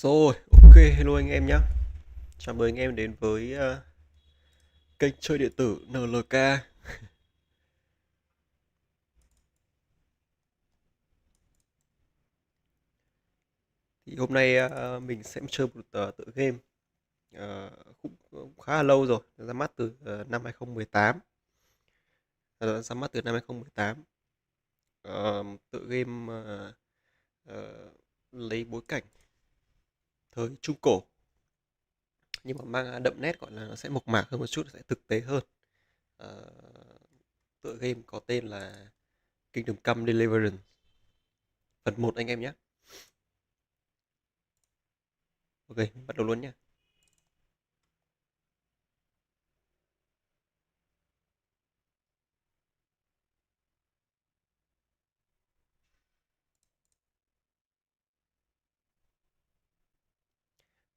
Rồi, ok, hello anh em nhé. Chào mừng anh em đến với kênh chơi điện tử NLK. Thì hôm nay mình sẽ chơi một tựa game cũng khá là lâu rồi, ra mắt từ năm 2018. Ra mắt từ năm 2018. Tựa game ờ, lấy bối cảnh thời Trung Cổ, nhưng mà mang đậm nét gọi là nó sẽ mộc mạc hơn một chút, sẽ thực tế hơn. Ờ, Tựa game có tên là Kingdom Come Deliverance phần 1 anh em nhé. Ok, bắt đầu luôn nhé.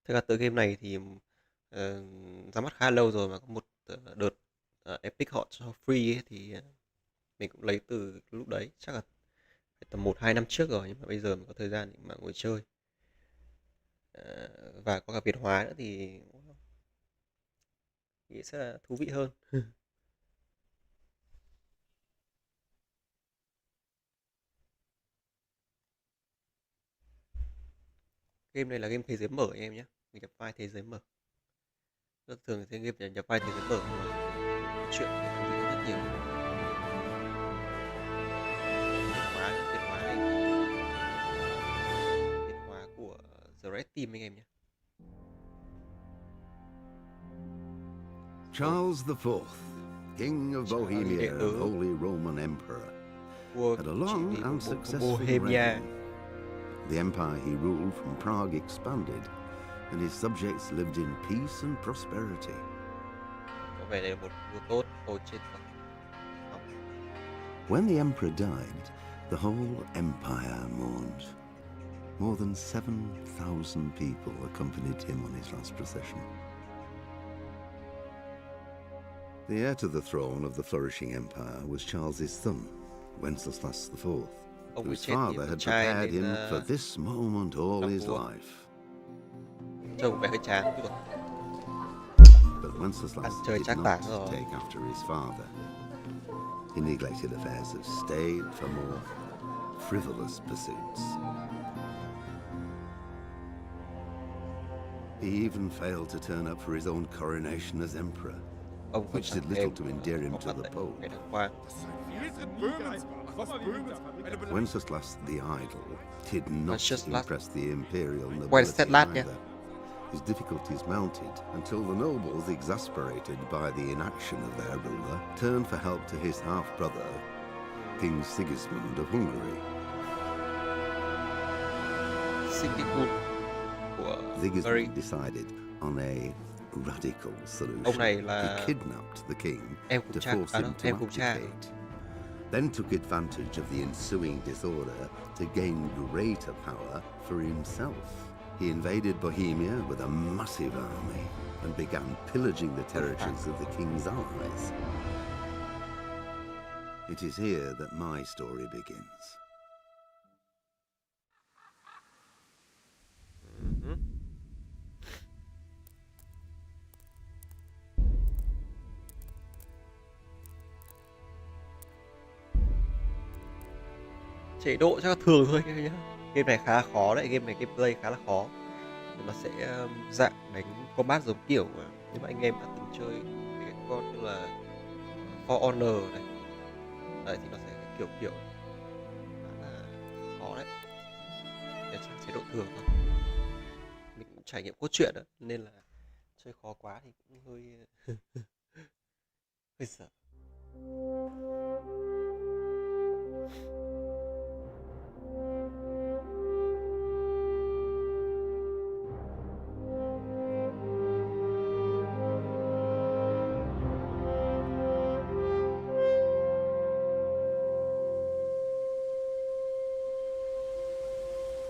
Thực ra tựa game này thì ờ, ra mắt khá lâu rồi, mà có một đợt Epic họ cho free ấy, thì mình cũng lấy từ lúc đấy, chắc là phải tầm 1-2 năm trước rồi, nhưng mà bây giờ mình có thời gian để mà ngồi chơi. Và có cả Việt hóa nữa thì nghĩ sẽ là thú vị hơn. Game này là game thế giới mở anh em nhé, mình nhập vai thế giới mở. Rất thường thì game nhập vai thế giới mở, nhưng mà chuyện thì thú vị hơn rất nhiều. Việt hóa này, Việt hóa của The Red Team anh em nhé. Charles IV, King of Bohemia and Holy Roman Emperor, had a long and successful reign. The empire he ruled from Prague expanded, and his subjects lived in peace and prosperity. Có vẻ đây là một điều tốt. Ôi chết rồi. When the emperor died, the whole empire mourned. More than 7,000 people accompanied him on his last procession. The heir to the throne of the flourishing empire was Charles's son, Wenceslas IV, whose father had prepared him for this moment all his life. Trông vẻ hơi chán rồi. But Wenceslas did not take after his father. He neglected affairs of state for more frivolous pursuits. He even failed to turn up for his own coronation as emperor, which did little to endear him to the Pope. Wenceslas the Idle did not impress the imperial nobility either. His difficulties mounted until the nobles, exasperated by the inaction of their ruler, turned for help to his half-brother, King Sigismund of Hungary. Sigismund decided on a radical solution. He kidnapped the king to force him to abdicate, then took advantage of the ensuing disorder to gain greater power for himself. He invaded Bohemia with a massive army and began pillaging the territories of the king's allies. It is here that my story begins. Chế độ chắc là thường thôi nhá. Game này khá là khó đấy, game này gameplay khá là khó. Nó sẽ dạng đánh combat giống kiểu nếu mà anh em đã từng chơi cái con như là For Honor này. Đấy thì nó sẽ kiểu khá là khó đấy. Để chắc chế độ thường thôi. Mình cũng trải nghiệm cốt truyện đó, nên là chơi khó quá thì cũng hơi hơi sợ.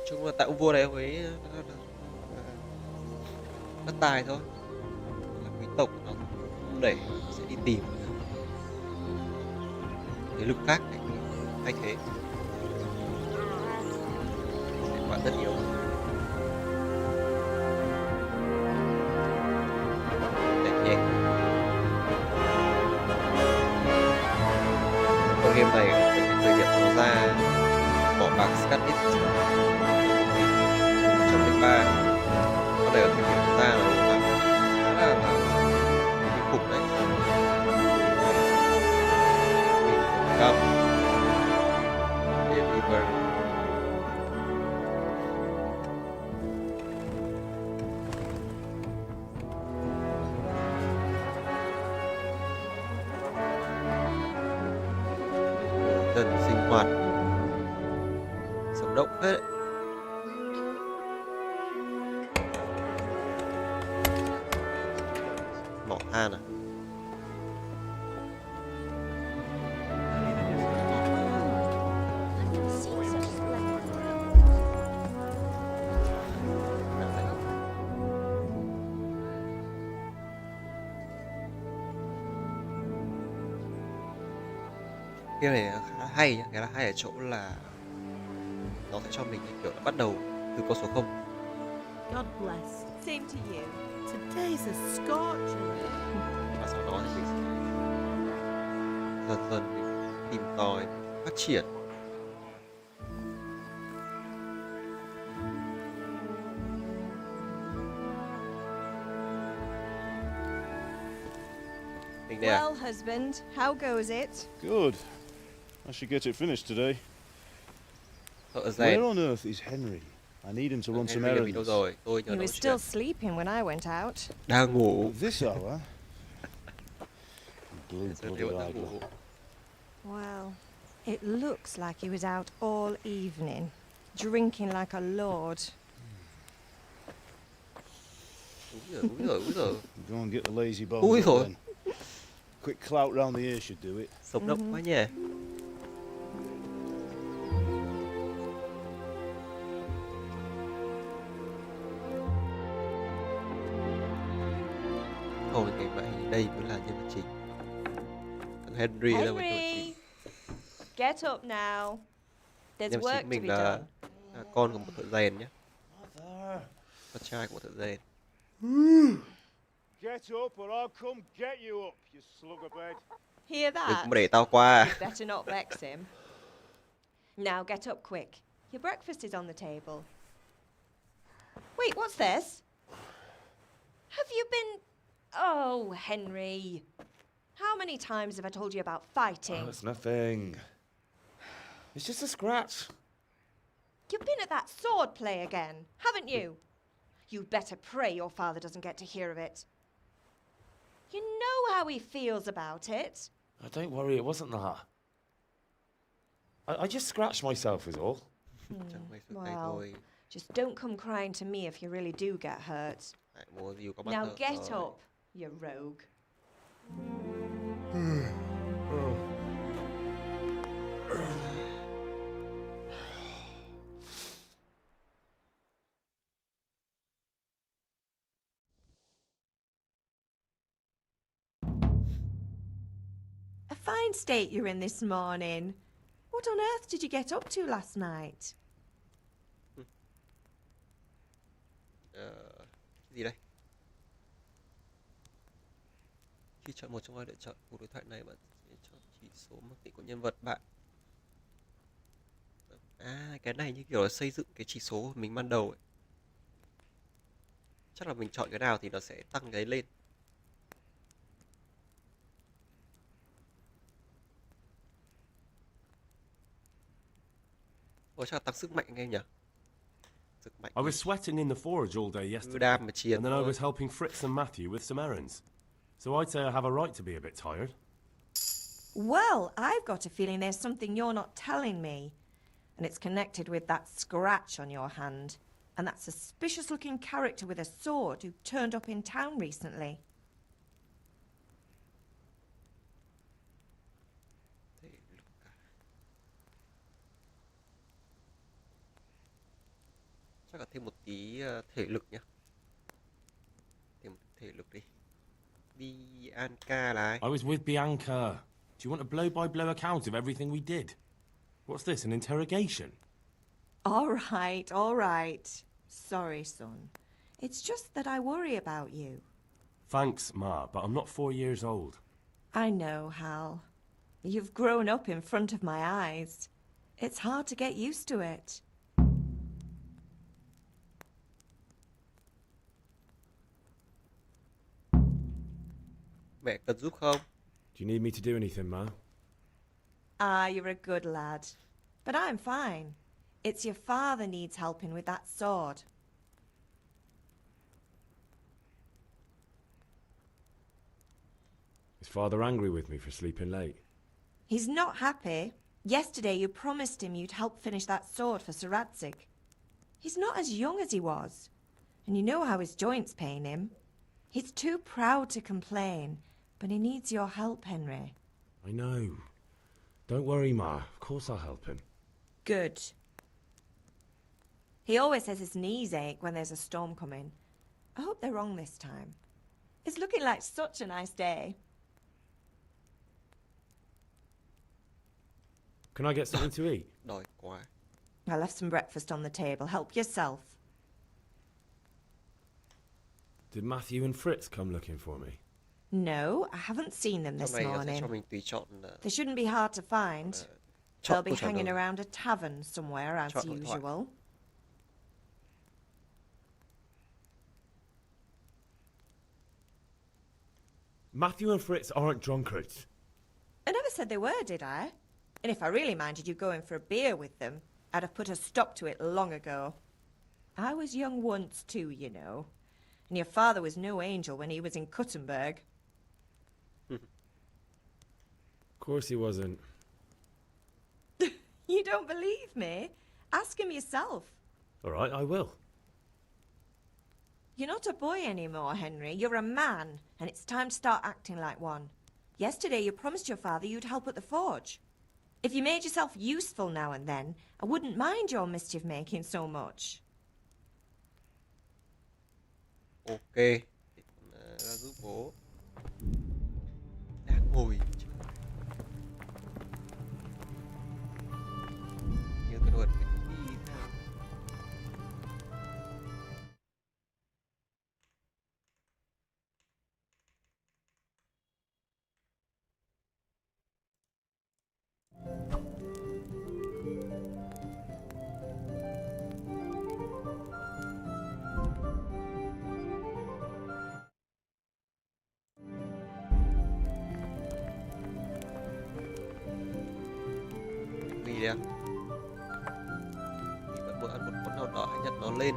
Chung là tại ông vua này ông ấy đất tài thôi, là quý tộc nó cũng để sẽ đi tìm thế lực khác để thay thế, sẽ quản rất nhiều. game này ở cái thời điểm nó ra bỏ bảng Scarlet 1.03, con này ở thời điểm nó ra là khá là kinh khủng đấy. Mình cầm Deliverance. Dần sinh hoạt sống động hết đấy. Mỏ than à? Cái này khá hay nhá, cái là hay ở chỗ là nó sẽ cho mình như kiểu là bắt đầu từ con số 0. God bless. Same to you. Today's a scorcher. Và sau đó thì mình sẽ dần dần mình tìm tòi, phát triển. Mình đây à? Well, husband, how goes it? Good. I should get it finished today. Thợ rèn. Where on earth is Henry? I need him to run some Henry đâu errands. rồi? Tôi nhờ He nói was still chuyện. sleeping when I went out. Đang ngủ. At this hour? Blue Giờ bloody thì vẫn đang idol. ngủ. Well, it looks like he was out all evening, drinking like a lord. Úi giời. Go and get the lazy Ui bones dồi. up then. Quick clout round the ear should do it. Sống động quá nhỉ. Thôi ngày mai đây mới là nhân vật chính. Thằng Henry là nhân vật Henry, chính. get up now. There's Nhân vật work chính to mình be là done. con của một thợ rèn nhé. Mother. Con trai của một thợ rèn. Get up or I'll come get you up, you slug of bed. Hear Đừng that? có mà để tao qua. You better not vex him. Now get up quick. Your breakfast is on the table. Wait, what's this? Have you been... Oh, Henry. How many times have I told you about fighting? Oh, it's nothing. It's just a scratch. You've been at that sword play again, haven't you? You'd better pray your father doesn't get to hear of it. You know how he feels about it. Oh, don't worry, it wasn't that. I just scratched myself is all. Chẳng may xuống tay Well, thôi. just don't come crying to me if you really do get hurt. Lại mua gì có bắt Now thợ get rồi. up, you rogue. A fine state you're in this morning. What on earth did you get up to last night? Cái gì đây? Khi chọn một trong hai lựa chọn cuộc đối thoại này, bạn sẽ chọn chỉ số mặc định của nhân vật bạn. À, cái này như kiểu là xây dựng cái chỉ số của mình ban đầu ấy. Chắc là mình chọn cái nào thì nó sẽ tăng cái đấy lên. Ôi, chắc là tăng sức mạnh anh em nhỉ? Sức mạnh. I was sweating in the forge all day yesterday, Đam mà chiến and then I thôi. was helping Fritz and Matthew with some errands. So I'd say I have a right to be a bit tired. Well, I've got a feeling there's something you're not telling me. And it's connected with that scratch on your hand. And that suspicious-looking character with a sword who turned up in town recently. Chắc là thêm một tí thể lực nhá. Thêm một thể lực đi. Bianca là ai? I was with Bianca. Do you want a blow-by-blow account of everything we did? What's this, an interrogation? All right, all right. Sorry, son. It's just that I worry about you. Thanks, Ma, but I'm not 4 years old. I know, Hal. You've grown up in front of my eyes. It's hard to get used to it. Mẹ cần giúp không? Do you need me to do anything, Ma? Ah, you're a good lad. But I'm fine. It's your father needs helping with that sword. Is Father angry with me for sleeping late? He's not happy. Yesterday you promised him you'd help finish that sword for Sir Radzig. He's not as young as he was. And you know how his joints pain him. He's too proud to complain, but he needs your help, Henry. I know. Don't worry, Ma. Of course I'll help him. Good. He always says his knees ache when there's a storm coming. I hope they're wrong this time. It's looking like such a nice day. Can I get something to eat? Đói quá. I left some breakfast on the table. Help yourself. Did Matthew and Fritz come looking for me? No, I haven't seen them Hôm this nay sẽ cho morning. mình tùy chọn They shouldn't be hard to find. chọn They'll be câu trả hanging lời. around a tavern somewhere as Chọn hội thoại. usual. Matthew and Fritz aren't drunkards. I never said they were, did I? And if I really minded you going for a beer with them, I'd have put a stop to it long ago. I was young once too, you know. And your father was no angel when he was in Kuttenberg. Of course he wasn't. You don't believe me? Ask him yourself. All right, I will. You're not a boy anymore, Henry. You're a man, and it's time to start acting like one. Yesterday you promised your father you'd help at the forge. If you made yourself useful now and then, I wouldn't mind your mischief-making so much. Ok. Ra giúp bố. Đang ngồi. Như cái luật đi theo. Mì đi à? Mì vẫn muốn ăn một món nào đó, hãy nhặt nó lên.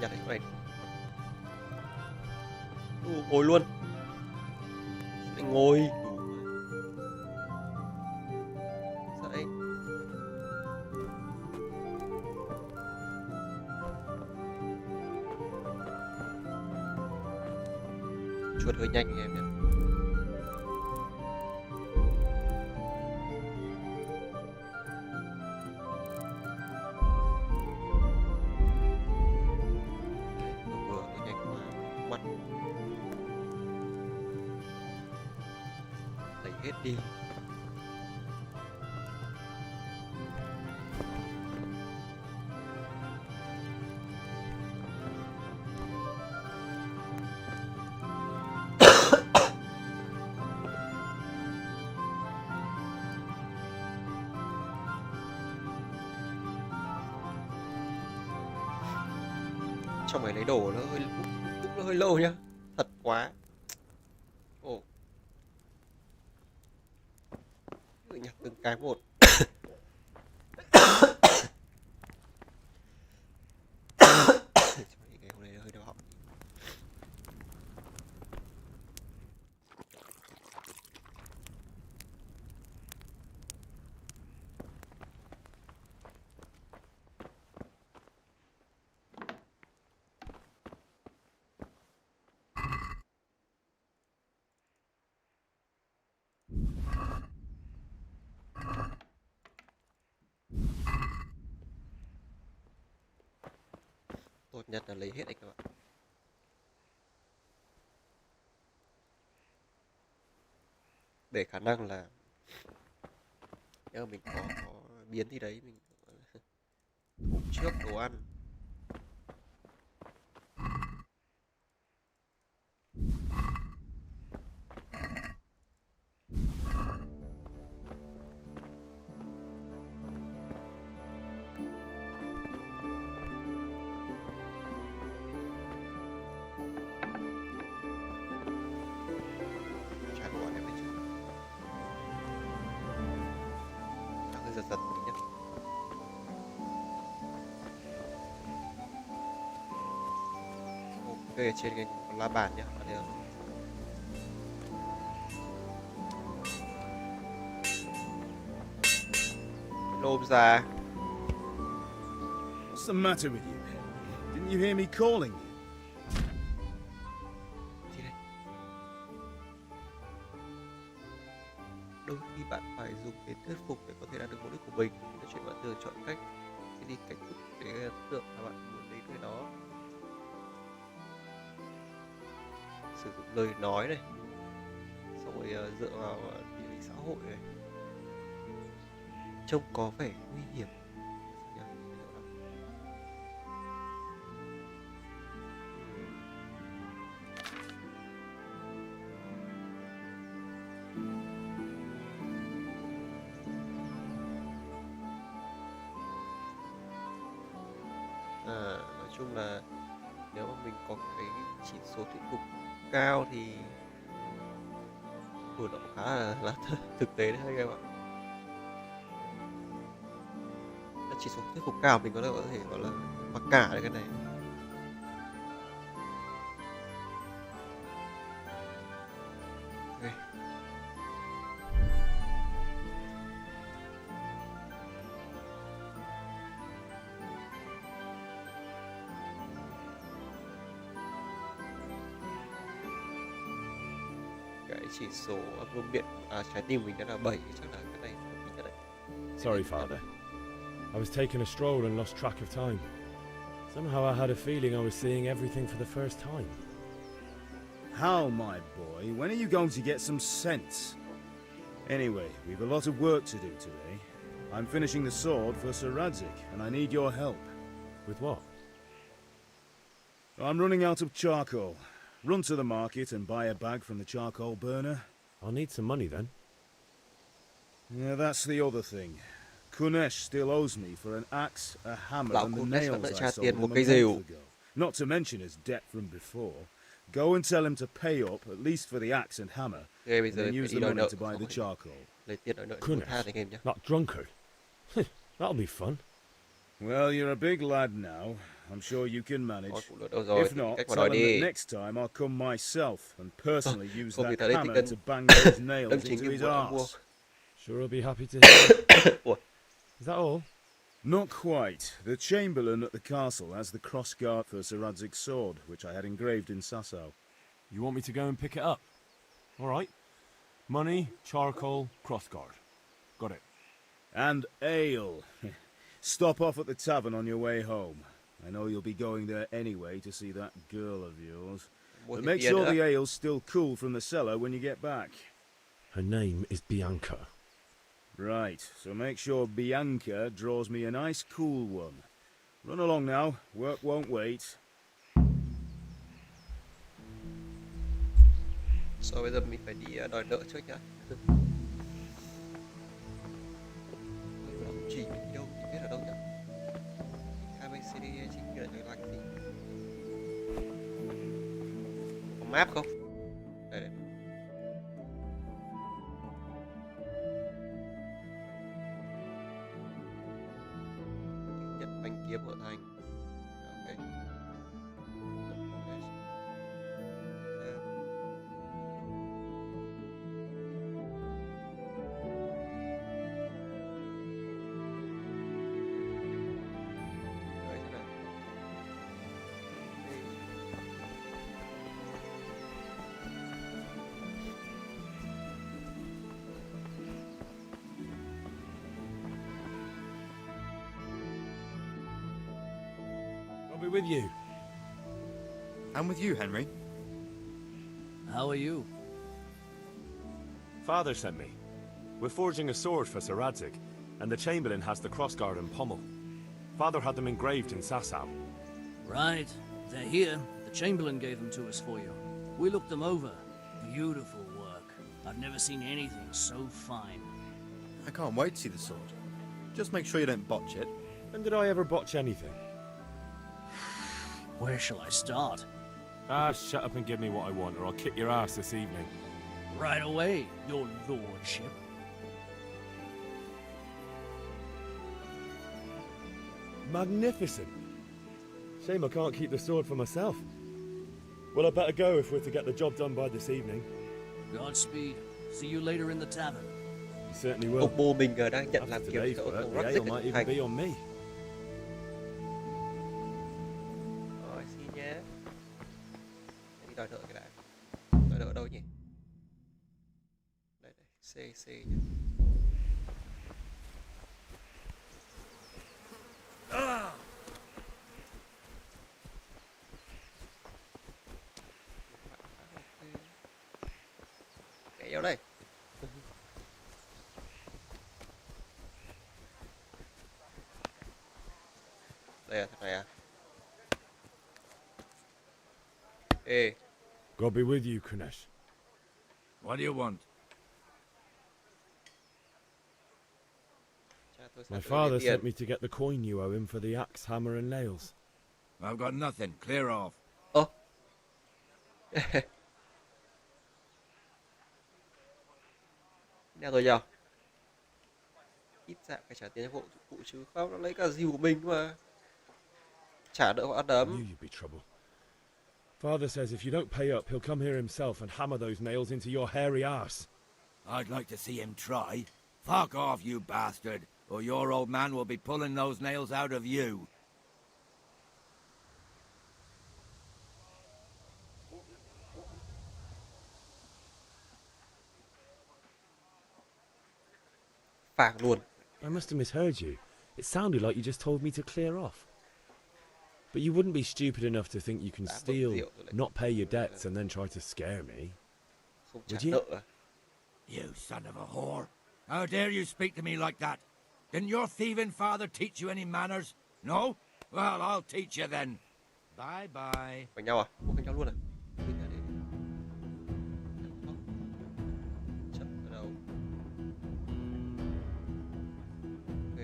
Nhặt cái này. Ngồi luôn. Ngồi. Dậy. Chuột hơi nhanh em nhé. Vừa hơi nhanh quá. Mắt. Đẩy hết đi. Trong mày lấy đồ nó hơi lâu nhá, thật quá. Ồ, cứ nhặt từng cái một. Cái hôm nay hơi đau họng. Tốt nhất là lấy hết anh các bạn. Để khả năng là nếu mà mình có biến gì đấy mình hút trước đồ ăn. Trả đồ ăn em đấy chứ. Hơi giật giật một tí nhá. Ok, trên cái la bàn nhá, bạn thấy không? Lôm ra. What's the matter with you? Didn't you hear me calling you? Gì đây? Đôi khi bạn phải dùng đến thuyết phục để có thể đạt được mục đích của mình. Nói chuyện bạn thường chọn cách cái gì cách thức để ấn tượng là bạn muốn đến cái đó. Sử dụng lời nói này, xong rồi dựa vào địa lý xã hội này, trông có vẻ nguy hiểm. Nói chung là nếu mà mình có cái chỉ số thuyết phục cao thì cử động khá là thực tế đấy các bạn. Chỉ số thuyết phục cao mình có thể gọi là mặc cả được cái này. Okay. Cái chỉ số vương miện trái tim mình đã là 7, chắc là cái này không nhất đấy. Sorry, Father. I was taking a stroll and lost track of time. Somehow I had a feeling I was seeing everything for the first time. How, my boy? When are you going to get some sense? Anyway, we've a lot of work to do today. I'm finishing the sword for Sir Radzig, and I need your help. With what? I'm running out of charcoal. Run to the market and buy a bag from the charcoal burner. I'll need some money then. Yeah, that's the other thing. Kunesh still owes me for an axe, a hammer, and the nails I sold him a month ago. Not to mention his debt from before. Go and tell him to pay up, at least for the axe and hammer, and then use the money to buy the charcoal. Kunesh, that drunkard. That'll be fun. Well, you're a big lad now. I'm sure you can manage. If not, tell him that next time I'll come myself and personally use that hammer to bang those nails into his arse. Sure, I'll be happy to hear it. Is that all? Not quite. The Chamberlain at the castle has the crossguard for Sir Radzig's sword, which I had engraved in Sasau. You want me to go and pick it up? All right. Money, charcoal, crossguard. Got it. And ale. Stop off at the tavern on your way home. I know you'll be going there anyway to see that girl of yours. But make sure the ale's still cool from the cellar when you get back. Her name is Bianca. Right, so make sure Bianca draws me a nice cool one. Run along now, work won't wait. So bây giờ mình phải đi đòi nợ trước nhá. Chỉ mình đi đâu, mình biết ở đâu nhá. ABCD chính là cái gì? Có map không? Đây đây. Nhận bánh kiếm ở thành. Ok. I'll be with you. I'm with you, Henry. How are you? Father sent me. We're forging a sword for Sir Radzig. and the Chamberlain has the crossguard and pommel. Father had them engraved in Sasau. Right. They're here. The Chamberlain gave them to us for you. We looked them over. Beautiful work. I've never seen anything so fine. I can't wait to see the sword. Just make sure you don't botch it. When did I ever botch anything? Where shall I start? Shut up and give me what I want, or I'll kick your ass this evening. Right away, your lordship. Magnificent. Shame I can't keep the sword for myself. Well, I better go if we're to get the job done by this evening. Godspeed. See you later in the tavern. You certainly will. Ông bố mình đang nhận After làm kiếm today's cho work, ông the rất ale thích might even thành. be on me. Rồi, xin nhé. Đi đòi nợ cái đã. Đòi nợ đâu nhỉ? Đây, C nhé. Kẻ vô đây. Đây à, thằng này à. Ê, God be with you, Kunesh. What do you want? cha tôi My sẽ gửi father tiền. sent me to get the coin you owe him for the axe, hammer and nails. I've got nothing. Clear off. Ơ. Nào rồi nhờ. Ít ra phải trả tiền cho hộ phụ chứ không nó lấy cả dìu của mình mà. Trả nợ họ ăn I đấm. knew you'd be trouble. Father says if you don't pay up, he'll come here himself and hammer those nails into your hairy arse. I'd like to see him try. Fuck off, you bastard, or your old man will be pulling those nails out of you. Phảng luôn. I must have misheard you. It sounded like you just told me to clear off. But you wouldn't be stupid enough to think you can steal, not pay your debts, and then try to scare me. Không trả Would you? nợ à? You son of a whore. How dare you speak to me like that? Didn't your thieving father teach you any manners? No? Well, I'll teach you then. Bye bye. Đánh nhau à? Không đánh nhau luôn à? Đi ra đi. Chậm ở đâu? Ok.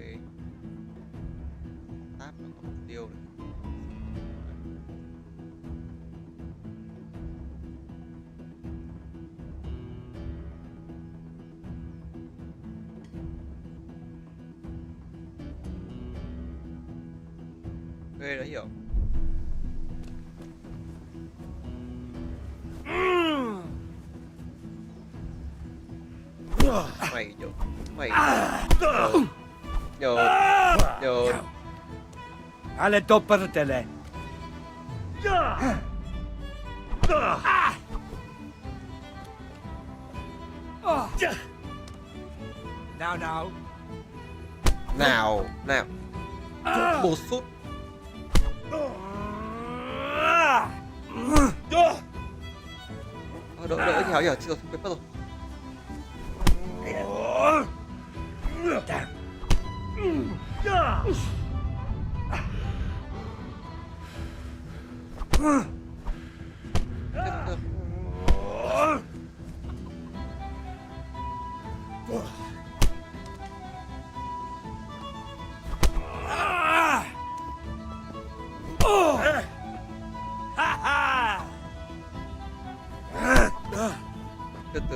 Táp nó có mục tiêu này. Ok, đã hiểu. Mày nhớ. Mày. Nhớ. Nhớ. Alle toppertele. Now, now. Nào. Nào. Một sút. Đỡ đỡ nhào nhở. Chưa rồi, quên mất rồi.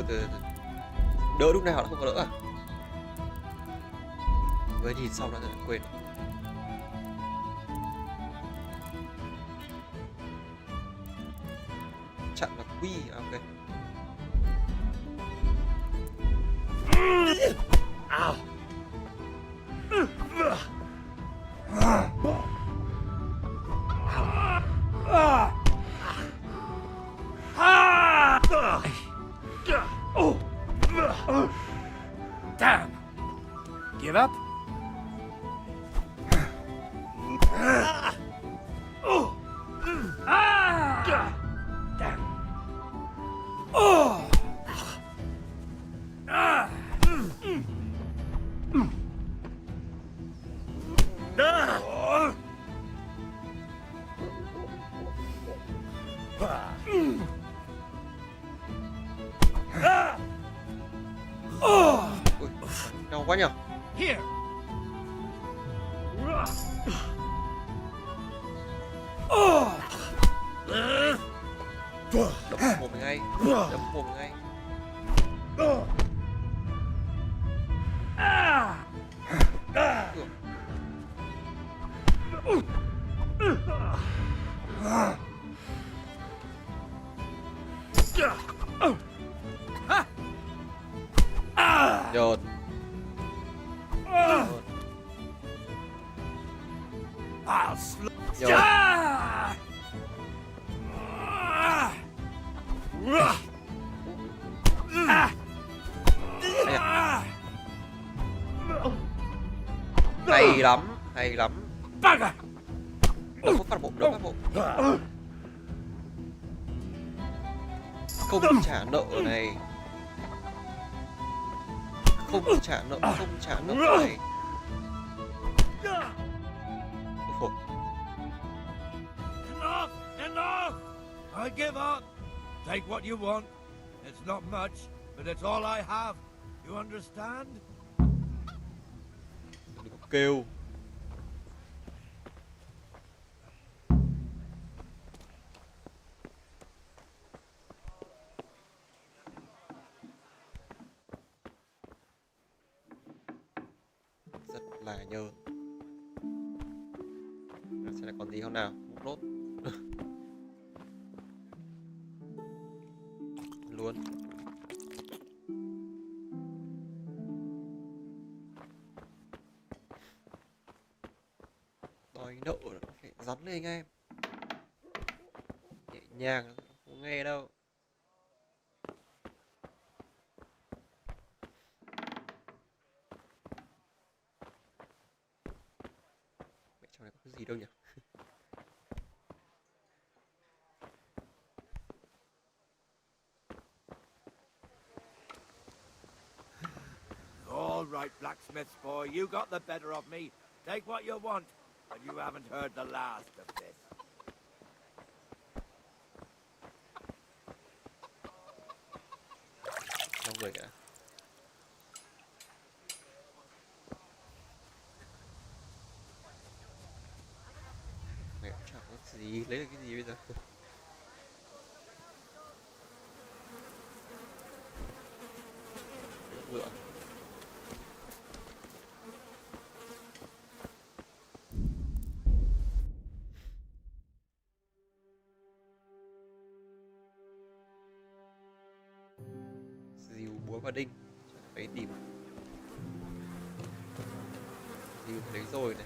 Từ. Đỡ lúc nào đã không có đỡ à? Vừa nhìn xong đã quên. Chặn là quy, ok. Ow. Damn. Give up? Damn. quá nhở. Here. Đấm mồm ngay, đấm mồm ngay. Nhờn. Hay lắm, hay lắm. Đỡ phát bộ, đỡ phát bộ. Không trả nợ này. Không trả nợ, không trả nợ này. Ôi, Enough! Enough! I give up. Take what you want. It's not much, but it's all I have. You understand? đừng có kêu. Rất là nhờ. Xem là còn gì không nào? Một nốt. Luôn. Đòi nợ phải rắn lên anh em. Nhẹ nhàng, không nghe đâu. Mẹ trong này có cái gì đâu nhỉ? All right, blacksmith boy, you got the better of me. Take what you want, but you haven't heard the last of this. Xong rồi kìa. Mẹ cũng chẳng có gì, lấy được cái gì bây giờ? Ngựa. Dìu búa và đinh. Phải tìm. Dìu lấy rồi này.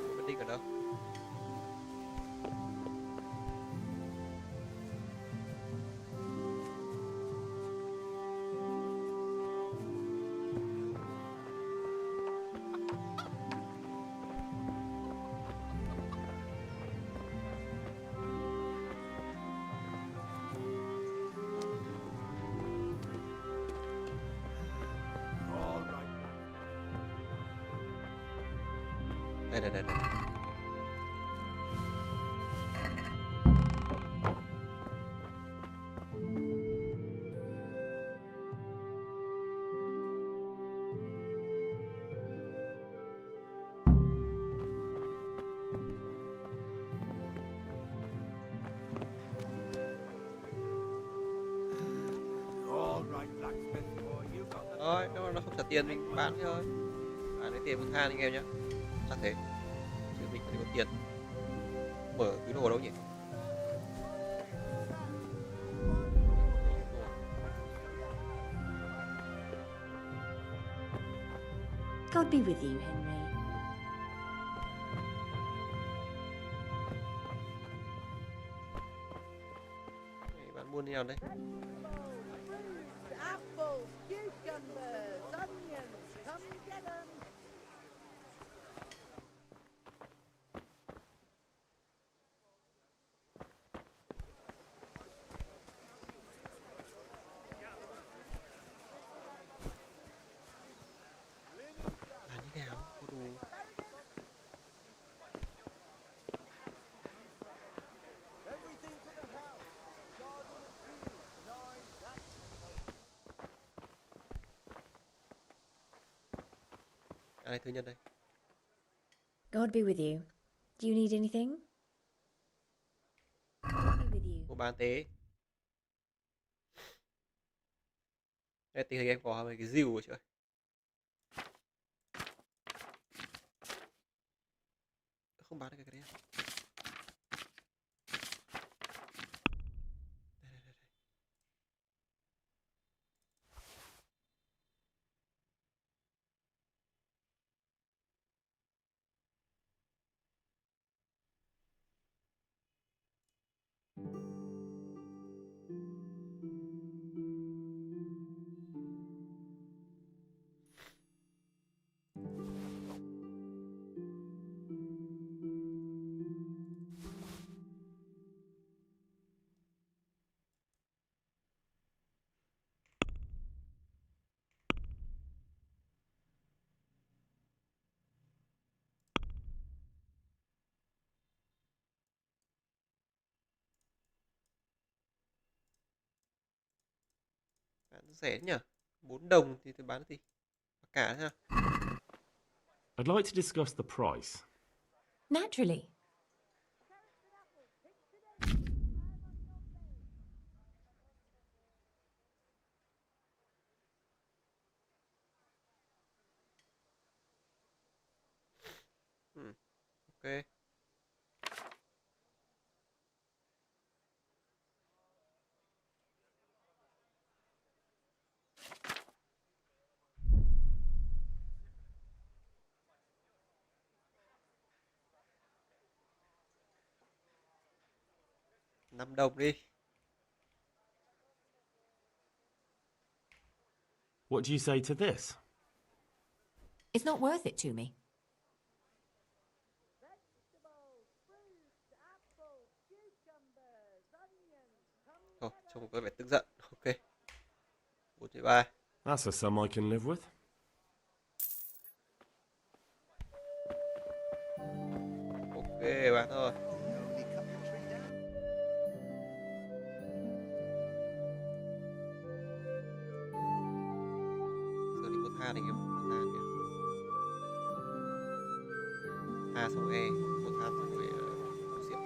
Búa và đinh ở đâu? All right. Đây đây đây đây. All right, blacksmith boy, you got the Thôi, nếu mà nó không trả tiền mình bán đi thôi. Bán lấy tiền mình than anh em nhá. Chắc thế. Chứ mình phải có tiền. Mở túi đồ đâu nhỉ? God be with you, Henry. Này, bán buôn như nào đây? Apples, cucumbers, onions, come get 'em. Bán như nào? Có đủ. Ai thư nhân đây? God be with you. Do you need anything? God be with you. Mua bán tế. Đây tình hình em có mấy cái rìu rồi chứ. Không bán được cái đấy. Bán rẻ nhỉ? 4 đồng thì tôi bán gì? Cả ha. I'd like to discuss the price. Naturally. Ok. $5 đi. What do you say to this? It's not worth it to me. Vegetables, fruits, apples, cucumbers, onions. Come Thôi, get 'em. trông có vẻ tức giận. Ok. 4,3. That's a sum I can live with. Ok bạn ơi. Giờ đi có than anh em, có than nhé. A xong E, có than xong rồi rượu.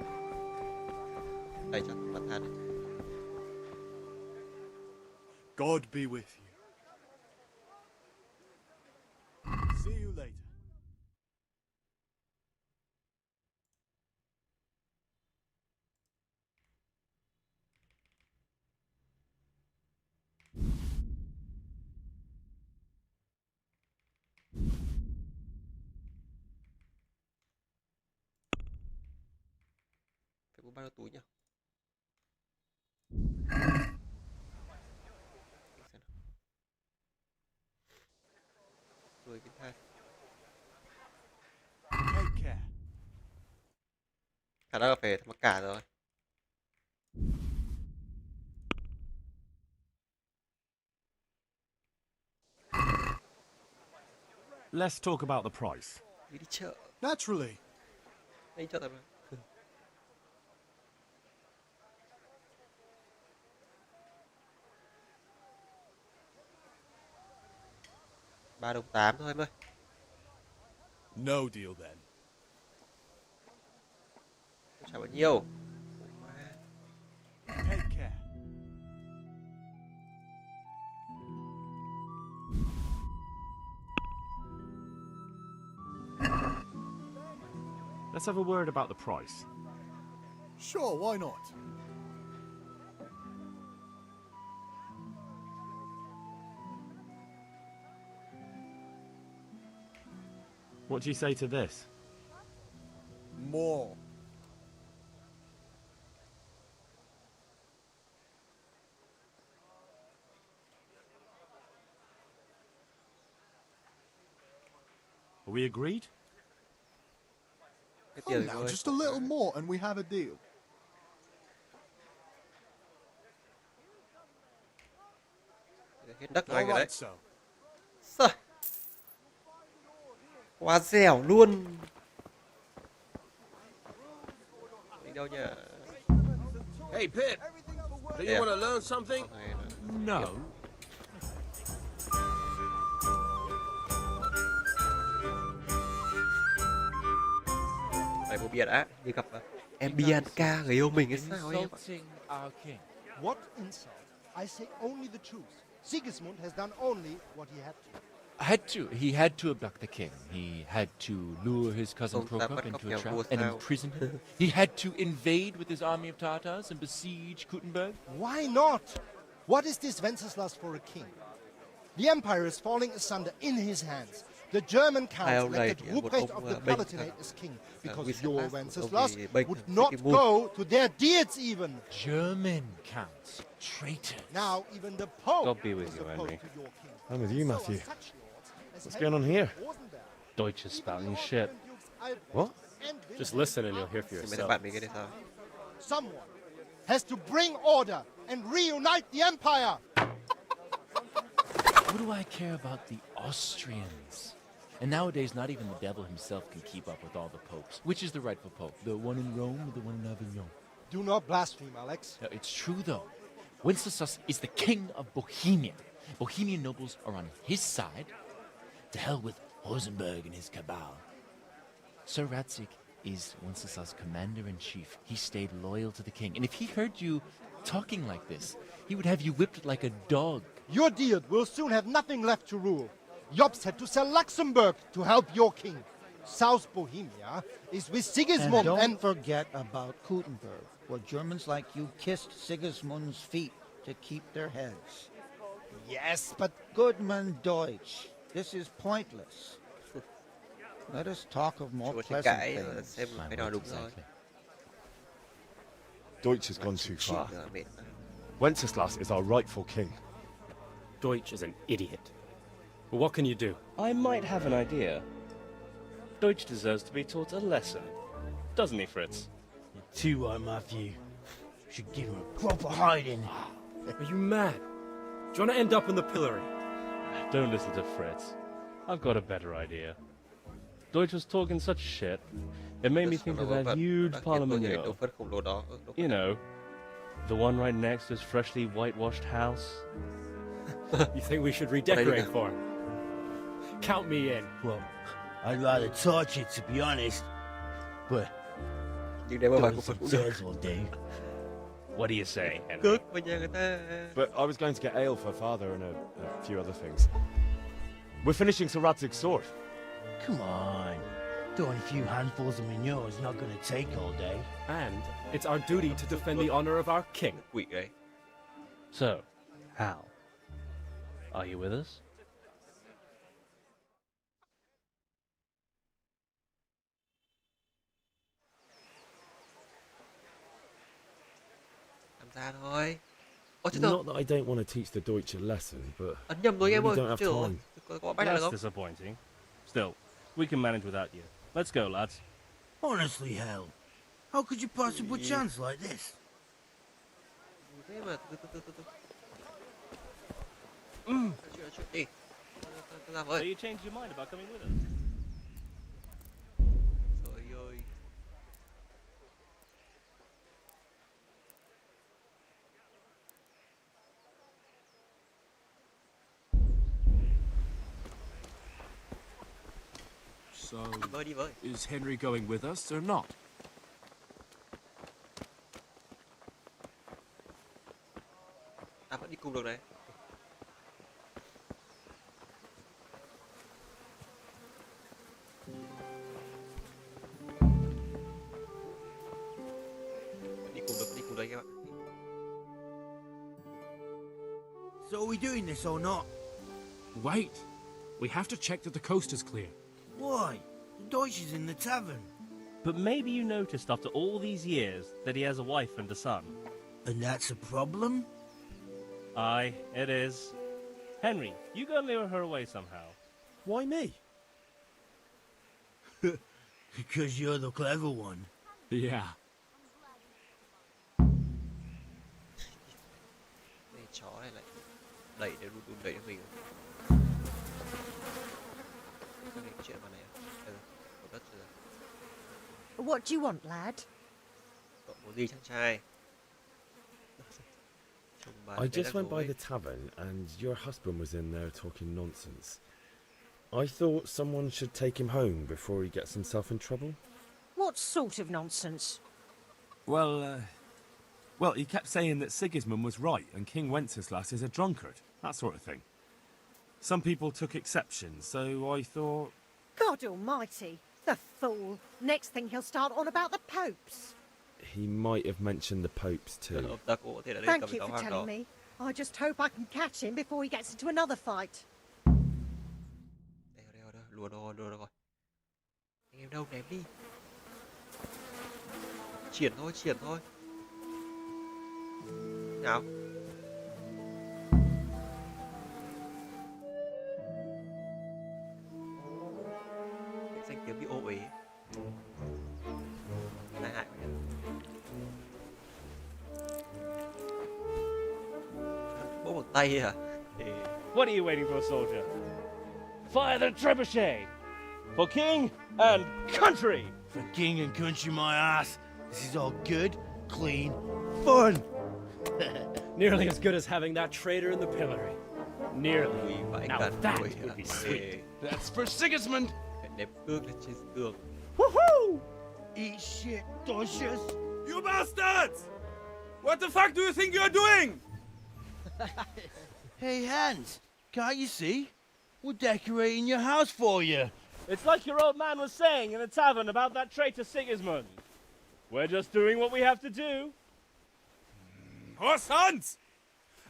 Đây chắc là than này. God be with you. See you later. Phải mua bao nhiêu túi nhỉ? Rồi viên than. Take care. Khả năng là phải mặc cả rồi. Let's talk about the price. Đi chợ. Naturally. Đi chợ thật mà. 3 đồng 8 thôi em ơi. No deal then. Chả bao nhiêu. Take care. Let's have a word about the price. Sure, why not? What do you say to this? More. Are we agreed? Cái Come tiền now, thôi. just a little more and we have a deal. Hết đất của All anh rồi đấy. right, so. Sao? Quá dẻo luôn. Đi đâu nhỉ? Hey, Pip. Do you want to learn something? No. của Bianca như gặp em Bianca người yêu mình hay sao em ạ? What insult? I say only the truth. Sigismund has done only what he had to. He had to abduct the king. He had to lure his cousin Prokop into a trap and imprison him. He had to invade with his army of Tatars and besiege Kuttenberg. Why not? What is this Wenceslas for a king? The empire is falling asunder in his hands. The German count elected Ruprecht of the Palatinate as king because your Wenceslas would not go to their deeds even. German counts, traitors. Now even the Pope God be with you, Henry. I'm with you, Matthew. What's going on here? Deutsch is spouting shit. What? Just listen and you'll hear for yourself. Someone has to bring order and reunite the empire. What do I care about the Austrians? And nowadays, not even the devil himself can keep up with all the popes. Which is the rightful pope? The one in Rome or the one in Avignon? Do not blaspheme, Alex. No, it's true, though. Wenceslas is the king of Bohemia. Bohemian nobles are on his side. To hell with Rosenberg and his cabal. Sir Ratzik is Wenceslas' commander-in-chief. He stayed loyal to the king. And if he heard you talking like this, he would have you whipped like a dog. Your Diet will soon have nothing left to rule. Jobst had to sell Luxembourg to help your king. South Bohemia is with Sigismund and don't forget about Kuttenberg, where Germans like you kissed Sigismund's feet to keep their heads. Yes, but... Goodman Deutsch, this is pointless. Let us talk of more pleasant things. Deutsch has gone too far. Wenceslas is our rightful king. Deutsch is an idiot. But what can you do? I might have an idea. Deutsch deserves to be taught a lesson. Doesn't he, Fritz? You're too right, Matthew. Should give him a proper hiding. Are you mad? Do you want to end up in the pillory? Don't listen to Fritz. I've got a better idea. Deutsch was talking such shit. It made me think of that huge parliament. You know, the one right next to his freshly whitewashed house. You think we should redecorate for him? Count me in. Well, I'd rather torch it, to be honest. But does will do. What do you say, Henry? But I was going to get ale for father and a few other things. We're finishing Sir Radzig's sword. Come on. Doing a few handfuls of manure is not going to take all day. And it's our duty to defend the honor of our king. So, Hal, are you with us? Not that I don't want to teach the Deutsch a lesson, but we don't have time. That's disappointing. Still, we can manage without you. Let's go, lads. Honestly, Hal, how could you possibly chance like this? So you changed your mind about coming with us? So, is Henry going with us or not? Ta vẫn đi cùng được này. Đi cùng đây các bạn. So are we doing this or not? Wait. We have to check that the coast is clear. Why? The Deutsch is in the tavern. But maybe you noticed after all these years that he has a wife and a son. And that's a problem? Aye, it is. Henry, you go lure her away somehow. Why me? Because you're the clever one. Yeah. Chó này lại đẩy để đun đẩy mình. What do you want, lad? I just went by the tavern and your husband was in there talking nonsense. I thought someone should take him home before he gets himself in trouble. What sort of nonsense? Well, he kept saying that Sigismund was right and King Wenceslas is a drunkard, that sort of thing. Some people took exception, so I thought... God almighty, the fool. Next thing he'll start on about the popes. He might have mentioned the popes too. Thank you for telling me. I just hope I can catch him before he gets into another fight. Lùa đồ rồi. Anh em đâu, ném đi. Triển thôi. Nào. Danh tiếng bị ô uế. Lại hại quá. Bốc bằng tay à? What are you waiting for, soldier? Fire the trebuchet! For king and country! For king and country, my ass. This is all good, clean, fun. Nearly as good as having that traitor in the pillory. Nearly. Now that would be sweet. That's for Sigismund. Woohoo! Eat shit, Docious. You bastards! What the fuck do you think you're doing? Hey, Hans, can't you see? We're decorating your house for you. It's like your old man was saying in the tavern about that traitor Sigismund. We're just doing what we have to do. Oh, sons!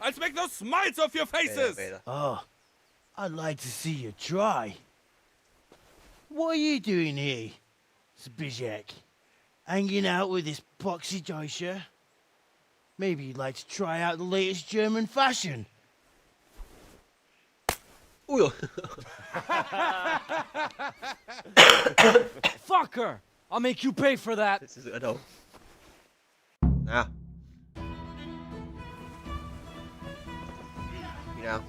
I'll make those smiles off your faces! Oh, I'd like to see you try. What are you doing here, Zbigniew? Hanging out with this boxy Deutscher? Maybe you'd like to try out the latest German fashion. Fucker! I'll make you pay for that. Giữa đâu? Nào. Đi nào.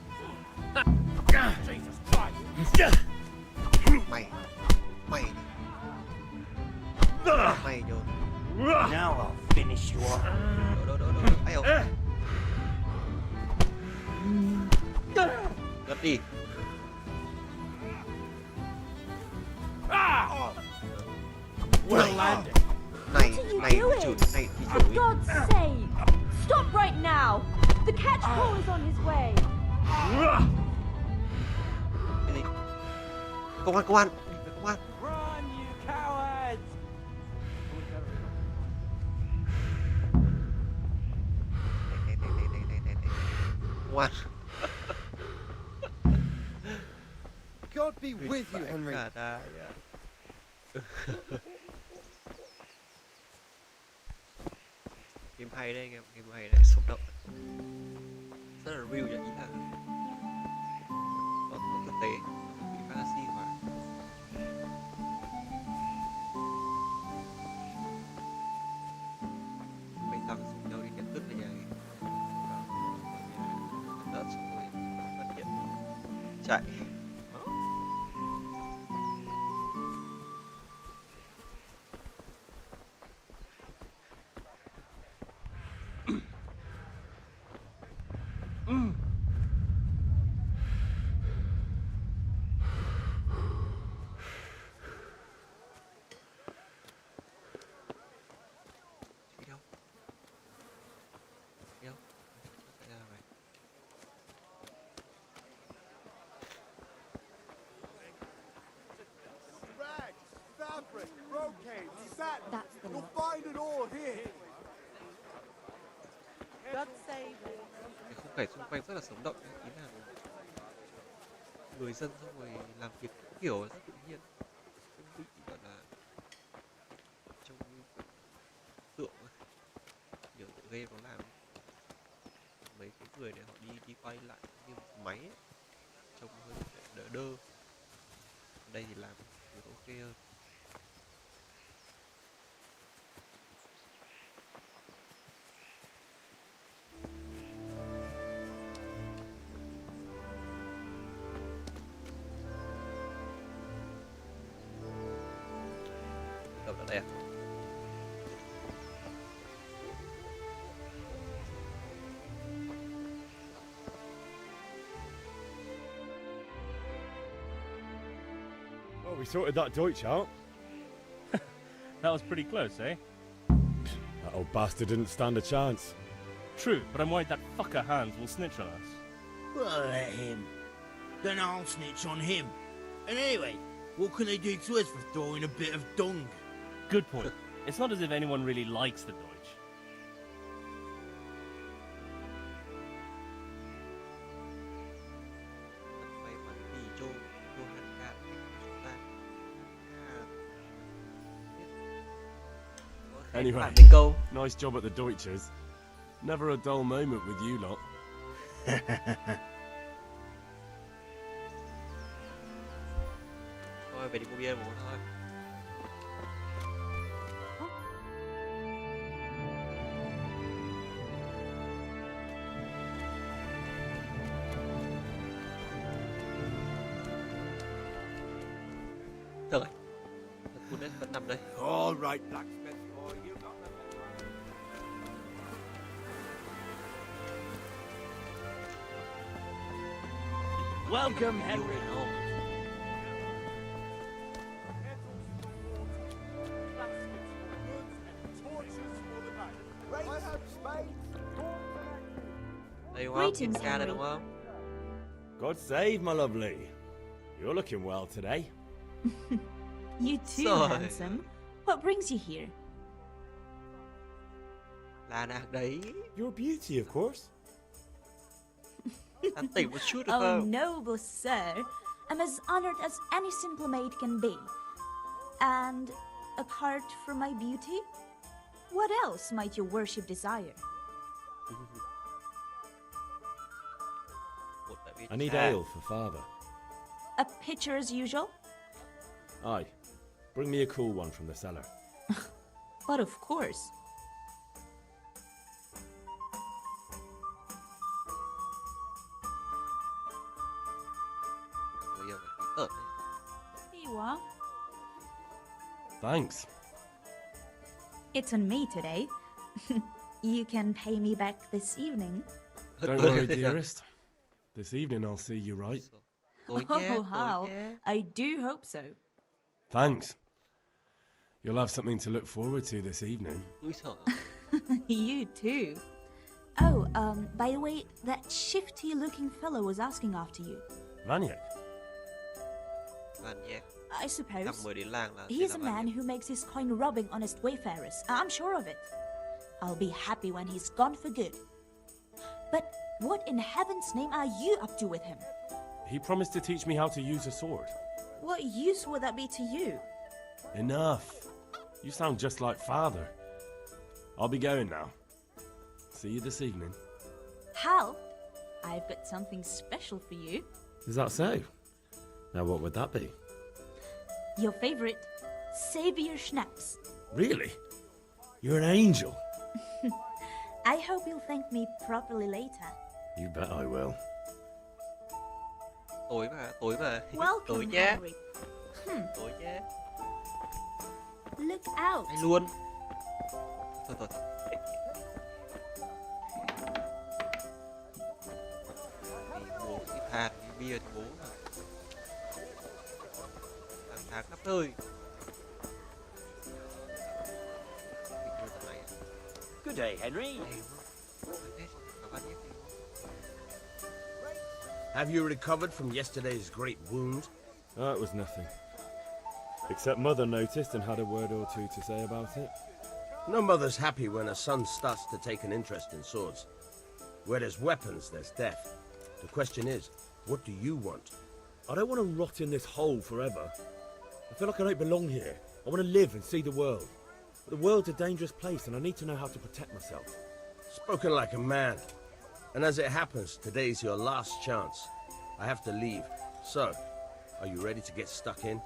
Mày. Mày vô. Now I'll finish you off. Đâu. Ai ồ. Gấp đi. Well landed. For God's sake! Stop right now! The catch pole is on his way! Công an! Run, you cowards! Công an! God be with you, Henry. Game hay đấy anh em, game hay đấy, sống động, rất là real, ý là có thực tế, bị fantasy quá. Mấy thằng dùng nhau đi nhận tức về nhà ấy, đợt xong rồi phát hiện chạy. That's the You'll find it all here. God save it. Cái khung cảnh xung quanh rất là sống động, ý là người dân xong rồi làm việc kiểu rất tự nhiên, không bị gọi là trong tượng nhiều tựa game nó làm mấy cái người này họ đi quay lại như một máy ấy, trông hơi đỡ đơ. Đây thì làm ok hơn. Đâu ở đây à? Well, we sorted that Deutsch out. That was pretty close, eh? That old bastard didn't stand a chance. True, but I'm worried that fucker Hans will snitch on us. Well, let him. Then I'll snitch on him. And anyway, what can they do to us for throwing a bit of dung? Good point. It's not as if anyone really likes the Deutsch. Anyway, nice job at the Deutsches. Never a dull moment with you lot. Thôi về đi mua bia uống thôi. Được rồi. Thằng Kunes vẫn nằm đây. All right, blacksmith boy, you got the Welcome, Henry. Đây đúng không? Kiểm tra đây đúng không? God save, my lovely. You're looking well today. You too, handsome. What brings you here? Là nàng đấy. Your beauty, of course. Anh tỉnh một chút được Oh, không? noble sir. I'm as honored as any simple maid can be. And apart from my beauty, what else might your worship desire? I need ale for father. A pitcher as usual? Aye. Bring me a cool one from the cellar. But of course. Here you are. Thanks. It's on me today. You can pay me back this evening. Don't worry, dearest. This evening I'll see you right. Oh, how? I do hope so. Thanks. You'll have something to look forward to this evening. You too. Oh, by the way, that shifty-looking fellow was asking after you. Vaniak? I suppose. He's a man who makes his coin robbing honest wayfarers. I'm sure of it. I'll be happy when he's gone for good. But what in heaven's name are you up to with him? He promised to teach me how to use a sword. What use would that be to you? Enough. You sound just like father. I'll be going now. See you this evening. Hal, I've got something special for you. Is that so? Now what would that be? Your favorite, Savior Schnapps. Really? You're an angel. I hope you'll thank me properly later. You bet I will. Tối mà. Welcome, Tối nhé. Henry. Tối nhé. Look out. Hay luôn. Thôi. Bố thì than, bia thì bố mà. Tháng khắp nơi. Good day, Henry. Have you recovered from yesterday's great wound? It was nothing. Except Mother noticed and had a word or two to say about it. No mother's happy when a son starts to take an interest in swords. Where there's weapons, there's death. The question is, what do you want? I don't want to rot in this hole forever. I feel like I don't belong here. I want to live and see the world. But the world's a dangerous place and I need to know how to protect myself. Spoken like a man. And as it happens, today's your last chance. I have to leave. So, are you ready to get stuck in?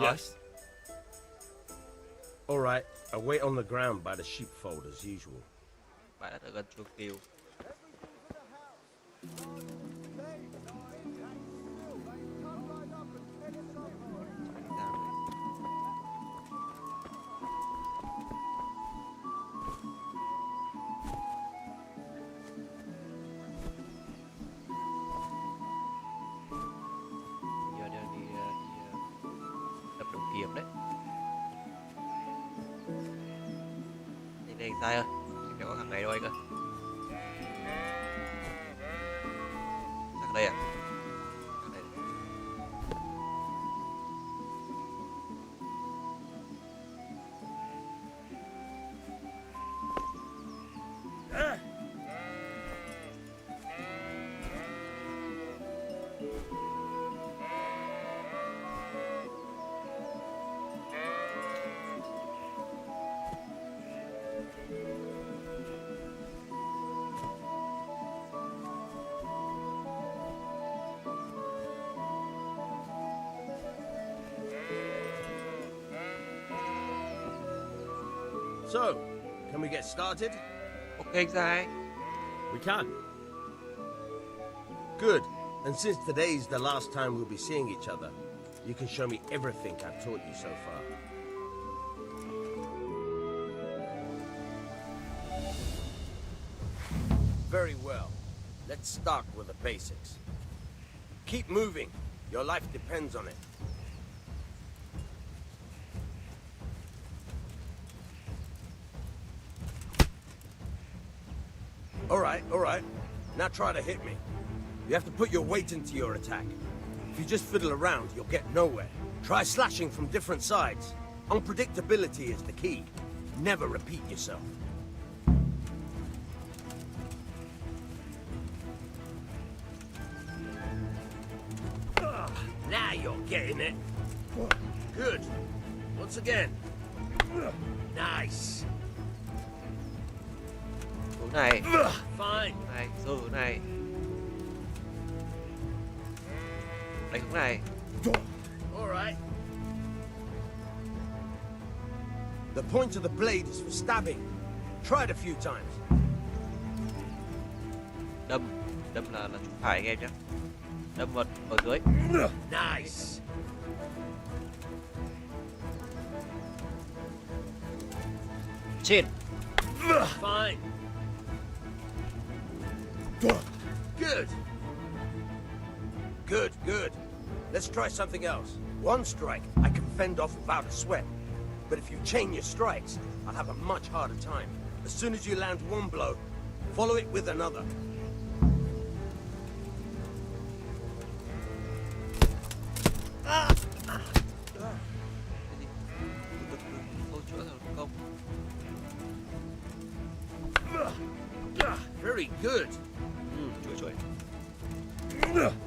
Yes. All right, I'll wait on the ground by the sheepfold as usual. Bạn đã ở gần chuồng cừu. Dài ơi, em có thằng này đâu anh ơi. Thằng đây à? Thằng đây. So, can we get started? Ok anh Dài. We can. Good. And since today's the last time we'll be seeing each other, you can show me everything I've taught you so far. Very well. Let's start with the basics. Keep moving. Your life depends on it. All right. Now try to hit me. You have to put your weight into your attack. If you just fiddle around, you'll get nowhere. Try slashing from different sides. Unpredictability is the key. Never repeat yourself. Now you're getting it. Good. Once again. Nice. Hướng này. Fine. Này, rồi hướng này. Đánh hướng này. All right. The point of the blade is for stabbing. Try it a few times. Đâm là trúng phải anh em nhé. Đâm vào ở dưới. Nice. Trên. Fine. Good. Let's try something else. One strike, I can fend off without a sweat. But if you chain your strikes, I'll have a much harder time. As soon as you land one blow, follow it with another. Very good.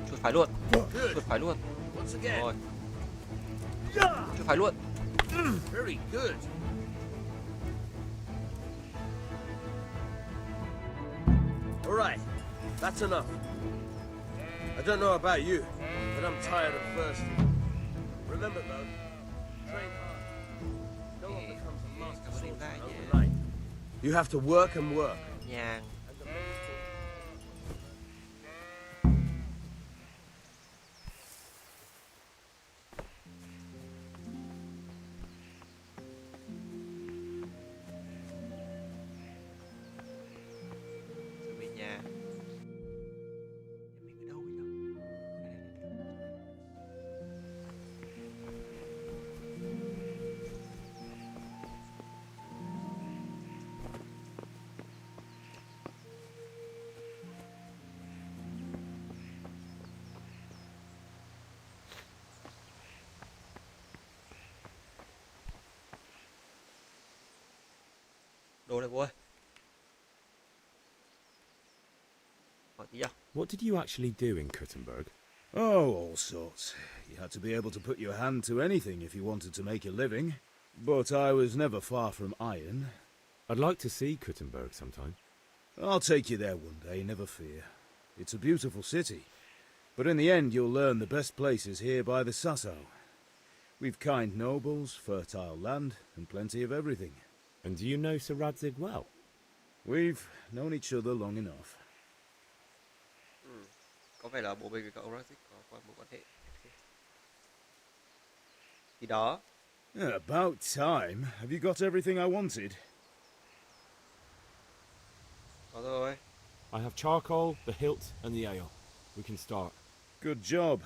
Chuỗi phải luôn. Chuỗi phải luôn. Once again. Rồi. Chuỗi phải luôn. Very good. All right, that's enough. I don't know about you, but I'm tired of thirsty. Remember though, train hard. No one becomes a master swordsman overnight. You have to work and work. Nhàng. Đồ này bố ơi. Hỏi tí nào. What did you actually do in Kuttenberg? Oh, all sorts. You had to be able to put your hand to anything if you wanted to make a living. But I was never far from iron. I'd like to see Kuttenberg sometime. I'll take you there one day, never fear. It's a beautiful city. But in the end, you'll learn the best places here by the Sassau. We've kind nobles, fertile land, and plenty of everything. And do you know Sir Radzig well? We've known each other long enough. Có vẻ là bố mình với cậu Radzig có qua mối quan hệ. Thì đó. About time. Have you got everything I wanted? Có rồi. I have charcoal, the hilt, and the ale. We can start. Good job.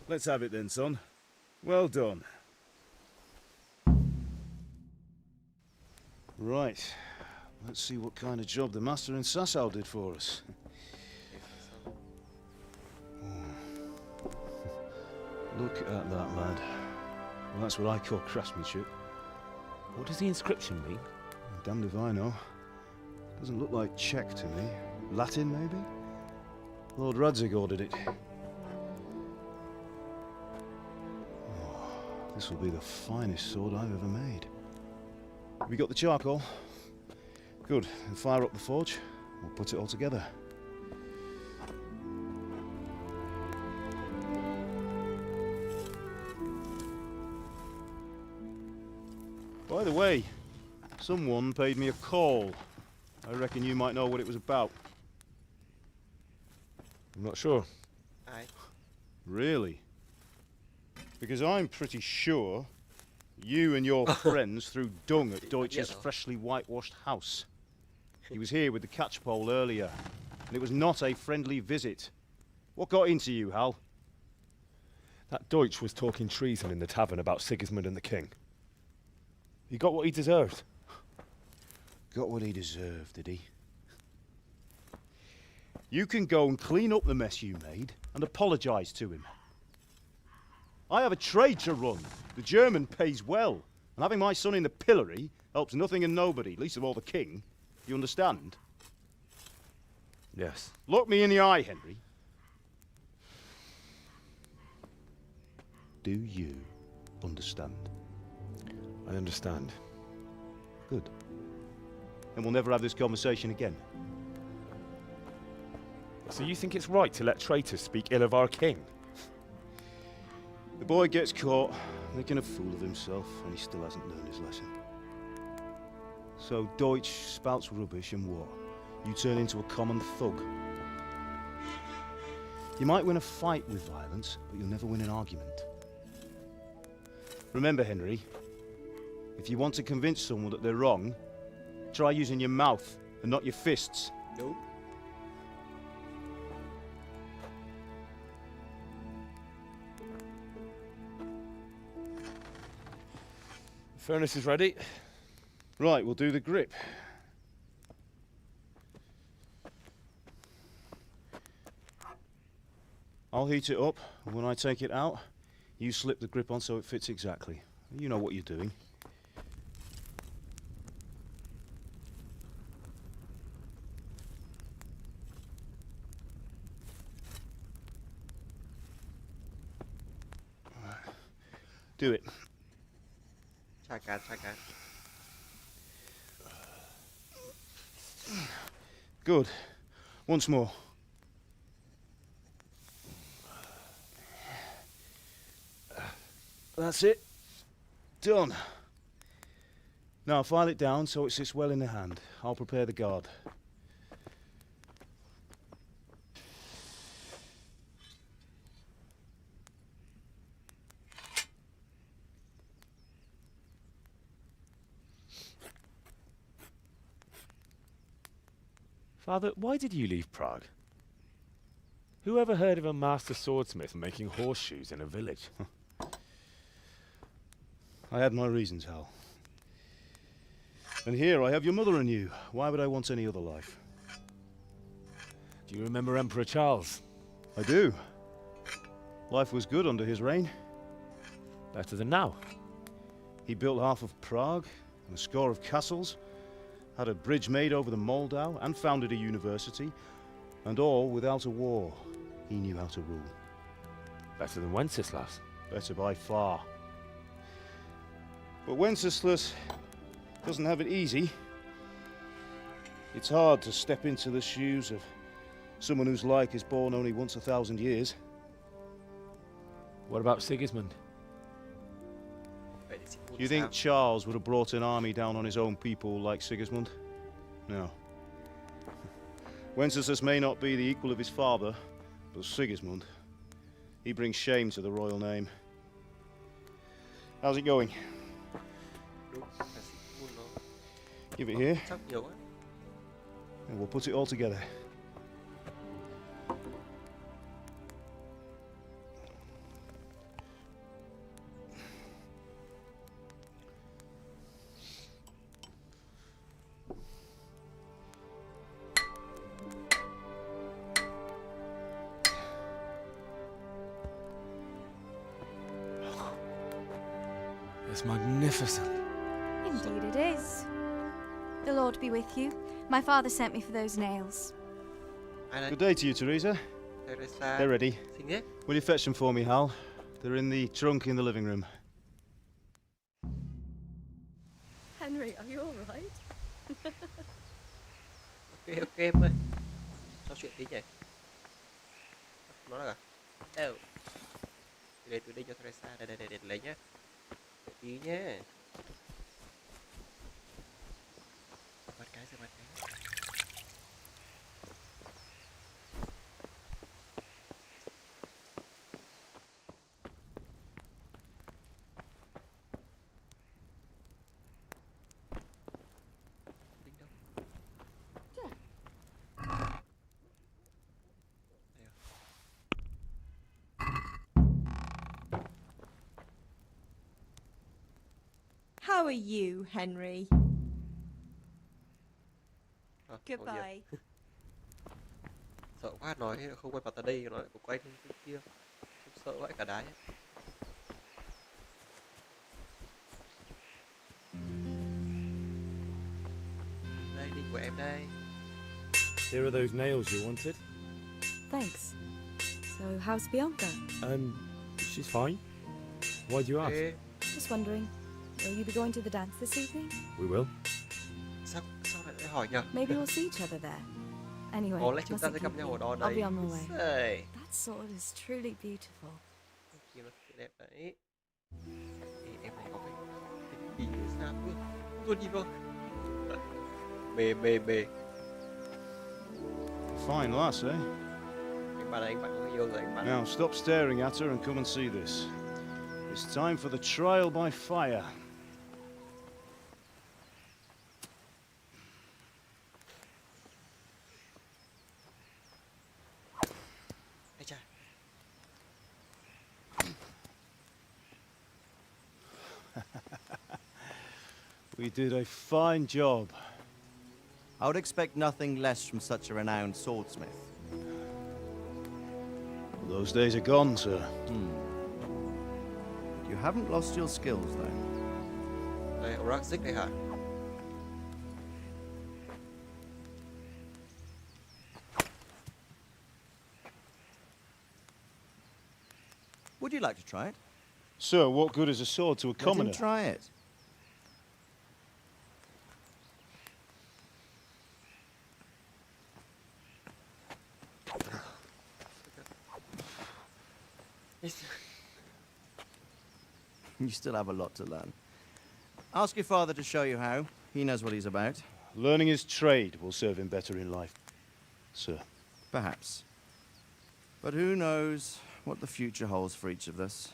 Let's have it then, son. Well done. Let's see what kind of job the master in Sasau did for us. Look at that, lad. Well, that's what I call craftsmanship. What does the inscription mean? Damned if I know. Doesn't look like Czech to me. Latin, maybe? Lord Radzig ordered it. Oh, this will be the finest sword I've ever made. Have you got the charcoal? Good. Then fire up the forge. We'll put it all together. By the way, someone paid me a call. I reckon you might know what it was about. I'm not sure. Aye. Really? Because I'm pretty sure you and your friends threw dung at Deutsch's freshly whitewashed house. He was here with the catchpole earlier, and it was not a friendly visit. What got into you, Hal? That Deutsch was talking treason in the tavern about Sigismund and the king. He got what he deserved. Got what he deserved, did he? You can go and clean up the mess you made and apologise to him. I have a trade to run. The German pays well, and having my son in the pillory helps nothing and nobody, least of all the king. You understand? Yes. Look me in the eye, Henry. Do you understand? I understand. Good. Then we'll never have this conversation again. So you think it's right to let traitors speak ill of our king? The boy gets caught, making a fool of himself, and he still hasn't learned his lesson. So Deutsch spouts rubbish, and what? You turn into a common thug. You might win a fight with violence, but you'll never win an argument. Remember, Henry, if you want to convince someone that they're wrong, try using your mouth and not your fists. Nope. The furnace is ready. Right, we'll do the grip. I'll heat it up, and when I take it out, you slip the grip on so it fits exactly. You know what you're doing. Do it. Try. Good. Once more. That's it. Done. Now file it down so it sits well in the hand. I'll prepare the guard. Father, why did you leave Prague? Who ever heard of a master swordsmith making horseshoes in a village? I had my reasons, Hal. And here I have your mother and you. Why would I want any other life? Do you remember Emperor Charles? I do. Life was good under his reign. Better than now. He built half of Prague and a score of castles, had a bridge made over the Moldau, and founded a university, and all without a war. He knew how to rule. Better than Wenceslas. Better by far. But Wenceslas doesn't have it easy. It's hard to step into the shoes of someone whose like is born only once 1,000 years. What about Sigismund? Do you think Charles would have brought an army down on his own people like Sigismund? No. Wenceslas may not be the equal of his father, but Sigismund, he brings shame to the royal name. How's it going? Give it here, and we'll put it all together. looks magnificent. Indeed it is. The Lord be with you. My father sent me for those nails. Good day to you, Teresa. They're ready. Will you fetch them for me, Hal? They're in the trunk in the living room. Henry, are you all right? Ok em ơi. Nói chuyện tí nhỉ. Nó là để tôi đi cho Teresa. Để lấy nhá. Để tí nhé. Mặt cái. How are you, Henry? Goodbye. Sợ quá, nói không quay mặt ở đây, nói cũng quay bên kia. Sợ vãi cả đái. Đây, đinh của em đây. Here are those nails you wanted. Thanks. So, how's Bianca? She's fine. Why do you ask? Just wondering, will you be going to the dance this evening? We will. Sao lại hỏi nhỉ? Maybe we'll see each other there. Anyway, Có lẽ chúng ta sẽ gặp nhau ở đó I'll đây. be on my way. Hey. That sword is truly beautiful. Kia nó đẹp đấy. Em này có phải đi như sao luôn? Tôi nhìn vào. Bề. Fine lass, eh? Anh bạn có yêu rồi anh bạn. Now stop staring at her and come and see this. It's time for the trial by fire. We did a fine job. I would expect nothing less from such a renowned swordsmith. Those days are gone, sir. You haven't lost your skills, though. Đây, ông Raxic đây hả? Would you like to try it? Sir, what good is a sword to a commoner? Let him try it. You still have a lot to learn. Ask your father to show you how. He knows what he's about. Learning his trade will serve him better in life, sir. Perhaps. But who knows what the future holds for each of us.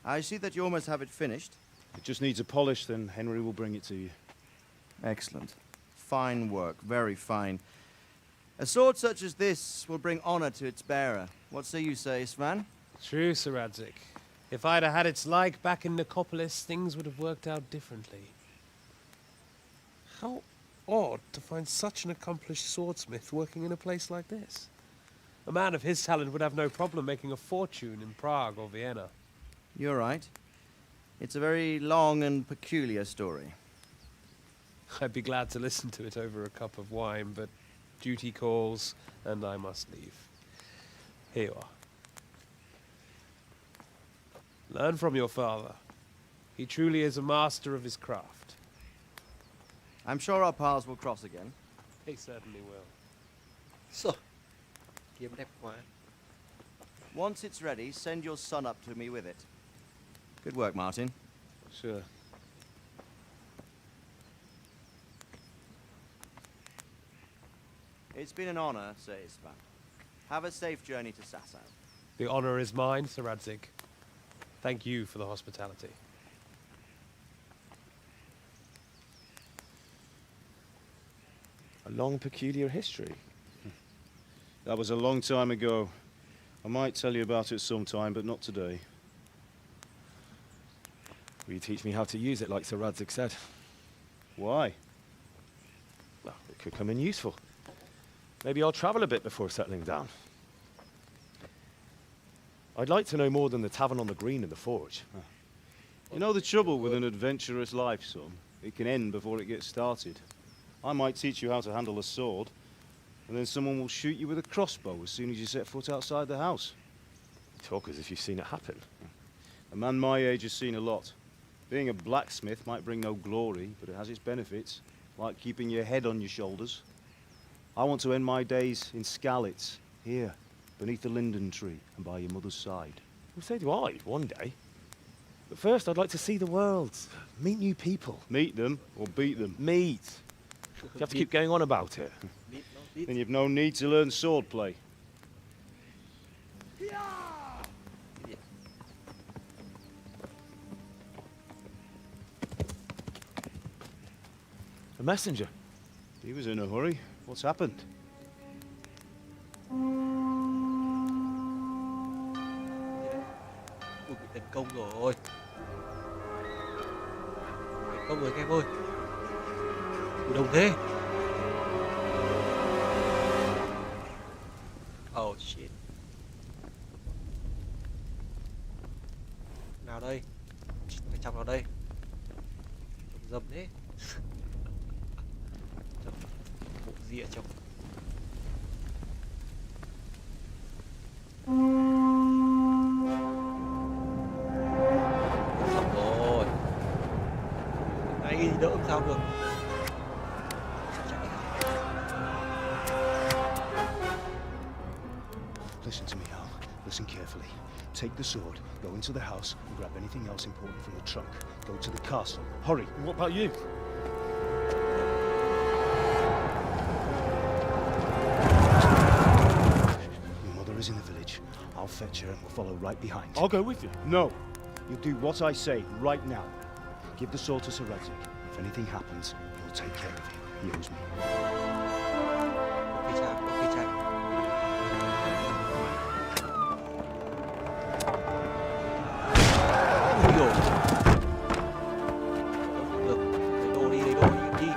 I see that you almost have it finished. It just needs a polish, then Henry will bring it to you. Excellent. Fine work, very fine. A sword such as this will bring honor to its bearer. What say you, Svan? True, Sir Radzik. If I'd have had its like back in Nicopolis, things would have worked out differently. How odd to find such an accomplished swordsmith working in a place like this. A man of his talent would have no problem making a fortune in Prague or Vienna. You're right. It's a very long and peculiar story. I'd be glad to listen to it over a cup of wine, but duty calls, and I must leave. Here you are. Learn from your father. He truly is a master of his craft. I'm sure our paths will cross again. He certainly will. So, kiếm đẹp quá. Once it's ready, send your son up to me with it. Good work, Martin. Sure. It's been an honor, Sir Isvan. Have a safe journey to Sasau. The honor is mine, Sir Radzik. Thank you for the hospitality. A long, peculiar history. That was a long time ago. I might tell you about it sometime, but not today. Will you teach me how to use it like Sir Radzik said? Why? Well, it could come in useful. Maybe I'll travel a bit before settling down. I'd like to know more than the tavern on the green and the forge. You know the trouble with an adventurous life, son? It can end before it gets started. I might teach you how to handle a sword, and then someone will shoot you with a crossbow as soon as you set foot outside the house. You talk as if you've seen it happen. A man my age has seen a lot. Being a blacksmith might bring no glory, but it has its benefits, like keeping your head on your shoulders. I want to end my days in Skalitz, here, beneath the linden tree and by your mother's side. Well, so do I, one day. But first, I'd like to see the world, meet new people. Meet them or beat them? Meet. You have to keep going on about it. Then you've no need to learn swordplay. A messenger. He was in a hurry. What's happened? Ui, bị tấn công rồi. Tấn công rồi các em ơi. Ui, đông thế. Oh shit. Nào đây? Cái trong nào đây? Trông dâm thế. Bộ dịa trong. Xong rồi. Này đỡ làm sao được. Listen to me, Al. Listen carefully. Take the sword, go into the house, and grab anything else important from the trunk. Go to the castle. Hurry. What about you? Your mother is in the village. I'll fetch her and we'll follow right behind. I'll go with you. No. You'll do what I say right now. Give the sword to Sir Isaac. If anything happens, he'll take care of you. He owes me. Ok cha. Ui dồi. Được, lấy đồ đi, đi.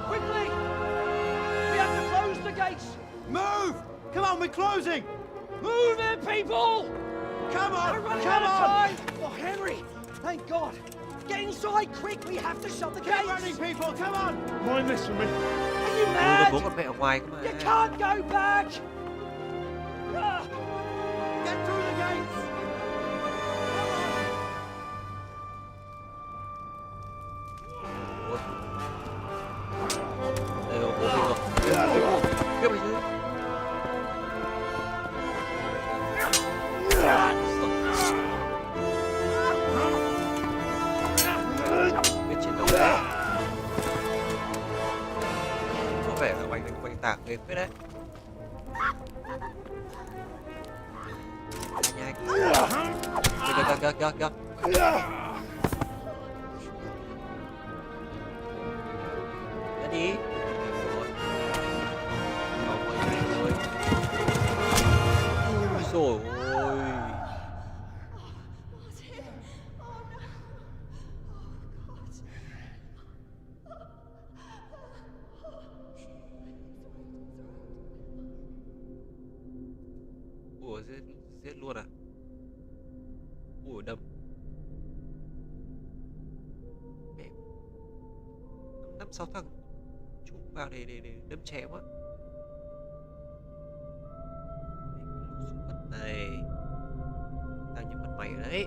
Quickly! We have to close the gates! Move! Come on, we're closing! Move it, people! Come on! We're running Come out of on! time! Oh, Henry! Thank God! Get inside, quick! We have to shut the Get gates! running, people! Come on! Mind this for me. Are you Ui, mad? bố con mẹ ở ngoài cơ mà. You can't go back! Ah. Get through the gates! Ui. Đây rồi, bố mình rồi. Tiếp đi chứ. Biết chiến đấu đấy. Có vẻ là oanh tạc ghê phết đấy. Nhanh. Kìa. Ra đi. Rồi. Ôi dồi ôi. Ủa giết luôn à? Ủa đâm. Mẹ. 5-6 thằng chúng vào để đâm chém á. Lũ súng vật này. Tao nhớ mặt mày ở đấy.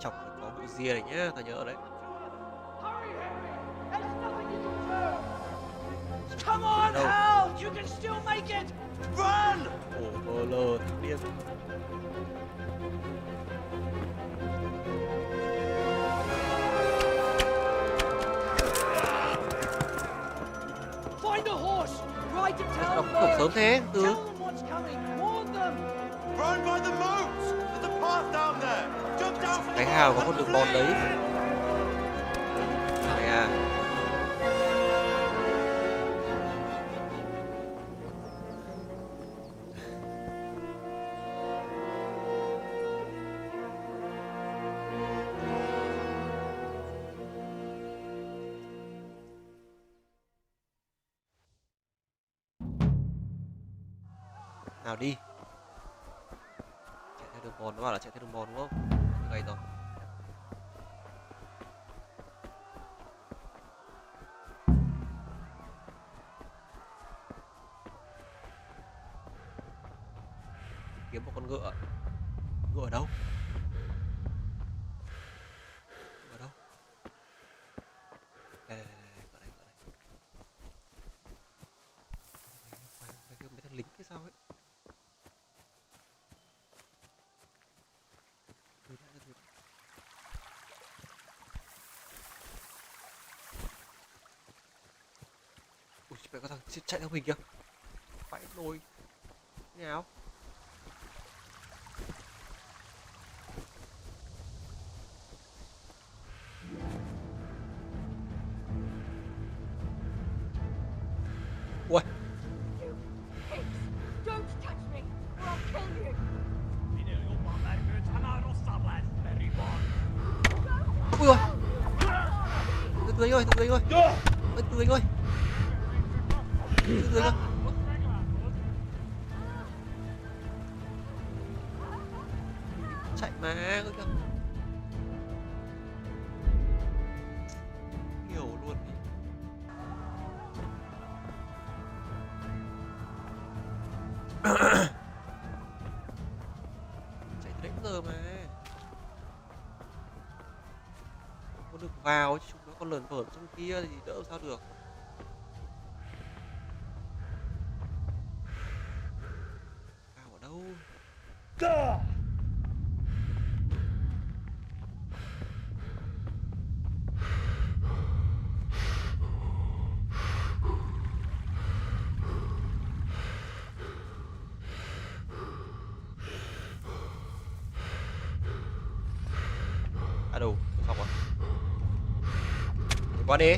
Chọc là có bộ ria này nhá, tao nhớ ở đấy. Come on, Hal! You can still make it! Run! Ồ mơ lơ thằng điên. Find a horse! Ride to Đọc town cổng sớm first! thế, từ. Tell them what's coming! Warn them! Run by the moat! There's a path down there! Jump down from the Cái hào moat có con and đường mòn đấy. flee! Này à. Nào đi. Chạy theo đường mòn, nó bảo là chạy theo đường mòn đúng không? Như vậy rồi. Kiếm một con ngựa. Ngựa ở đâu? Ở đâu? Đây, đây, đây, ngựa đây, ngựa đây. Mấy thằng lính cái sao ấy? Ui, mẹ có thằng chạy theo mình kìa. Phải nồi. Thế nào? Ui. Don't touch me, or I'll kill you. Ui rồi. Từ từ anh ơi, từ từ anh ơi. Từ từ anh ơi. Từ từ anh ơi. Chạy mà cơ kìa. Hiểu luôn đi. Chạy từ nãy giờ mà. Có được vào chứ chúng nó còn lởn vởn trong kia thì đỡ sao được. Vào ở đâu? À đâu, xong rồi. Qua đi.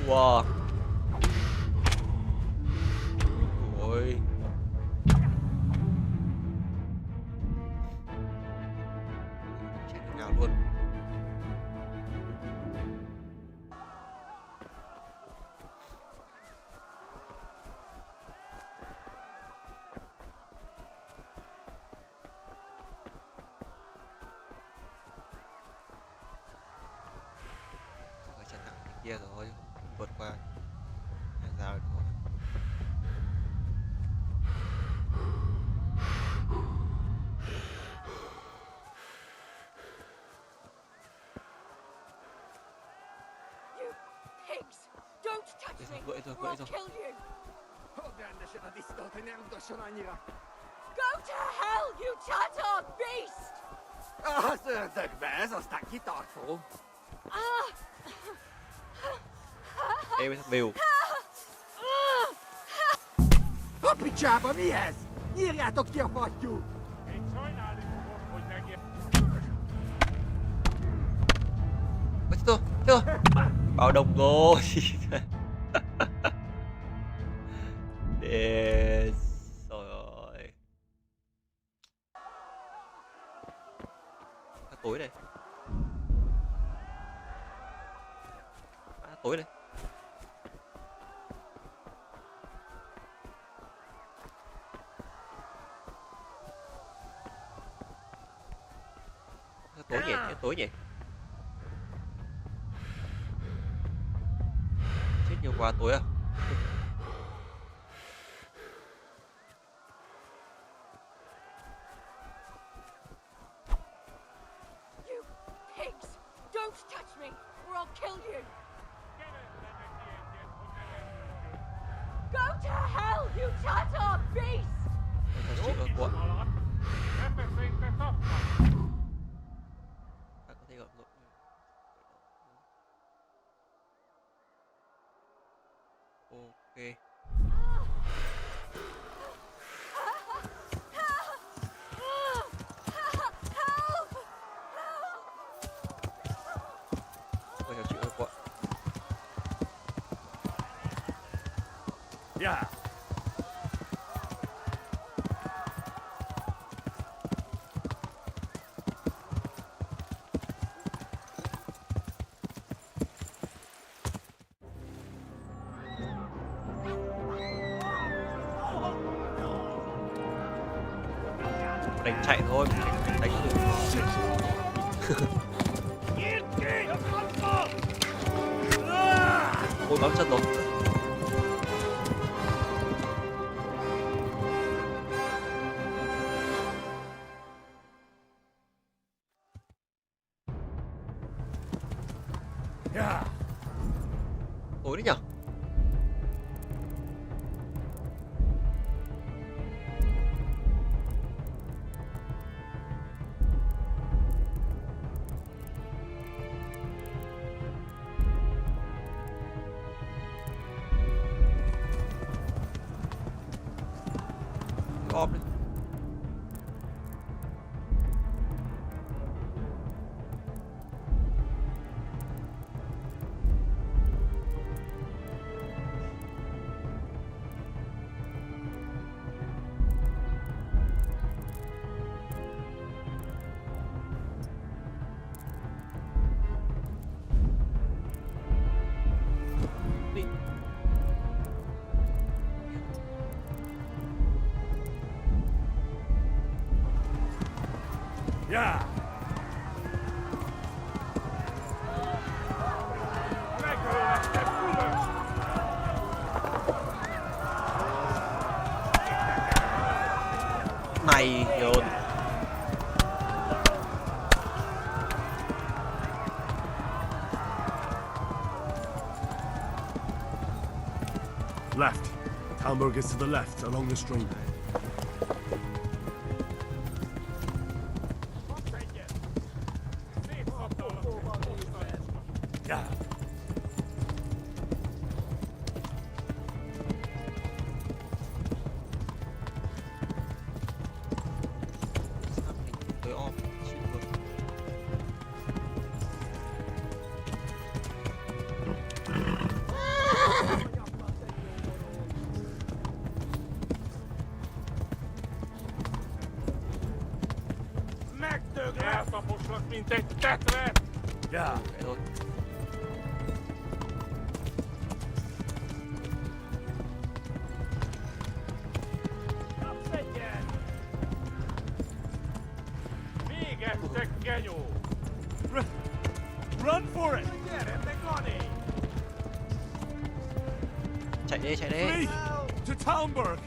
Wow. Ôi. Chạy được nào luôn. Phải chạy thẳng bên kia rồi, không vượt qua hàng rào được thôi. You pigs! Don't touch me, Gợi rồi, or gợi I'll rồi. kill you. Go to hell, you tatar beast! Ê, mấy thằng mèo. Appicciava mies! Nyírjátok ki a fattyú! Ôi chết rồi. Báo đồng rồi. Để... Rồi rồi. Đã tối này. Đã tối này. Tối nhỉ, tối nhỉ. Chết nhiều quá tối à. You pigs! Don't touch me, or I'll kill you. Go to hell, you tatar beast! Thật sự quá. Ta có thể gọi ngựa. Ok. Ôi chịu quá. Yeah. Đánh chạy thôi, đánh được. Ôi bám chân rồi. Tối đấy nhở? Om đi. Yeah. Này nhờn. Left. Talmberg is to the left, along the stream. Yeah. Tới om chịu rồi. Ja, taposlak min tetre. Ja. Rồi. Run for it. Chạy đi, chạy đi. Flee to Talmberg.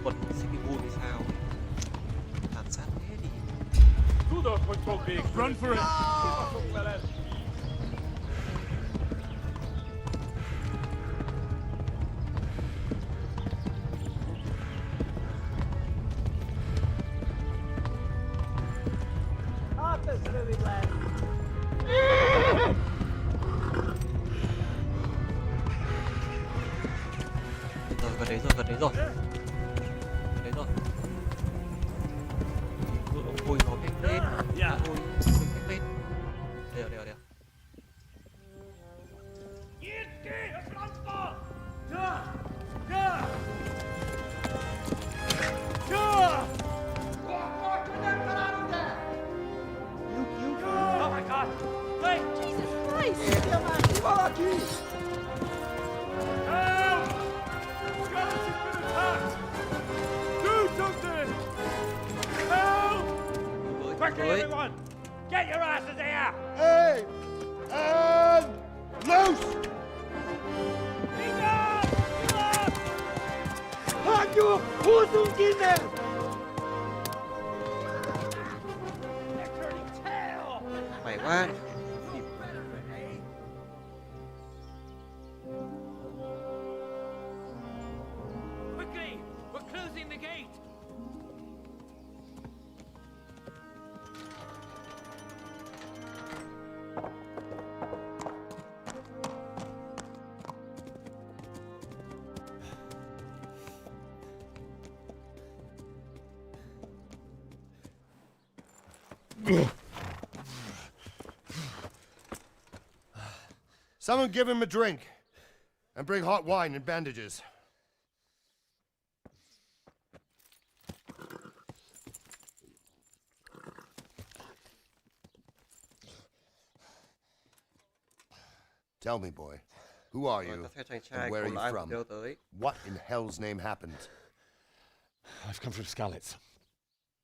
Quần Sikibu thì sao? Tàn sát thế đi. Run for it. Rồi, gần đấy rồi, gần đấy rồi. Đấy rồi. Hồi nó cách lên. Hồi mình cách lên. Đều, đều, đều. Oh my God! Wait! Jesus Christ! Help! Scottish has been attacked! Do something! Help! Quickly, everyone! Get your asses here! Hey! And loose! Be gone! Be gone! 아주 고승기네. They're turning tail! Mày quá. Quickly! We're closing the gate! Someone give him a drink. And bring hot wine and bandages. Tell me, boy, Who are Rồi, you? ta theo chàng And trai where cổ are lái you của from? kêu tới. What in hell's name happened? I've come from Skalitz.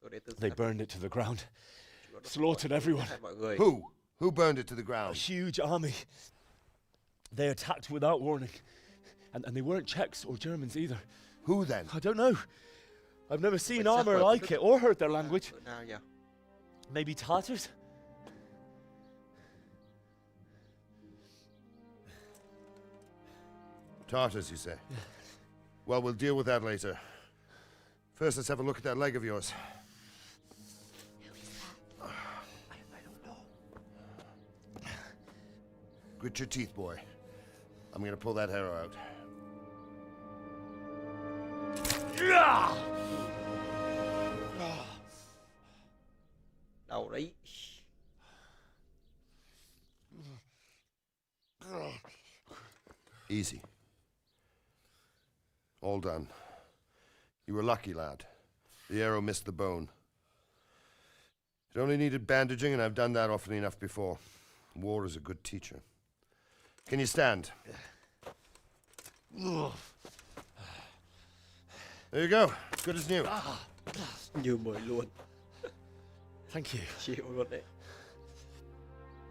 Tôi đến từ They Scotland. burned it to the ground. Chúng nó đốt Slaughtered bỏ, everyone. giết hại mọi người. Who? Who burned it to the A ground? huge army. They attacked without warning. And they weren't Czechs or Germans either. Who then? I don't know. I've never seen Vậy armor chắc là like it or heard their language. Ở nào nhỉ? Maybe Tatars? Tartars, you say? Well, we'll deal with that later. First, let's have a look at that leg of yours. Grit your teeth, boy. I'm gonna pull that arrow out. Đau đấy. Easy. All done. You were lucky, lad. The arrow missed the bone. It only needed bandaging, and I've done that often enough before. War is a good teacher. Can you stand? There you go. Good as new. Như mới luôn. Thank you. Chịu luôn đấy.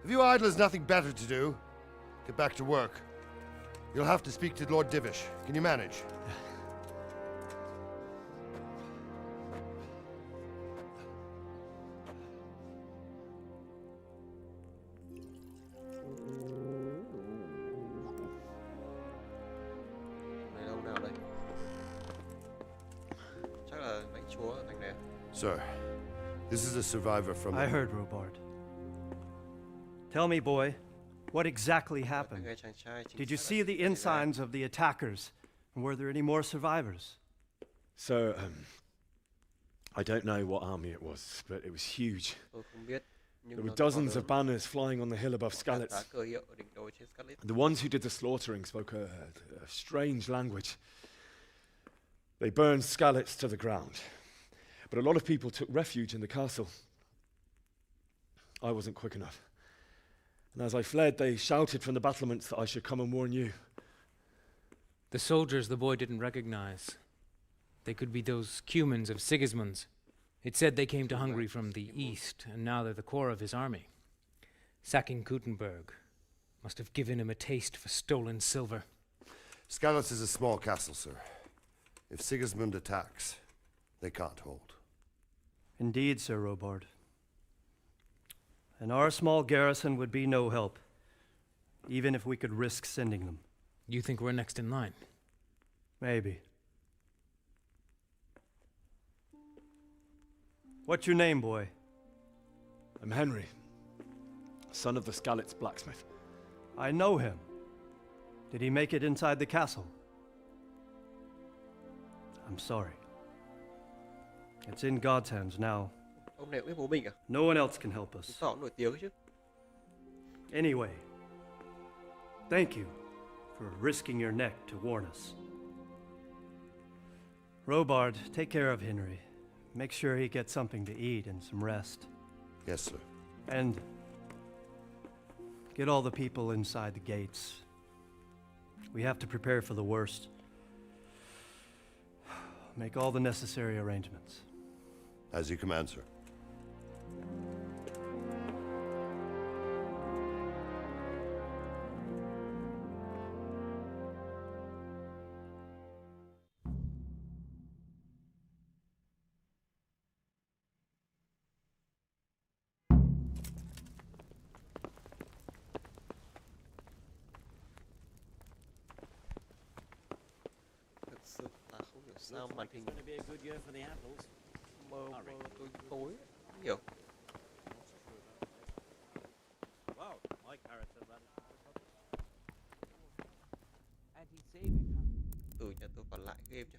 If you idlers nothing better to do, get back to work. You'll have to speak to Lord Divish. Can you manage? Này đâu nào đây? Chắc là lãnh chúa ở thành này. Sir, this is a survivor from... I heard, Robard. Tell me, boy, what exactly happened? Nghe chàng trai chính Did you xác see là the gì xảy ra? insides of the attackers? And were there any more survivors? So, I don't know what army it was, but it was huge. Tôi không biết. Nhưng There nó were to dozens lớn. of banners flying on the hill above Cả Skalitz. cờ hiệu ở đỉnh đồi trên Scarlet. The ones who did the slaughtering spoke a strange language. They burned Skalitz to the ground. But a lot of people took refuge in the castle. I wasn't quick enough. And as I fled, they shouted from the battlements that I should come and warn you. The soldiers the boy didn't recognize. They could be those Cumans of Sigismund's. It said they came to Hungary from the east, and now they're the core of his army. Sacking Gutenberg must have given him a taste for stolen silver. Skalitz is a small castle, sir. If Sigismund attacks, they can't hold. Indeed, Sir Robard. And our small garrison would be no help, even if we could risk sending them. You think we're next in line? Maybe. What's your name, boy? I'm Henry, son of the Skalitz blacksmith. I know him. Did he make it inside the castle? I'm sorry. It's in God's hands now. Ông này cũng biết bố mình à? No one else can help us. Chứng tỏ nổi tiếng chứ. Anyway, thank you for risking your neck to warn us. Robard, take care of Henry. Make sure he gets something to eat and some rest. Yes, sir. And get all the people inside the gates. We have to prepare for the worst. Make all the necessary arrangements. As you command, sir. Thực sự là không hiểu sao màn hình mờ mờ tối tối. Không hiểu. Từ nhà tôi còn lại game chứ.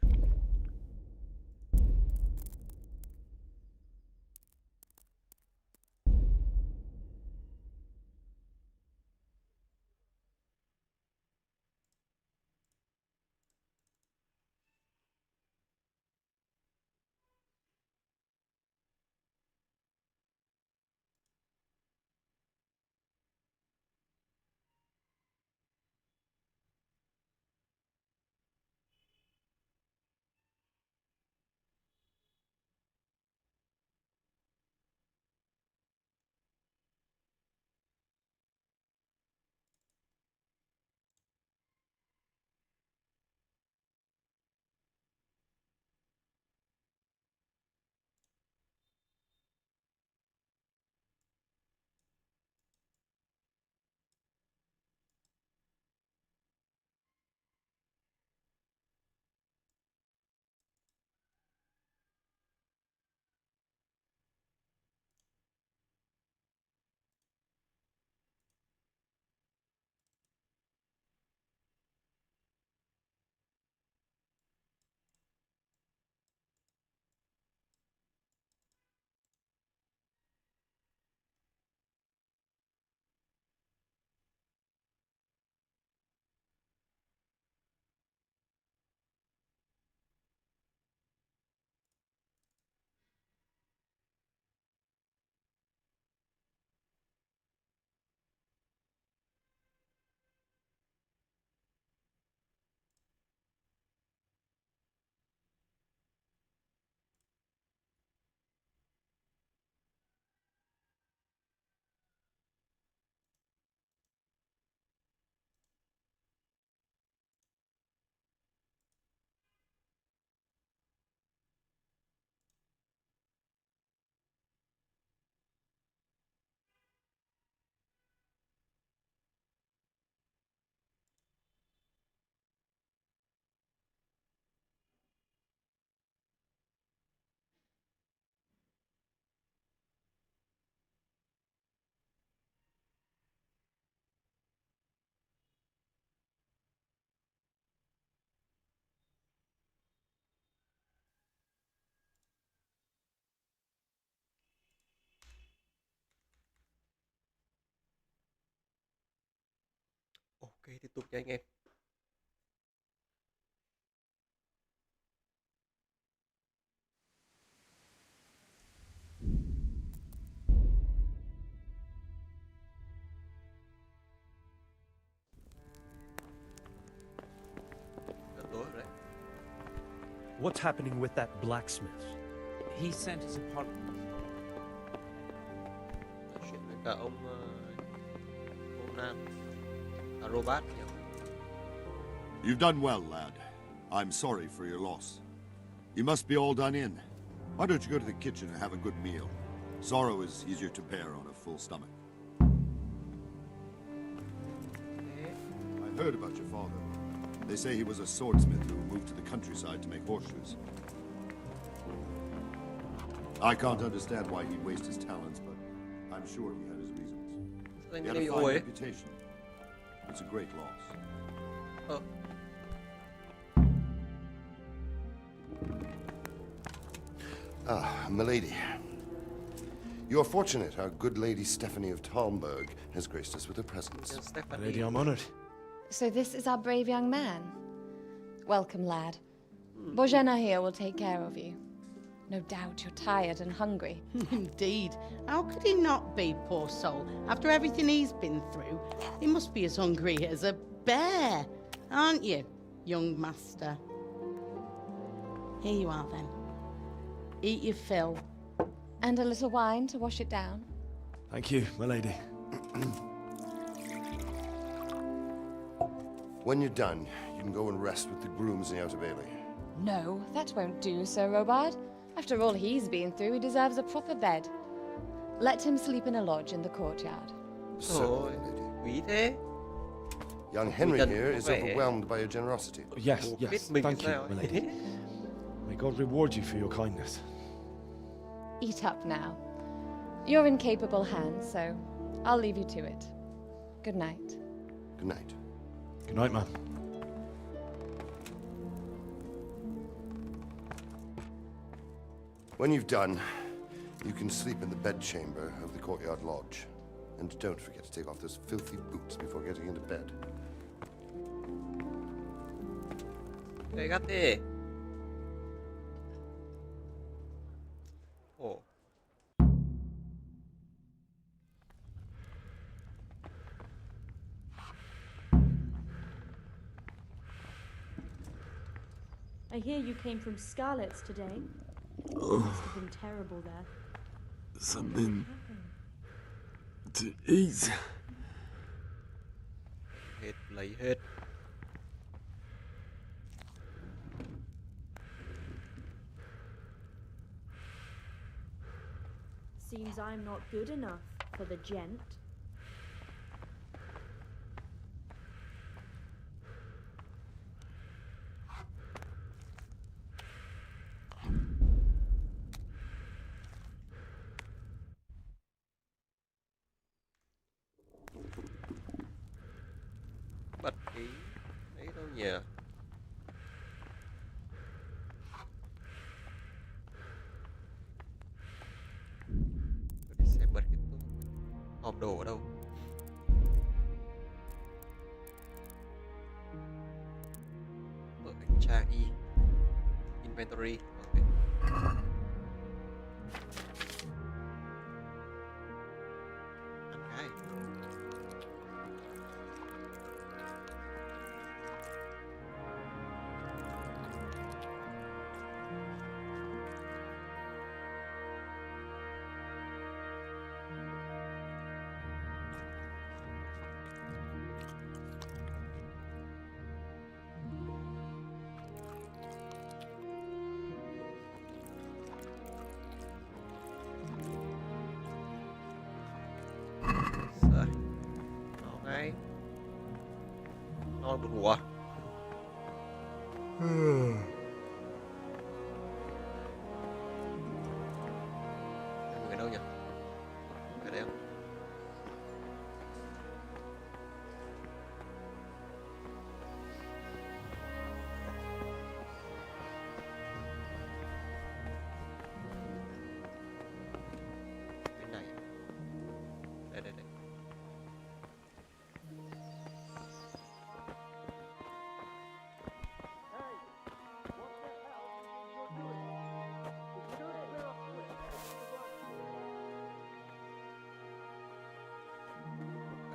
tiếp tục nha anh em. Đã tối rồi đấy. What's happening with that blacksmith? He sent his apologies. Nói chuyện với cả ông Conan, Robert nhỉ? You've done well, lad. I'm sorry for your loss. You must be all done in. Why don't you go to the kitchen and have a good meal? Sorrow is easier to bear on a full stomach. I heard about your father. They say he was a swordsmith who moved to the countryside to make horseshoes. I can't understand why he'd waste his talents, but I'm sure he had his reasons. He had a fine reputation. It's a great loss. Ah, milady. You're fortunate our good lady Stephanie of Talmberg has graced us with her presence. Lady, I'm honored. So this is our brave young man. Welcome, lad. Bojana here will take care of you. No doubt you're tired and hungry. Indeed. How could he not be, poor soul? After everything he's been through, he must be as hungry as a bear, aren't you, young master? Here you are, then. Eat your fill. And a little wine to wash it down. Thank you, my lady. When you're done, you can go and rest with the grooms in the Outer Bailey. No, that won't do, Sir Robard. After all he's been through, he deserves a proper bed. Let him sleep in a lodge in the courtyard. Certainly, lady. Young Henry here is overwhelmed by your generosity. Yes, thank you, my lady. May God reward you for your kindness. Eat up now. You're in capable hands, so I'll leave you to it. Good night. Good night. Good night, man. When you've done, you can sleep in the bedchamber of the courtyard lodge. And don't forget to take off those filthy boots before getting into bed. Hey, got there. Oh. I hear you came from Scarlet's today. It must have been terrible there. Something to eat. Hết, lấy hết. Seems I'm not good enough for the gent. Bật cái ấy đâu nhỉ? Để xem bật cái hòm đồ ở đâu. Mở cái trang Y Inventory. Okay. Non buồn ngủ à? Người đâu nhỉ? Cái đấy không? Cái này. Đây.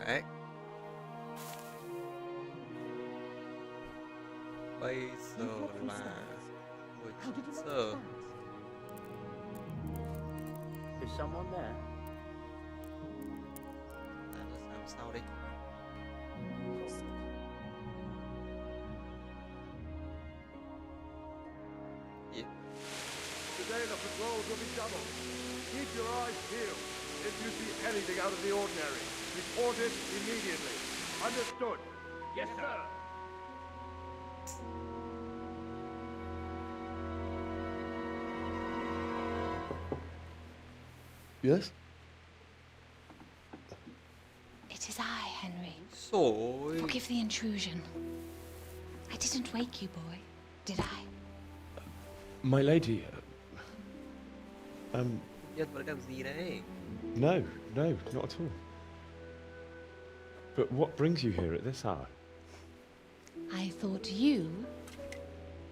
Đấy. Bây giờ là 19 giờ. Is someone there? Làm sao đi? Today the patrols will be doubled. Keep your eyes peeled. If you see anything out of the ordinary, report it immediately. Understood? Yes, sir. Yes? It is I, Henry. Sorry. Forgive the intrusion. I didn't wake you, boy, did I? My lady, Nhân vẫn làm gì đấy? no, not at all. But what brings you here at this hour? I thought you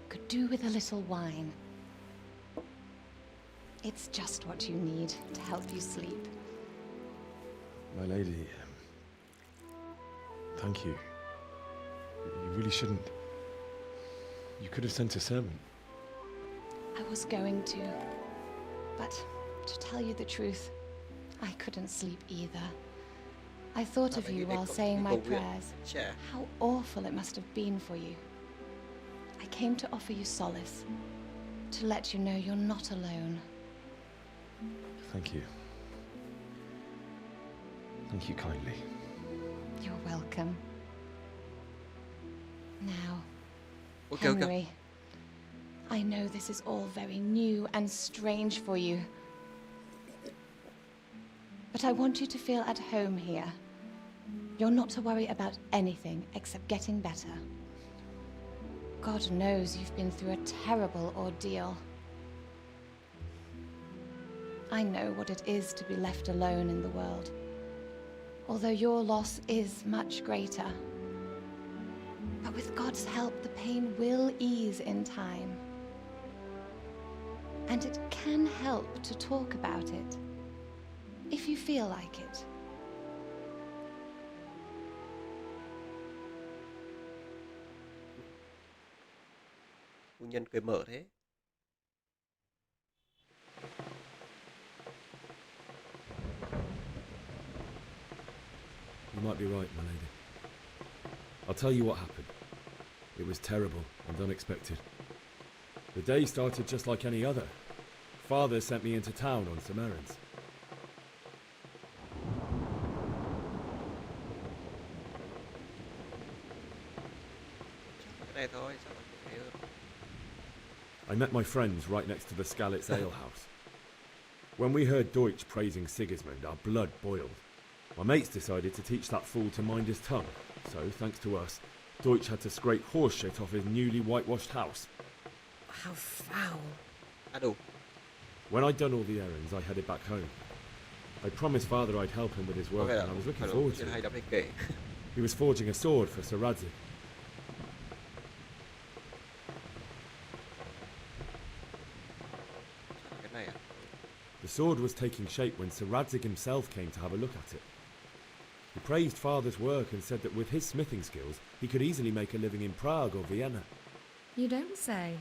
could do with a little wine. It's just what you need to help you sleep. My lady, thank you. You really shouldn't. You could have sent a servant. I was going to, but to tell you the truth, I couldn't sleep either. I thought of you while saying my prayers. How awful it must have been for you. I came to offer you solace, to let you know you're not alone. Thank you. Thank you kindly. You're welcome. Now, Okay. Henry, I know this is all very new and strange for you. But I want you to feel at home here. You're not to worry about anything except getting better. God knows you've been through a terrible ordeal. I know what it is to be left alone in the world, although your loss is much greater. But with God's help, the pain will ease in time. And it can help to talk about it, if you feel like it. Phu nhân cười mở thế. You might be right, my lady. I'll tell you what happened. It was terrible and unexpected. The day started just like any other. Father sent me into town on some errands. Cái này thôi, sao mà dễ hơn. I met my friends right next to the Skalitz ale house. When we heard Deutsch praising Sigismund, our blood boiled. My mates decided to teach that fool to mind his tongue, so, thanks to us, Deutsch had to scrape horse shit off his newly whitewashed house. How foul. When I'd done all the errands, I headed back home. I promised Father I'd help him with his work, and I was looking forward to it. He was forging a sword for Sir Radzig. The sword was taking shape when Sir Radzig himself came to have a look at it. He praised Father's work and said that with his smithing skills, he could easily make a living in Prague or Vienna. You don't say.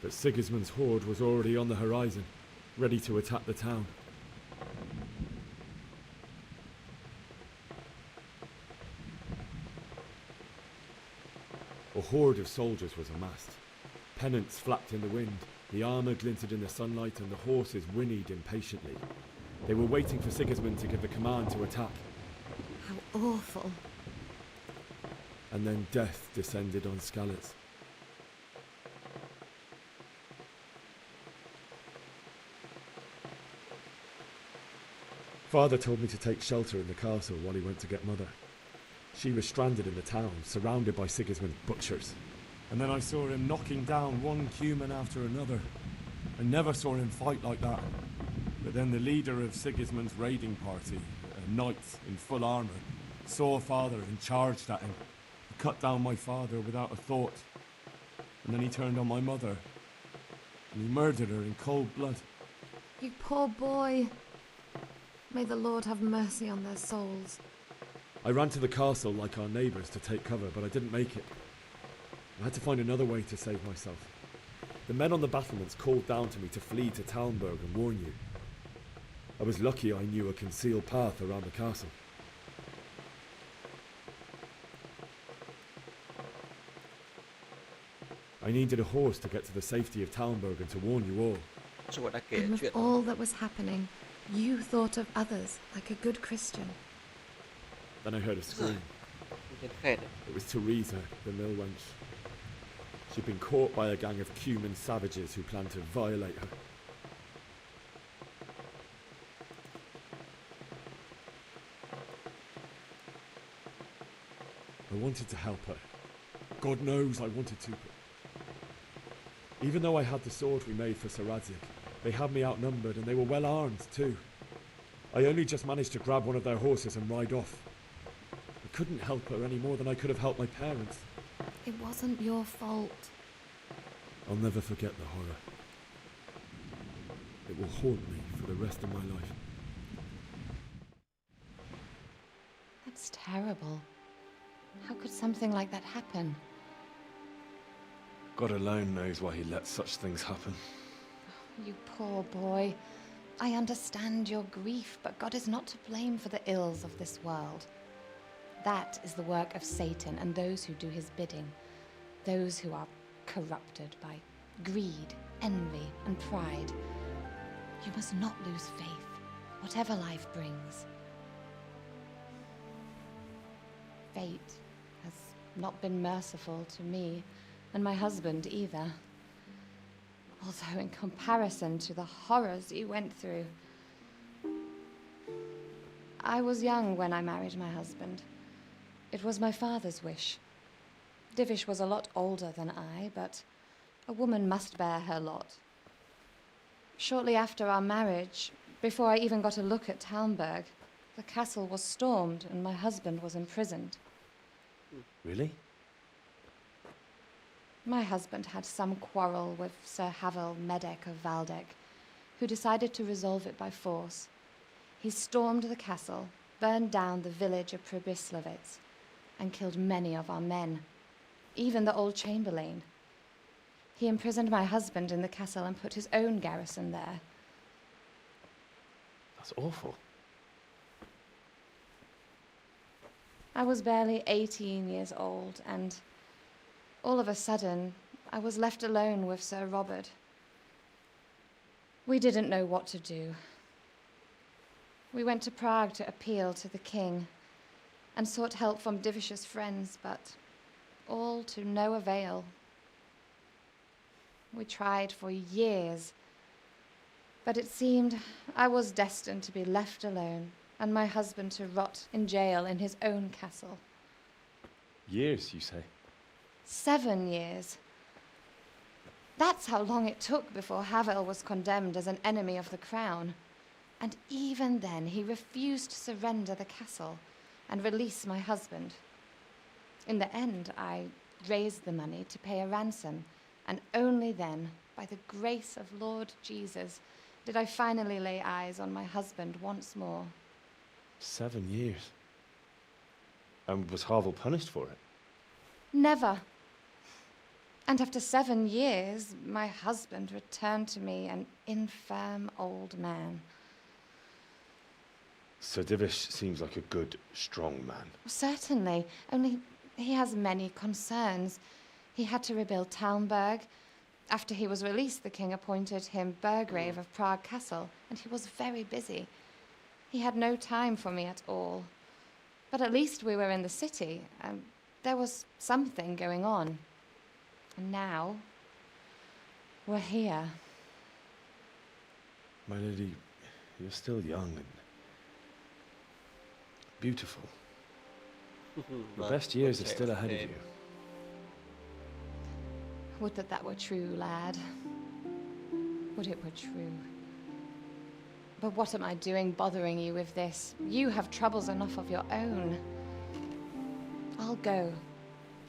But Sigismund's horde was already on the horizon, ready to attack the town. A horde of soldiers was amassed. Pennants flapped in the wind, the armour glinted in the sunlight, and the horses whinnied impatiently. They were waiting for Sigismund to give the command to attack. How awful. And then death descended on Skalitz. Father told me to take shelter in the castle while he went to get Mother. She was stranded in the town, surrounded by Sigismund's butchers. And then I saw him knocking down one human after another. I never saw him fight like that. But then the leader of Sigismund's raiding party, a knight in full armour, saw Father and charged at him. He cut down my father without a thought. And then he turned on my mother. And he murdered her in cold blood. You poor boy. May the Lord have mercy on their souls. I ran to the castle like our neighbours to take cover, but I didn't make it. I had to find another way to save myself. The men on the battlements called down to me to flee to Talmberg and warn you. I was lucky I knew a concealed path around the castle. I needed a horse to get to the safety of Talmberg and to warn you all. And with all that was happening, you thought of others like a good Christian. Then I heard a scream. It was Teresa, the mill wench. She'd been caught by a gang of Cuman savages who planned to violate her. I wanted to help her. God knows I wanted to, but even though I had the sword we made for Sir Radzig, they had me outnumbered and they were well armed too. I only just managed to grab one of their horses and ride off. I couldn't help her any more than I could have helped my parents. It wasn't your fault. I'll never forget the horror. It will haunt me for the rest of my life. That's terrible. How could something like that happen? God alone knows why he lets such things happen. You poor boy. I understand your grief, but God is not to blame for the ills of this world. That is the work of Satan and those who do his bidding. Those who are corrupted by greed, envy, and pride. You must not lose faith, whatever life brings. Fate has not been merciful to me, and my husband either. Although in comparison to the horrors you went through. I was young when I married my husband. It was my father's wish. Divish was a lot older than I, but a woman must bear her lot. Shortly after our marriage, before I even got a look at Talmberg, the castle was stormed and my husband was imprisoned. Really? My husband had some quarrel with Sir Havel Medek of Valdek, who decided to resolve it by force. He stormed the castle, burned down the village of Pribyslavitz, and killed many of our men, even the old chamberlain. He imprisoned my husband in the castle and put his own garrison there. That's awful. I was barely 18 years old, and all of a sudden, I was left alone with Sir Robert. We didn't know what to do. We went to Prague to appeal to the king and sought help from Divish's friends, but all to no avail. We tried for years, but it seemed I was destined to be left alone and my husband to rot in jail in his own castle. Years, you say? 7 years. That's how long it took before Havel was condemned as an enemy of the crown. And even then, he refused to surrender the castle and release my husband. In the end, I raised the money to pay a ransom, and only then, by the grace of Lord Jesus, did I finally lay eyes on my husband once more. 7 years? And was Havel punished for it? Never. And after 7 years, my husband returned to me an infirm old man. Sir Divish seems like a good, strong man. Certainly, only he has many concerns. He had to rebuild Talmberg. After he was released, the king appointed him Burgrave of Prague Castle, and he was very busy. He had no time for me at all. But at least we were in the city, and there was something going on. And now, we're here. My lady, you're still young and beautiful. Your best years are still ahead of you. Would that that were true, lad. Would it were true. But what am I doing bothering you with this? You have troubles enough of your own. I'll go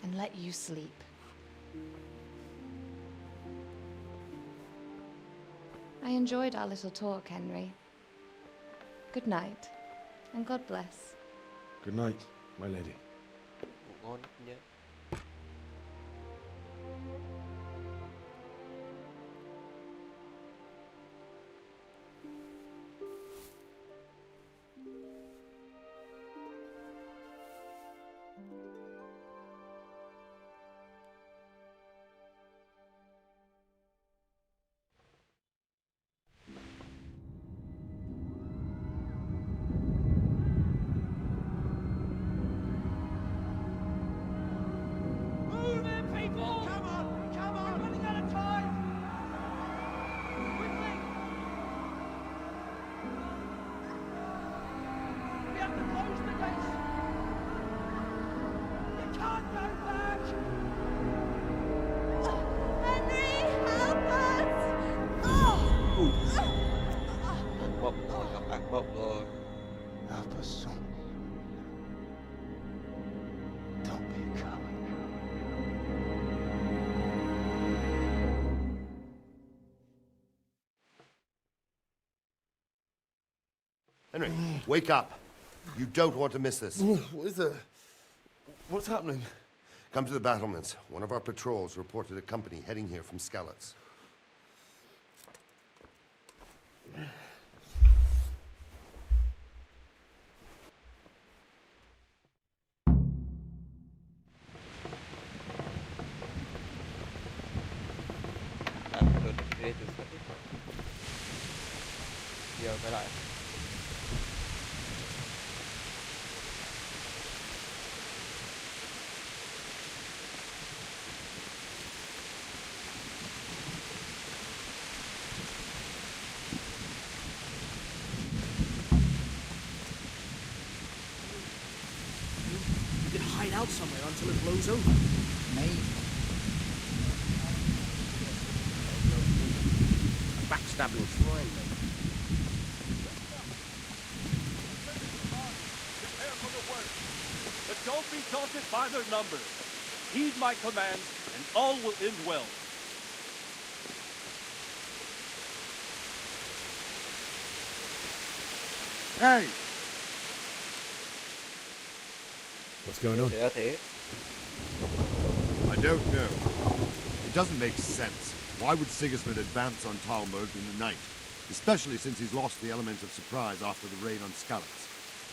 and let you sleep. I enjoyed our little talk, Henry. Good night, and God bless. Good night, my lady. Ngủ ngon nhé. Move it, people! Come on! Come on! We're running out of time! Quickly! We have to close the gates! You can't go back! Henry, help us! Mộng rồi, gặp ác mộng rồi. Help us, son. Don't be a coward. Henry, wake up. You don't want to miss this. What is it? What's happening? Come to the battlements. One of our patrols reported a company heading here from Skalitz. Được ghê từ sớm. Giờ quay lại. We could hide out somewhere until it blows over. Maybe. A backstabbing swine, mate. Prepare for the worst. But don't be daunted by their numbers. Heed my commands, and all will end well. Hey! What's going on? I don't know. It doesn't make sense. Why would Sigismund advance on Talmberg in the night? Especially since he's lost the element of surprise after the raid on Skalitz.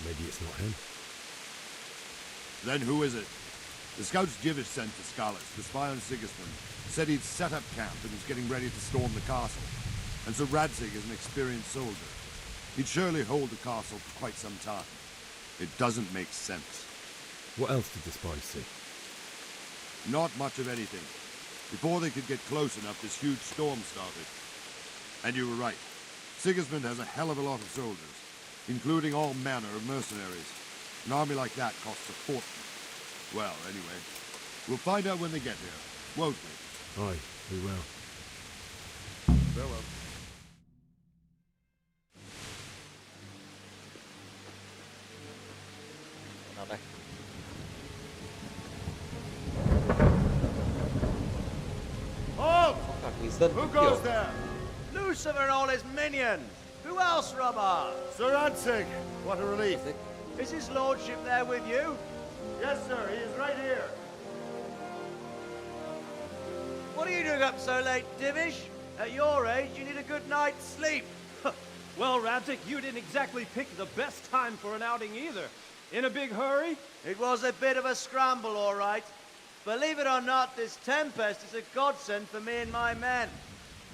Maybe it's not him. Then who is it? The scouts Jivish sent to Skalitz to spy on Sigismund said he'd set up camp and was getting ready to storm the castle. And so Radzig is an experienced soldier. He'd surely hold the castle for quite some time. It doesn't make sense. What else did the spies see? Not much of anything. Before they could get close enough, this huge storm started. And you were right. Sigismund has a hell of a lot of soldiers, including all manner of mercenaries. An army like that costs a fortune. Well, anyway, we'll find out when they get here, won't we? Aye, we will. Farewell. Nào đây. Halt! Dân Who goes there? Lucifer and all his minions. Who else, Robber? Sir Ansig. What a relief. Is his lordship there with you? Yes, sir. He is right here. What are you doing up so late, Divish? At your age, you need a good night's sleep. Well, Radzig, you didn't exactly pick the best time for an outing either. In a big hurry? It was a bit of a scramble, all right. Believe it or not, this tempest is a godsend for me and my men.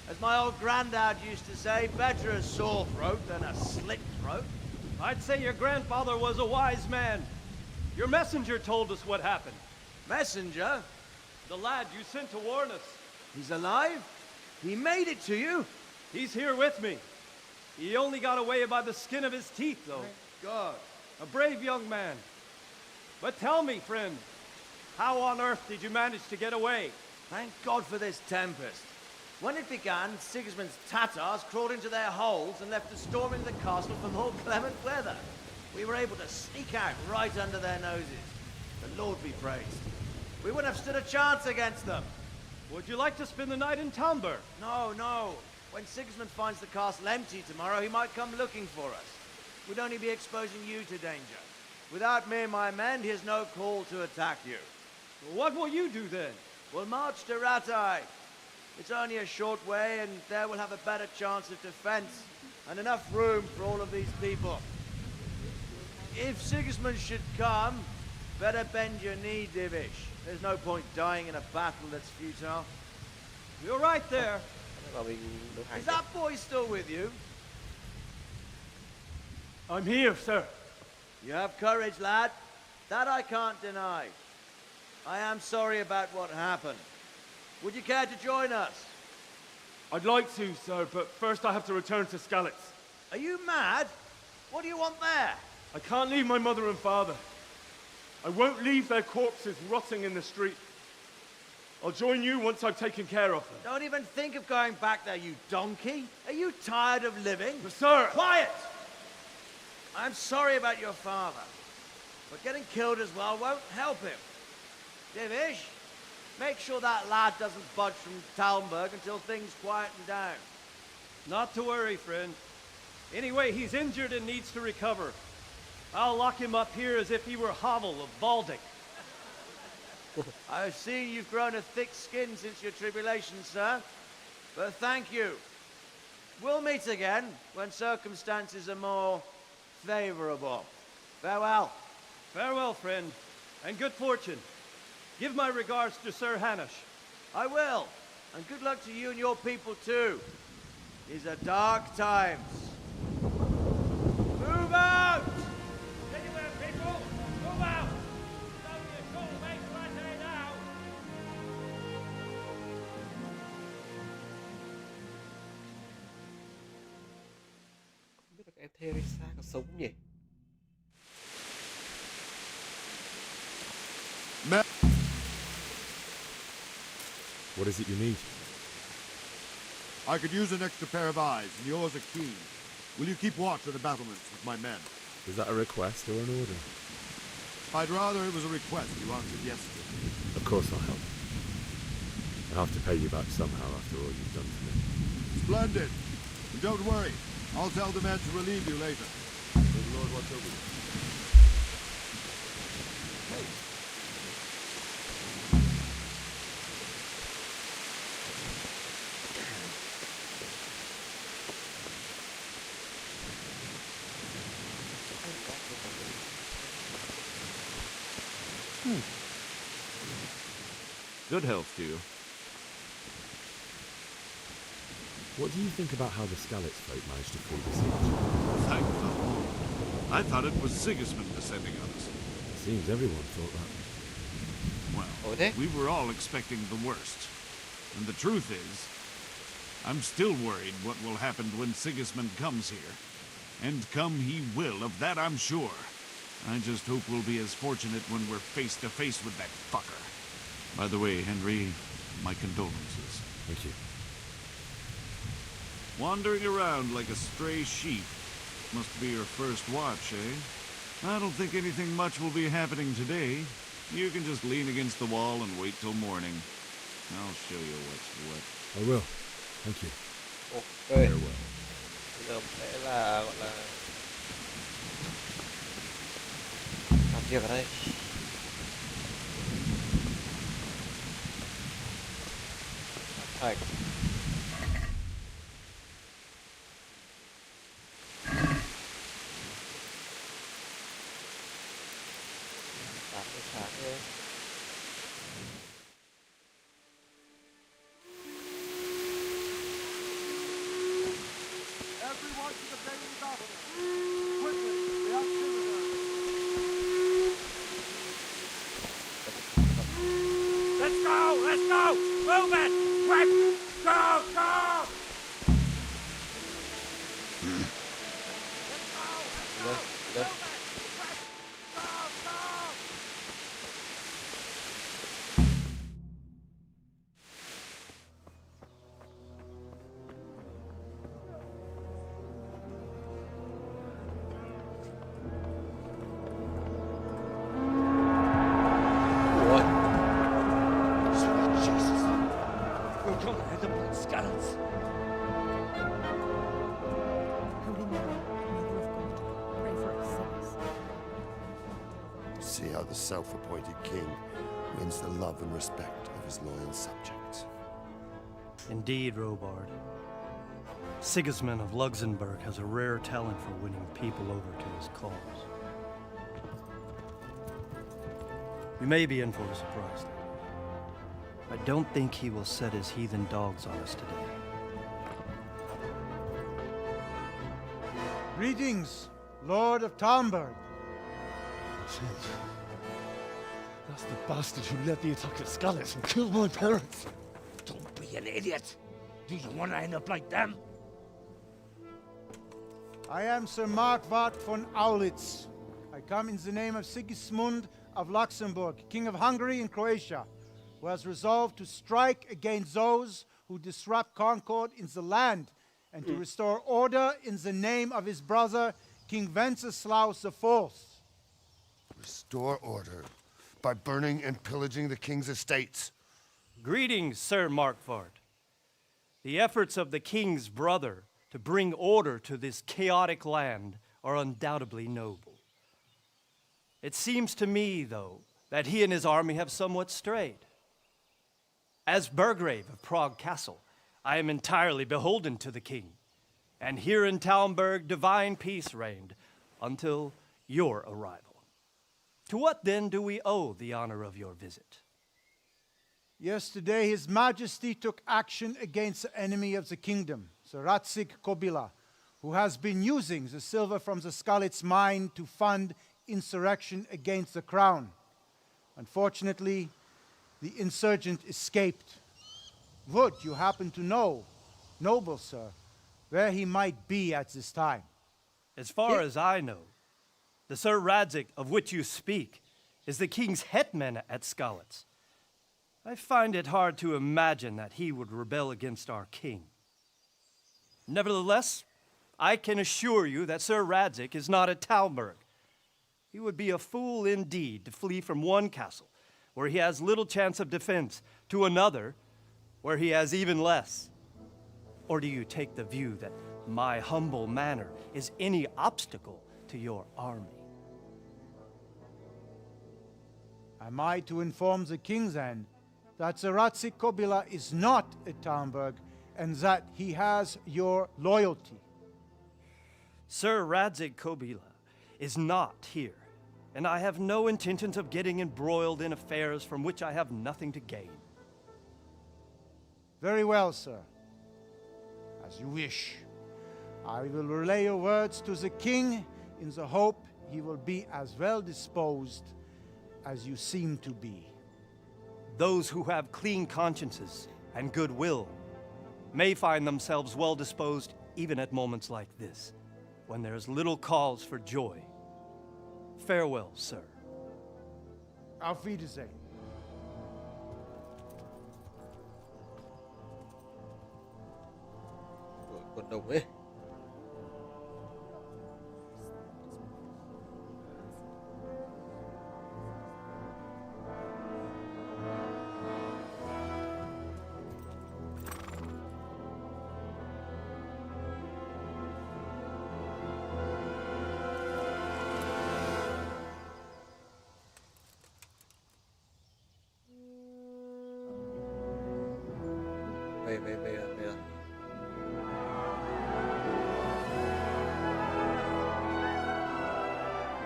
As my old granddad used to say, better a sore throat than a slit throat. I'd say your grandfather was a wise man. Your messenger told us what happened. Messenger? The lad you sent to warn us. He's alive? He made it to you? He's here with me. He only got away by the skin of his teeth, though. Thank God. A brave young man. But tell me, friend, how on earth did you manage to get away? Thank God for this tempest. When it began, Sigismund's Tatars crawled into their holes and left us storming the castle for more clement weather. We were able to sneak out right under their noses. The Lord be praised. We wouldn't have stood a chance against them. Would you like to spend the night in Talmberg? No, no. When Sigismund finds the castle empty tomorrow, he might come looking for us. would only be exposing you to danger. Without me and my men, he has no call to attack you. What will you do then? We'll march to TRŭI. It's only a short way, and there we'll have a better chance of defense and enough room for all of these people. If Sigismund should come, better bend your knee, Divish. There's no point dying in a battle that's futile. You're right there. Is that boy still with you? I'm here, sir. You have courage, lad. That I can't deny. I am sorry about what happened. Would you care to join us? I'd like to, sir, but first I have to return to Skalitz. Are you mad? What do you want there? I can't leave my mother and father. I won't leave their corpses rotting in the street. I'll join you once I've taken care of them. Don't even think of going back there, you donkey. Are you tired of living? But sir! Quiet! I'm sorry about your father, but getting killed as well won't help him. Divish, make sure that lad doesn't budge from Talmberg until things quieten down. Not to worry, friend. Anyway, he's injured and needs to recover. I'll lock him up here as if he were Havel of Baldic. I've seen you've grown a thick skin since your tribulation, sir. But thank you. We'll meet again when circumstances are more favorable. Farewell. Farewell, friend, and good fortune. Give my regards to Sir Hanush. I will. And good luck to you and your people, too. These are dark times. Move out! Anywhere, people! Move out! It's only a short way to Rattay now! Không biết là cái Teresa có sống nhỉ? What is it you need? I could use an extra pair of eyes, and yours are keen. Will you keep watch at the battlements with my men? Is that a request or an order? I'd rather it was a request you answered yes to. Of course I'll help. I'll have to pay you back somehow after all you've done for me. Splendid. And don't worry. I'll tell the men to relieve you later. May the Lord watch over you. Good health to you. What do you think about how the Skalitz folk managed to flee the siege? Thank the Lord. I thought it was Sigismund descending on us. It seems everyone thought that. Well, we were all expecting the worst. And the truth is, I'm still worried what will happen when Sigismund comes here. And come he will, of that I'm sure. I just hope we'll be as fortunate when we're face to face with that fucker. By the way, Henry, my condolences. Thank you. Wandering around like a stray sheep. Must be your first watch, eh? I don't think anything much will be happening today. You can just lean against the wall and wait till morning. I'll show you what's what. I will. Thank you. Ok. Farewell. Bây giờ sẽ là gọi là làm việc ở đây. Thành. Sáng thôi. Everyone to the main battle. Quickly, the artillery. Let's go! Let's go! Move it! Quick! Go! Go! Đây. We're going to head up on Skalitz. Holy Mary, Mother of God, see how the self-appointed king wins the love and respect of his loyal subjects. Indeed, Robard. Sigismund of Luxembourg has a rare talent for winning people over to his cause. We may be in for a surprise, though. I don't think he will set his heathen dogs on us today. Greetings, Lord of Talmberg. That's the bastard who led the attack at Scarlets and killed my parents. Don't be an idiot. Do you want to end up like them? I am Sir Markwart von Aulitz. I come in the name of Sigismund of Luxembourg, King of Hungary and Croatia, who has resolved to strike against those who disrupt concord in the land and to restore order in the name of his brother, King Wenceslaus IV. Restore order by burning and pillaging the king's estates. Greetings, Sir Markwart. The efforts of the king's brother to bring order to this chaotic land are undoubtedly noble. It seems to me, though, that he and his army have somewhat strayed. As Burgrave of Prague Castle, I am entirely beholden to the king, and here in Talmberg divine peace reigned until your arrival. To what then do we owe the honor of your visit? Yesterday, His Majesty took action against the enemy of the kingdom, Sir Radzig Kobyla, who has been using the silver from the Skalitz mine to fund insurrection against the crown. Unfortunately, the insurgent escaped. Would you happen to know, noble sir, where he might be at this time? As far as I know, the Sir Radzig of which you speak is the king's hetman at Skalitz. I find it hard to imagine that he would rebel against our king. Nevertheless, I can assure you that Sir Radzig is not at Talmberg. He would be a fool indeed to flee from one castle where he has little chance of defense to another where he has even less. Or do you take the view that my humble manner is any obstacle to your army? Am I to inform the king then that Sir Radzig Kobyla is not at Talmberg and that he has your loyalty? Sir Radzig Kobyla is not here, and I have no intentions of getting embroiled in affairs from which I have nothing to gain. Very well, sir. As you wish. I will relay your words to the king in the hope he will be as well disposed as you seem to be. Those who have clean consciences and goodwill may find themselves well disposed even at moments like this, when there is little cause for joy. Farewell, sir. Auf Wiedersehen. Còn đồng ấy. Về.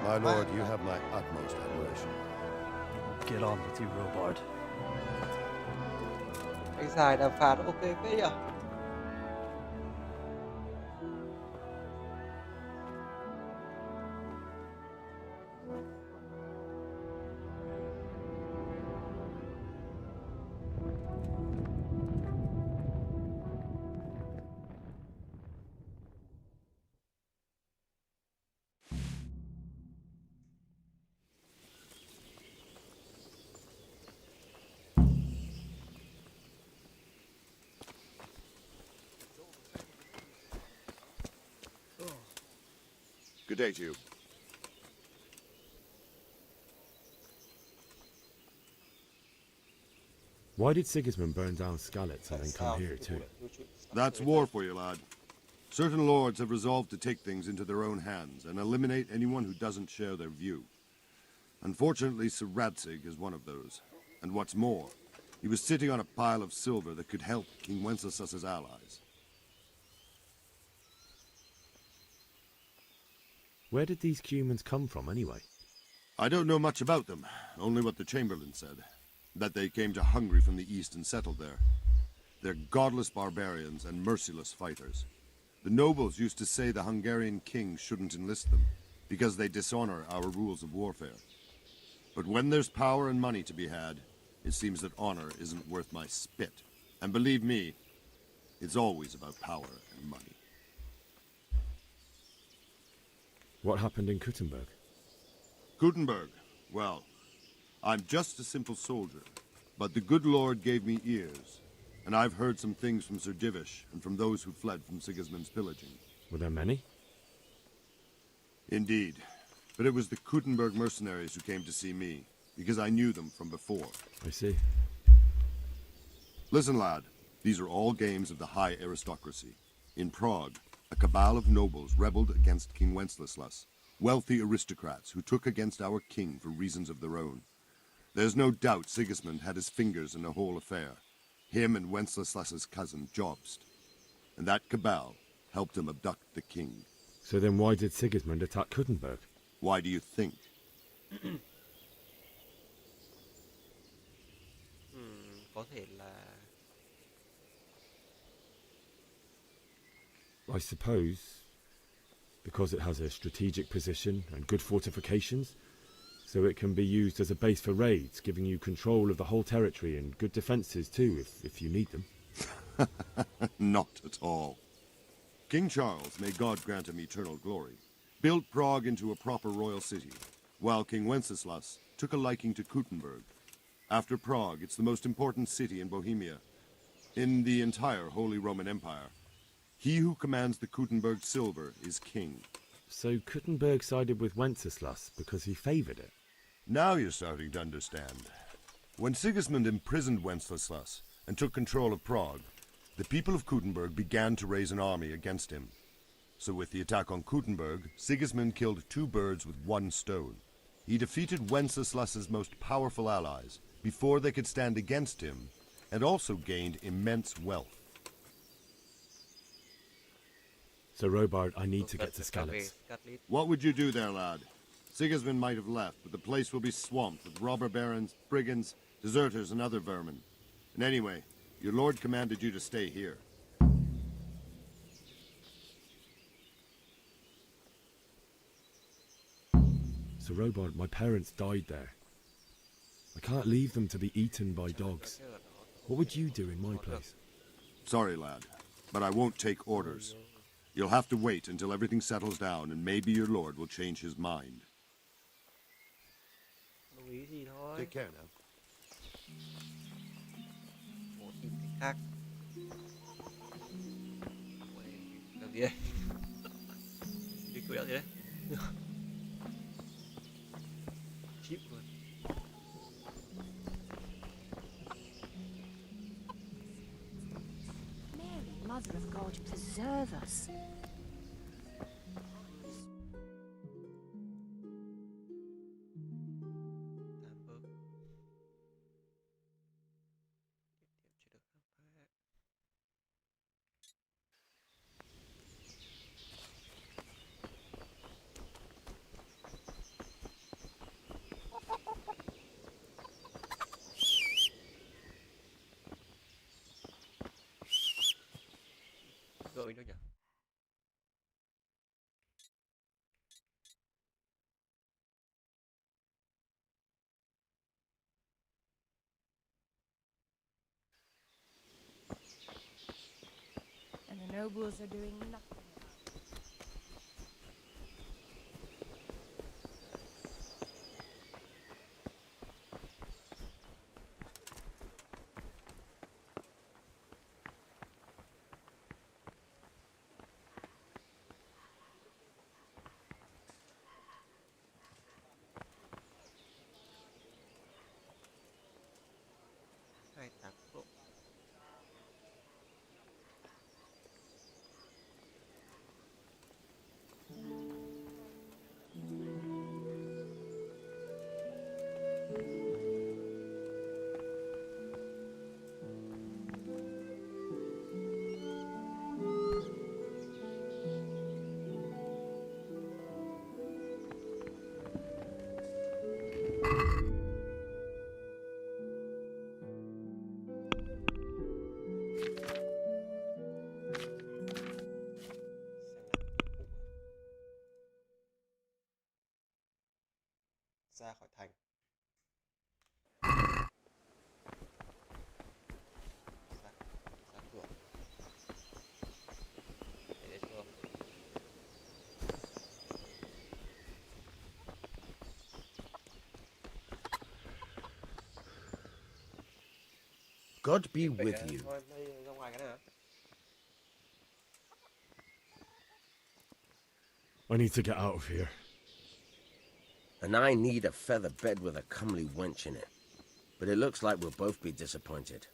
My lord, you have my utmost admiration. Get on with you, Robard. Anh dài đàm phán ok phết nhỉ? Good day to you. Why did Sigismund burn down Skalitz and then come here too? That's war for you, lad. Certain lords have resolved to take things into their own hands and eliminate anyone who doesn't share their view. Unfortunately, Sir Radzig is one of those. And what's more, he was sitting on a pile of silver that could help King Wenceslas's allies. Where did these humans come from, anyway? I don't know much about them, only what the Chamberlain said. That they came to Hungary from the east and settled there. They're godless barbarians and merciless fighters. The nobles used to say the Hungarian king shouldn't enlist them, because they dishonor our rules of warfare. But when there's power and money to be had, it seems that honor isn't worth my spit. And believe me, it's always about power and money. What happened in Kuttenberg? Kuttenberg? Well, I'm just a simple soldier, but the good Lord gave me ears, and I've heard some things from Sir Divish and from those who fled from Sigismund's pillaging. Were there many? Indeed, but it was the Kuttenberg mercenaries who came to see me, because I knew them from before. I see. Listen, lad, these are all games of the high aristocracy. In Prague, a cabal of nobles rebelled against King Wenceslas, wealthy aristocrats who took against our king for reasons of their own. There's no doubt Sigismund had his fingers in the whole affair, him and Wenceslas's cousin Jobst. And that cabal helped him abduct the king. So then why did Sigismund attack Kuttenberg? Why do you think? Có thể là... I suppose because it has a strategic position and good fortifications, so it can be used as a base for raids, giving you control of the whole territory and good defences too, if you need them. Not at all. King Charles, may God grant him eternal glory, built Prague into a proper royal city, while King Wenceslas took a liking to Kuttenberg. After Prague, it's the most important city in Bohemia, in the entire Holy Roman Empire. He who commands the Kuttenberg silver is king. So Kuttenberg sided with Wenceslas because he favoured it? Now you're starting to understand. When Sigismund imprisoned Wenceslas and took control of Prague, the people of Kuttenberg began to raise an army against him. So with the attack on Kuttenberg, Sigismund killed two birds with one stone. He defeated Wenceslas's most powerful allies before they could stand against him, and also gained immense wealth. So Robard, I need to get to Skalitz. What would you do there, lad? Sigismund might have left, but the place will be swamped with robber barons, brigands, deserters, and other vermin. And anyway, your lord commanded you to stay here. So Robard, my parents died there. I can't leave them to be eaten by dogs. What would you do in my place? Sorry, lad, but I won't take orders. You'll have to wait until everything settles down, and maybe your lord will change his mind. Take care now. Khác. Làm gì đây? Đi quẹo gì đấy? Chip luôn. Mary, Mother of God, preserve us. Gợi đâu nhỉ? And the nobles are doing nothing. Khai thác lộ. ra khỏi thành. Ra cửa. Để chưa? God be with you. Thôi, ra ngoài cái này. I need to get out of here. And I need a feather bed with a comely wench in it. But it looks like we'll both be disappointed.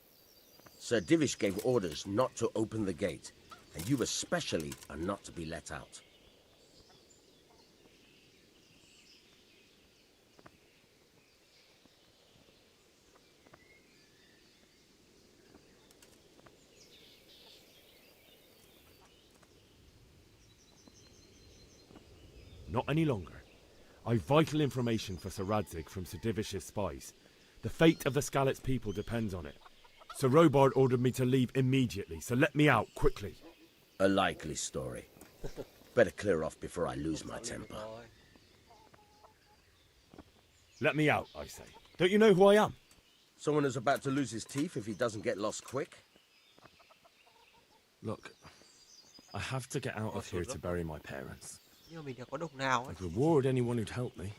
Sir Divish gave orders not to open the gate, and you especially are not to be let out. Not any longer. I've vital information for Sir Radzig from Sir Divish's spies. The fate of the Skalitz people depends on it. Sir Robard ordered me to leave immediately, so let me out quickly. A likely story. Better clear off before I lose my temper. Let me out, I say. Don't you know who I am? Someone who's about to lose his teeth if he doesn't get lost quick? Look, I have to get out of here to bury my parents. Nhưng mà mình có độc nào ấy. I'd reward anyone who'd help me.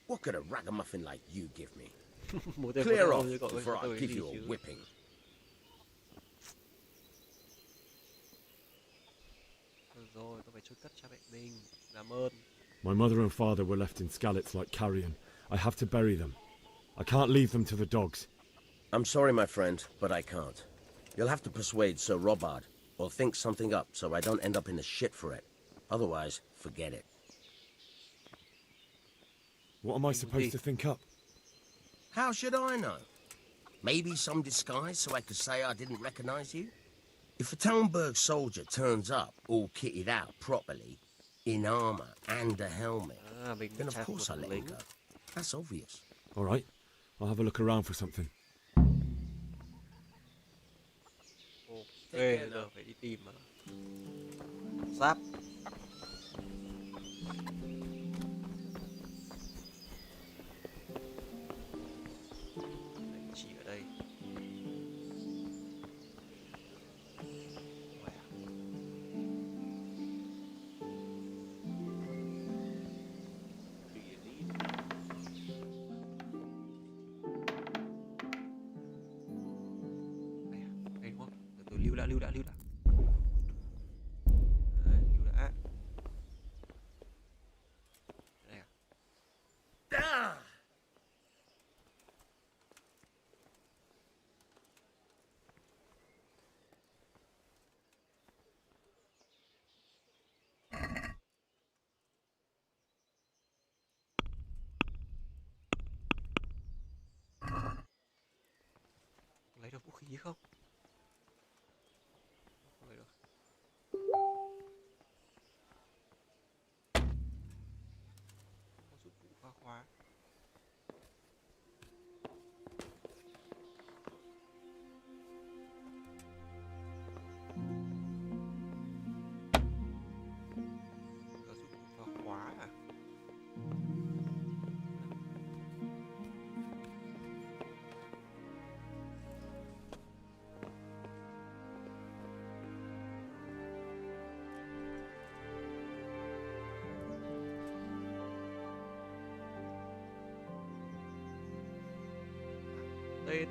What could a ragamuffin like you give me? Clear off before I give you a whipping. Rồi, tôi phải chôn cất cha mẹ mình. Cảm ơn. My mother and father were left in Skalitz like carrion. I have to bury them. I can't leave them to the dogs. I'm sorry, my friend, but I can't. You'll have to persuade Sir Robard, or think something up so I don't end up in the shit for it. Otherwise, forget it. What am I supposed to think up? How should I know? Maybe some disguise so I could say I didn't recognize you? If a Talmberg soldier turns up all kitted out properly, in armor and a helmet, then of course I let him go. That's obvious. All right, I'll have a look around for something. Ok, giờ phải đi tìm mà. Giáp. Chỉ ở đây. Đây đúng không? Tôi lưu đã. Đấy, lưu đã. Đây à? Lấy được vũ khí không? Không lấy được. Có dụng cụ phá khóa. Có dụng cụ phá khóa à? Tên.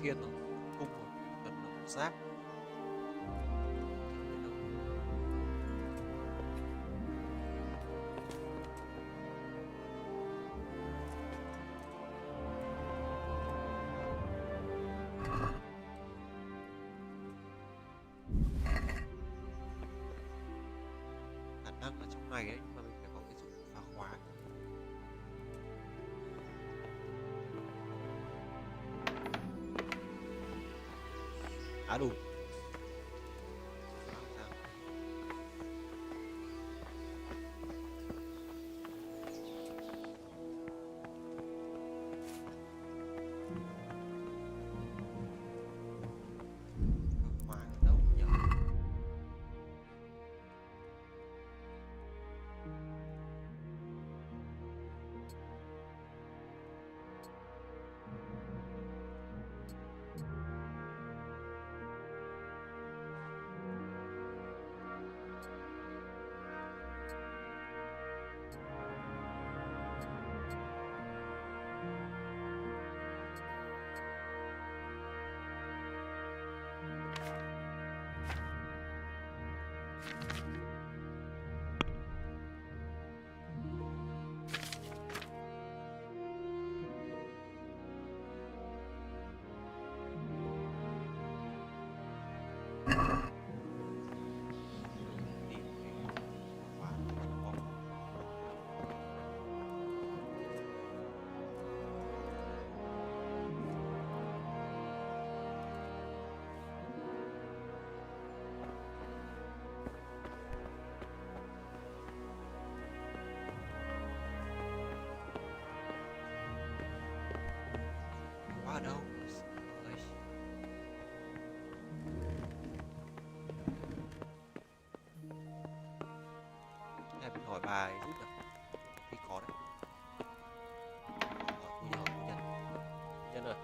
khiên rồi, cung rồi, cần là một giáp. Khả năng là trong này ấy, nhưng mà mình phải có cái dụng phá khóa. Đủ. Ở đâu? Này mình hỏi bà ấy giúp được thì có đấy. Hỏi cô nhân. Nhân ơi.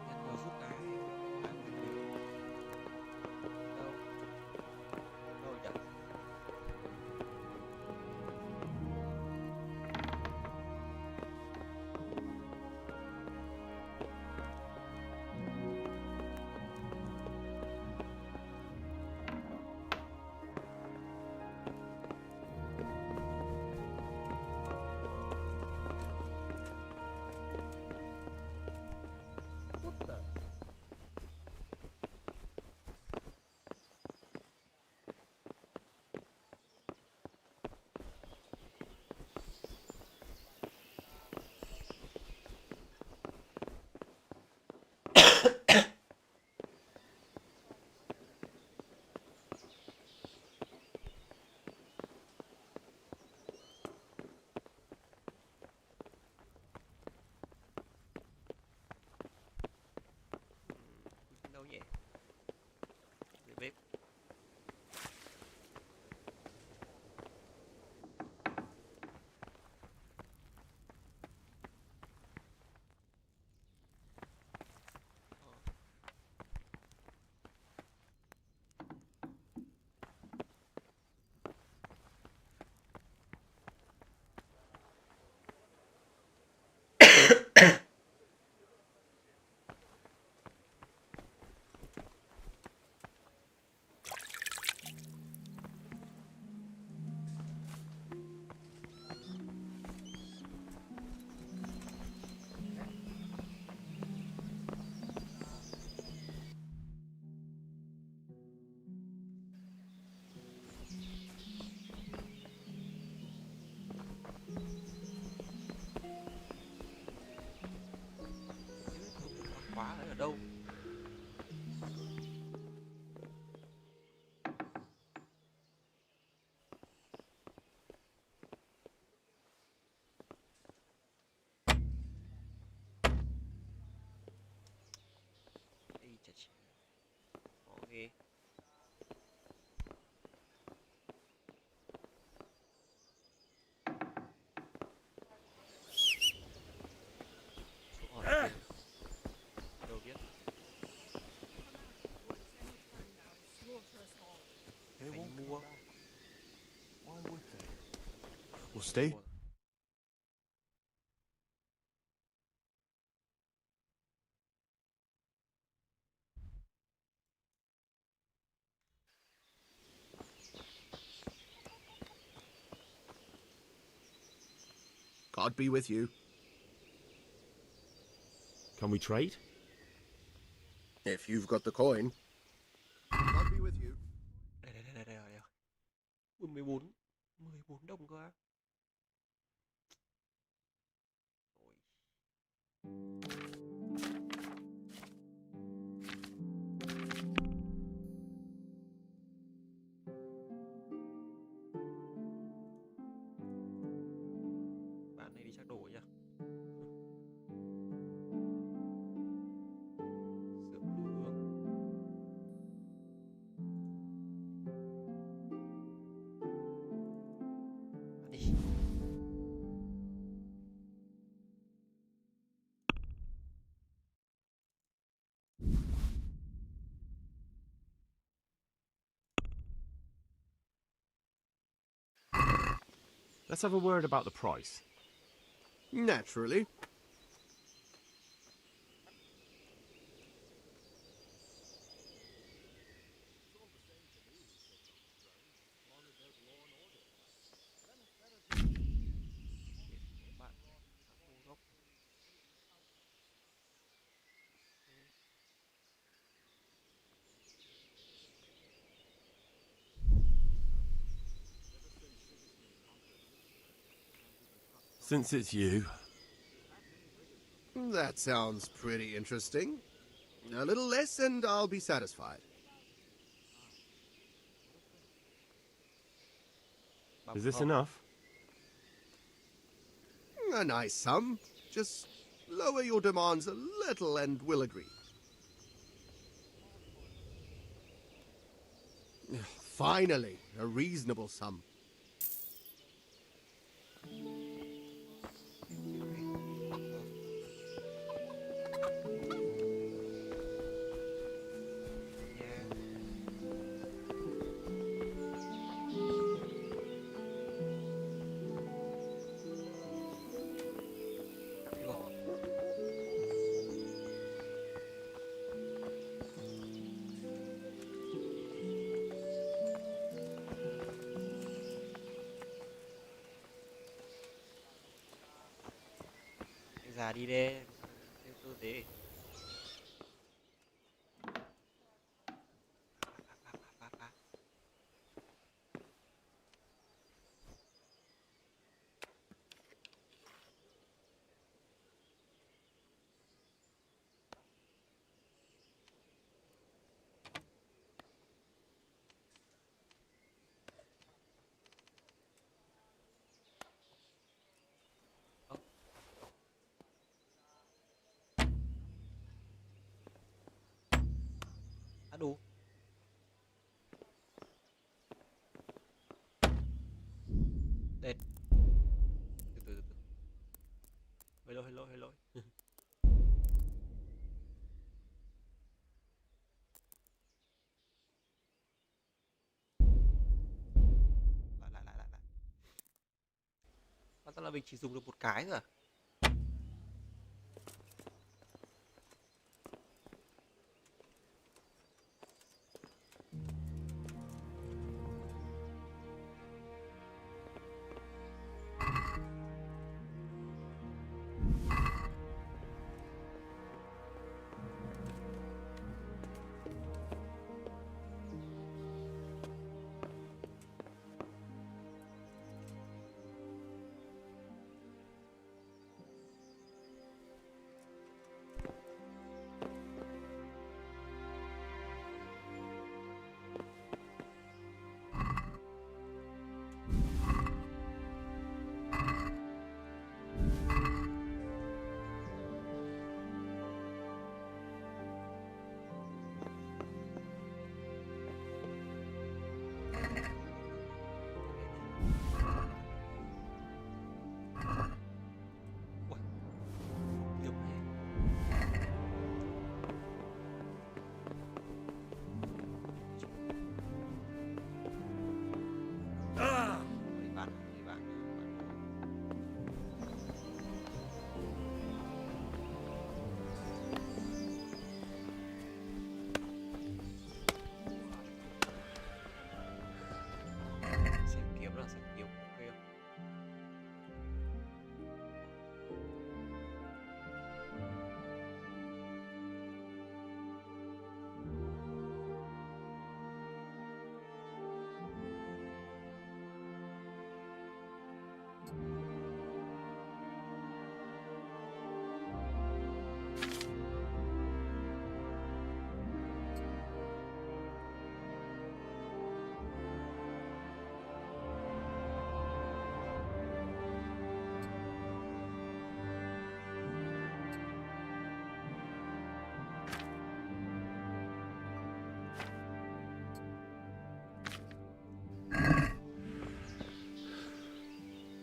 Nhân vừa giúp cái đâu? Đâu nhỉ? Đâu nhỉ? Dưới bếp. Khóa đấy ở đâu? Ây chà chà. Khó ghê. Số hỏi đâu biết. Phải mua. We'll stay God be with you. Can we trade? If you've got the coin. God be with you. Đây. Ui, 14 đồng cơ á. Bạn này đi chắc đủ nhá. Let's have a word about the price. Naturally. Since it's you. That sounds pretty interesting. A little less and I'll be satisfied. Is this enough? A nice sum. Just lower your demands a little and we'll agree. Finally, a reasonable sum. Già đi đi. Theo tôi đi. Đủ. Đây. Từ. Hơi lỗi. Lại. Hóa ra là mình chỉ dùng được một cái thôi à?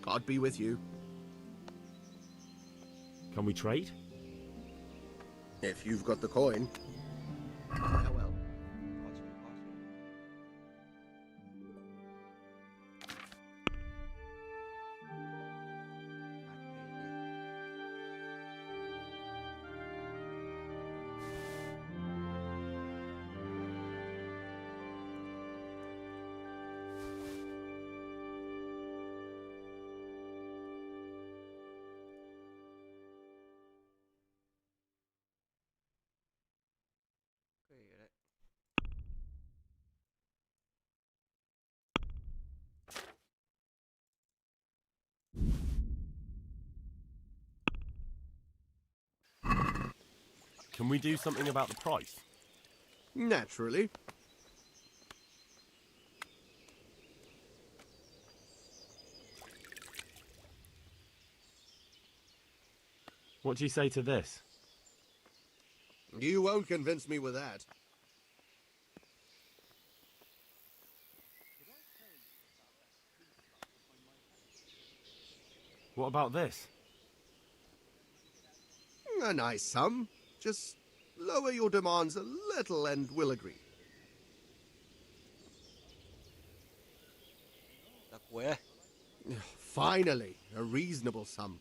God be with you. Can we trade? If you've got the coin. Farewell. Can we do something about the price? Naturally. What do you say to this? You won't convince me with that. What about this? A nice sum. Just lower your demands a little and we'll agree. Finally, a reasonable sum.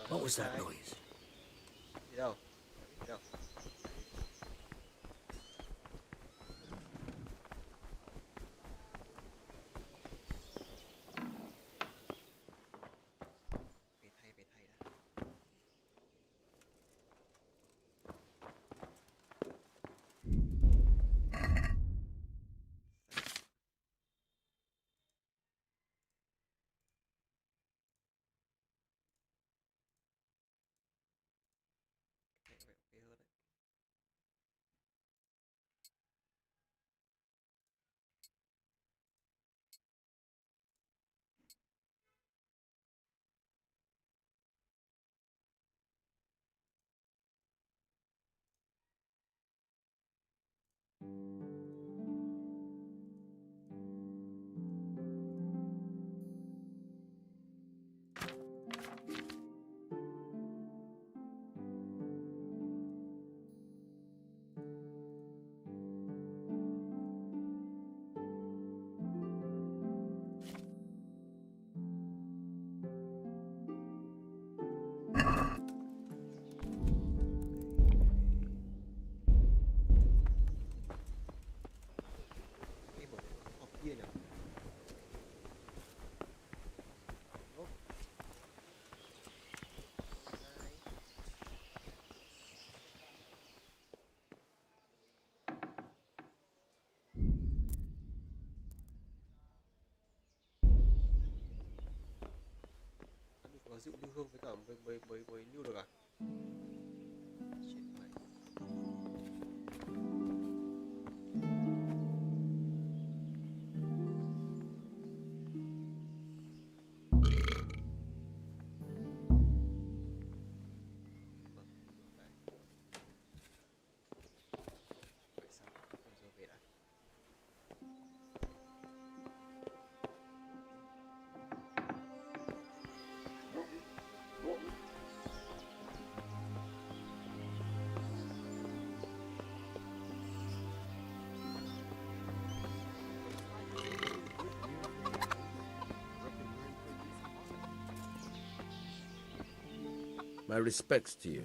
What was that noise? Rượu lưu hương với cả với lưu được à? My respects to you.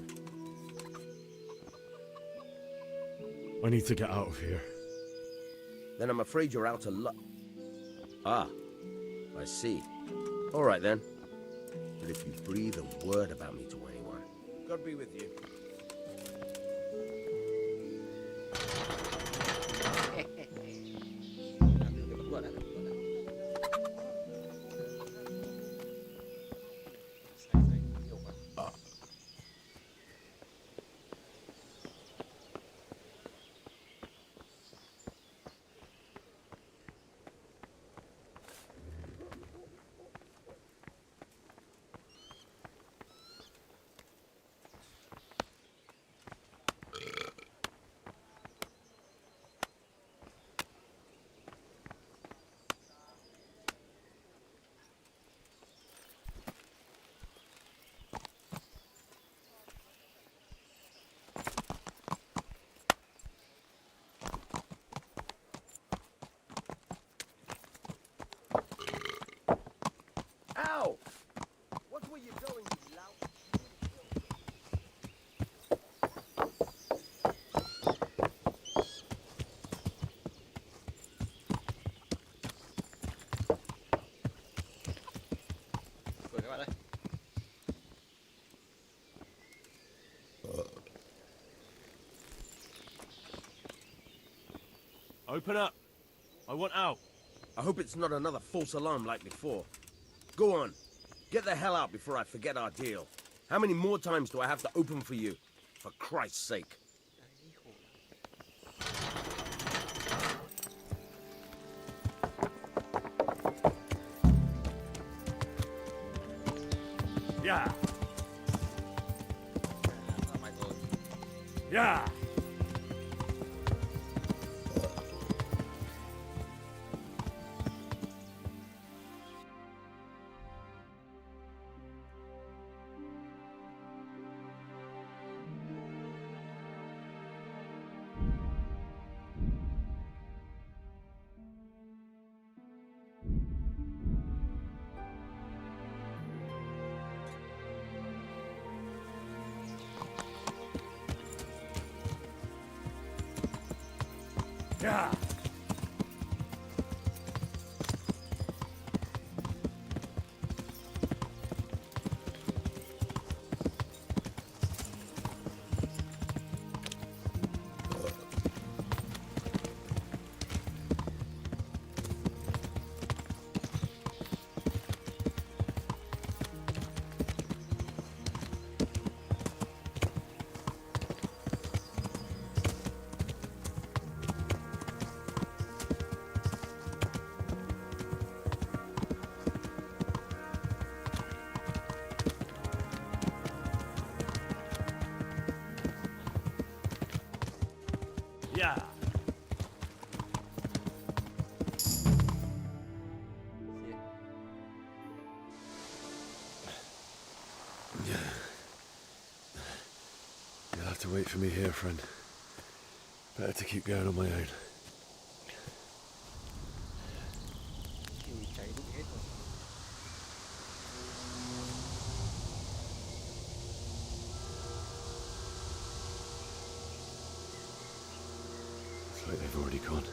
I need to get out of here. Then I'm afraid you're out of luck. Ah, I see. All right then. But if you breathe a word about me to anyone, God be with you. Ow! What were you doing, you lout? Mời các bạn ơi. Open up. I want out. I hope it's not another false alarm like before. Go on. Get the hell out before I forget our deal. How many more times do I have to open for you? For Christ's sake. Yeah. Yeah. Yeah. Yeah. You'll have to wait for me here, friend. Better to keep going on my own. It's like they've already gone.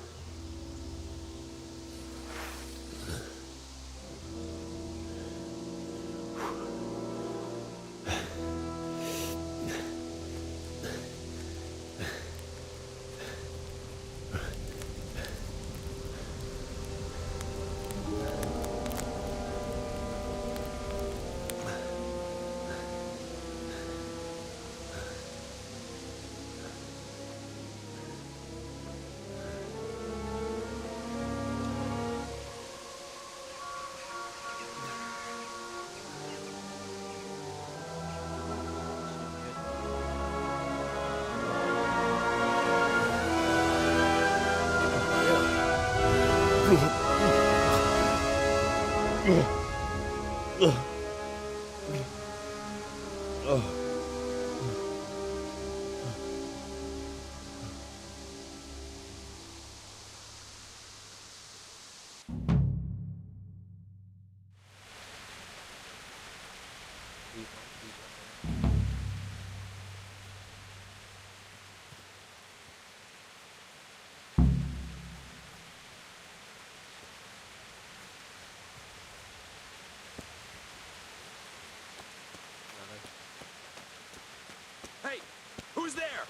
Who's there?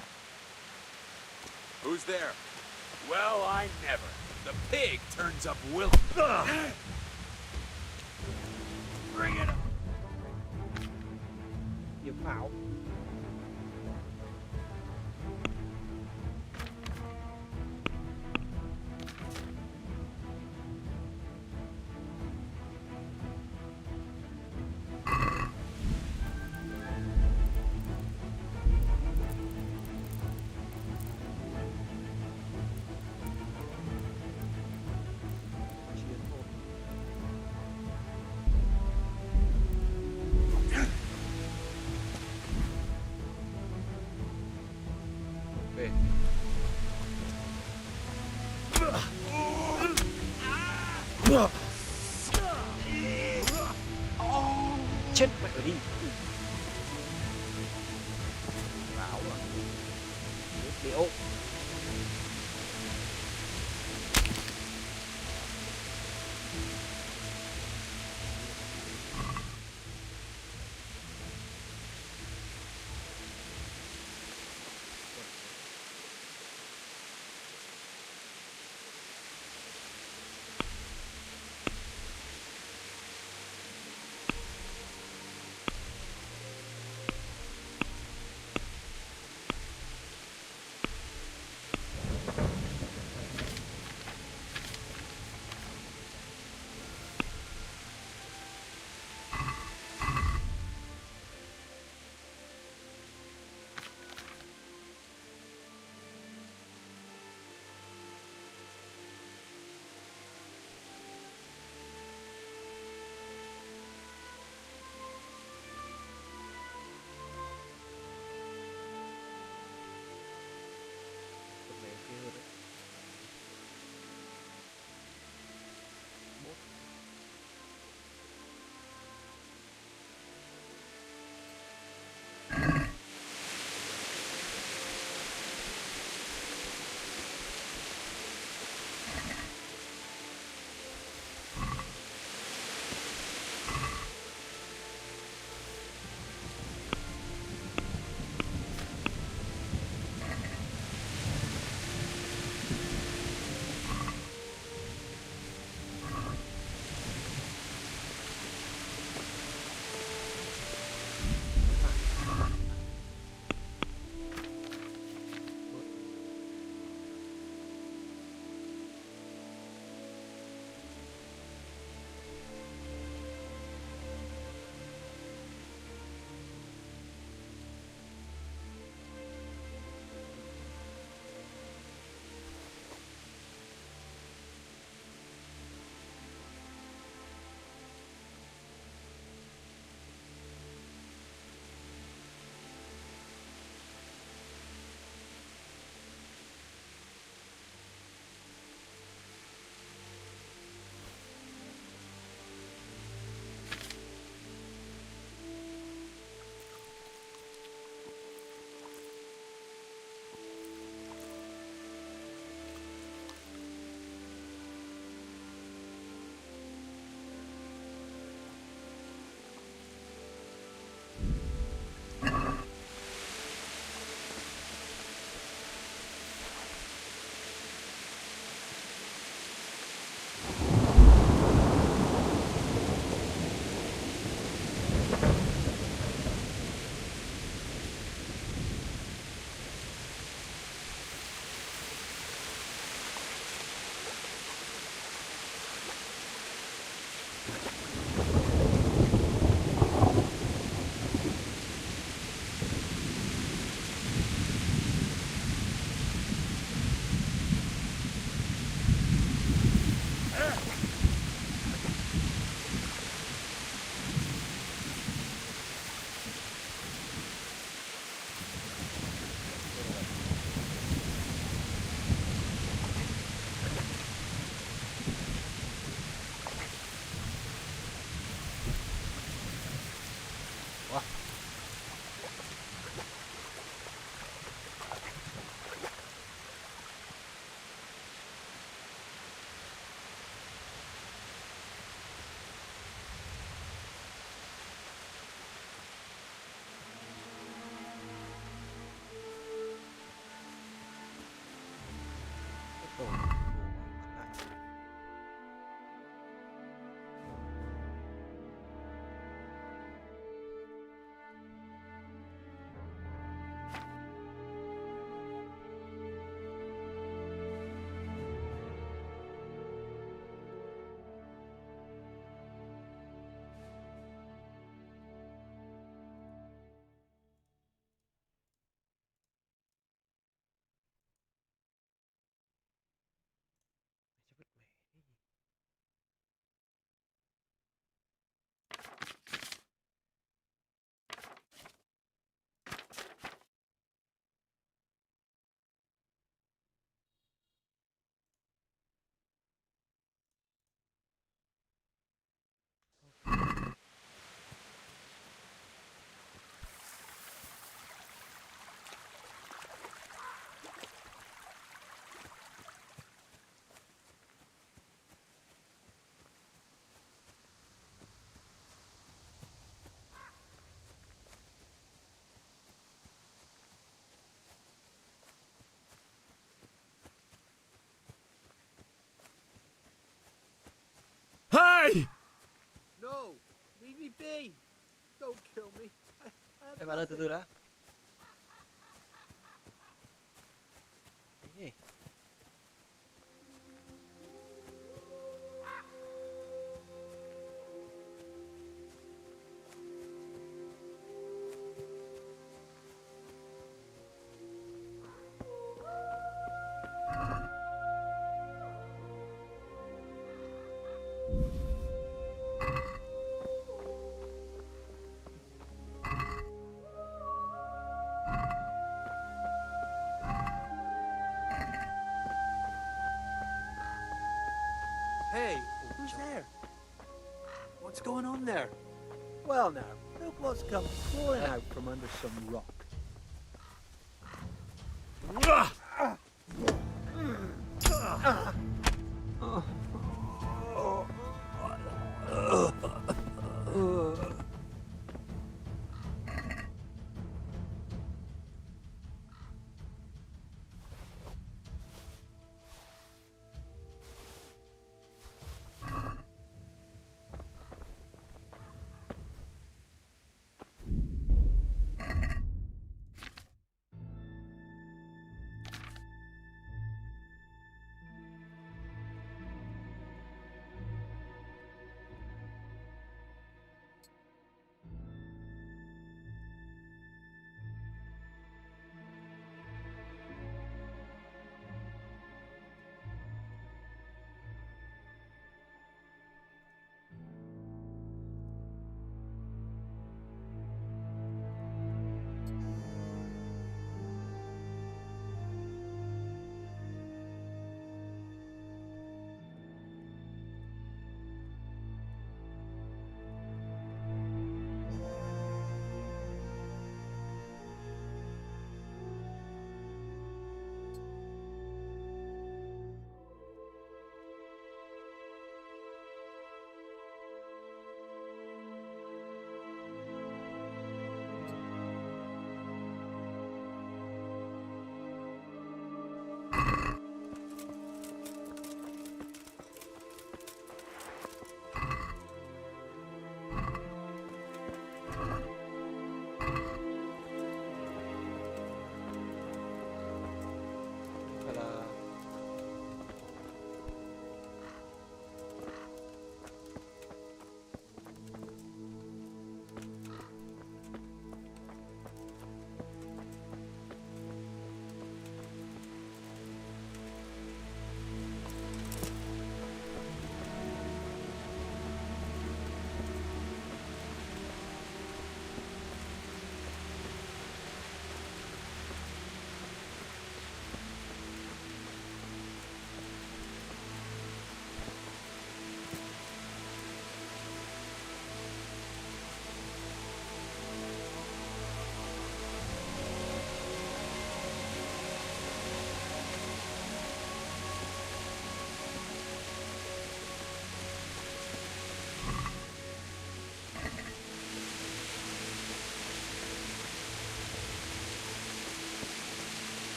Who's there? Well, I never. The pig turns up willing. Bring it up. Kiếm pháo. Chết mẹ đi. Báo rồi. Nước liễu. Ê, bạn ơi, từ từ đã. Cái gì? Hey, who's there? What's going on there? Well now, look what's come crawling out from under some rock.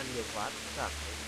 ăn nhiều quá cảm thấy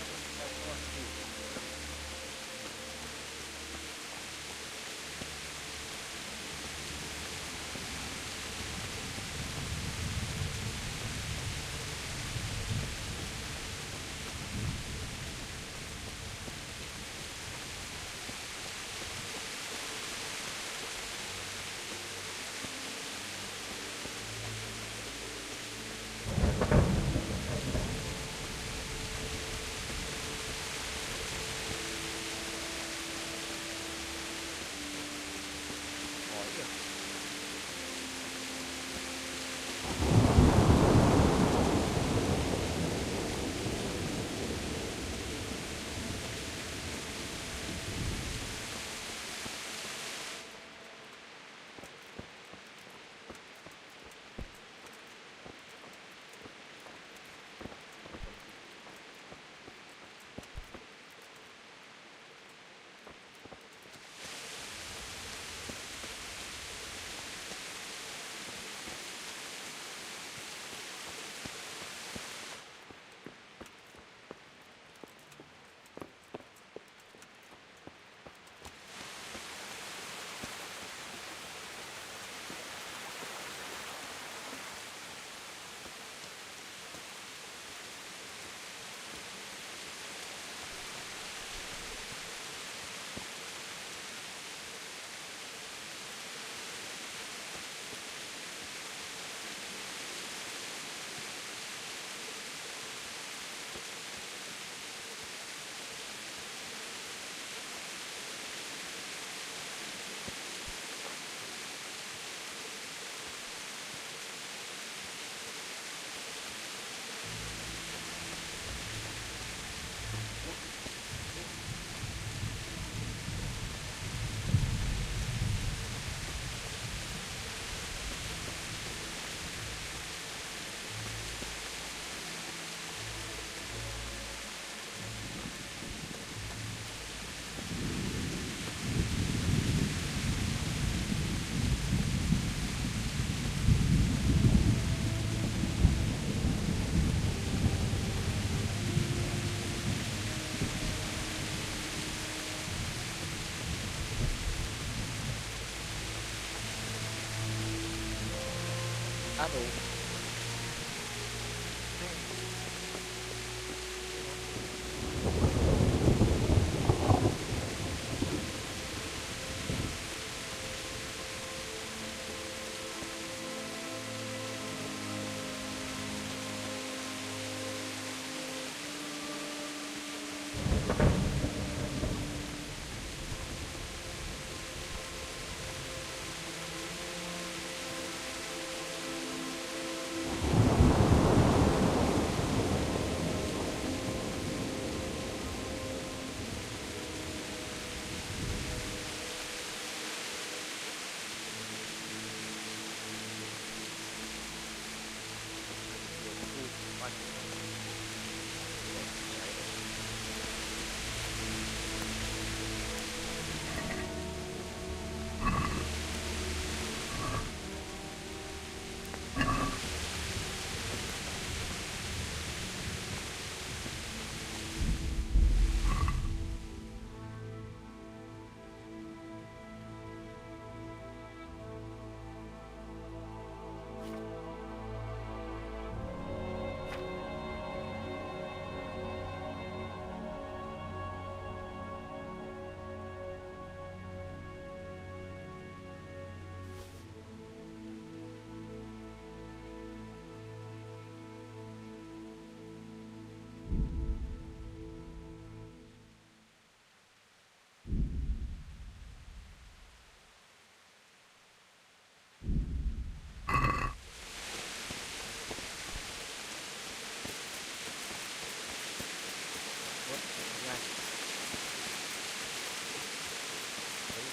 đủ.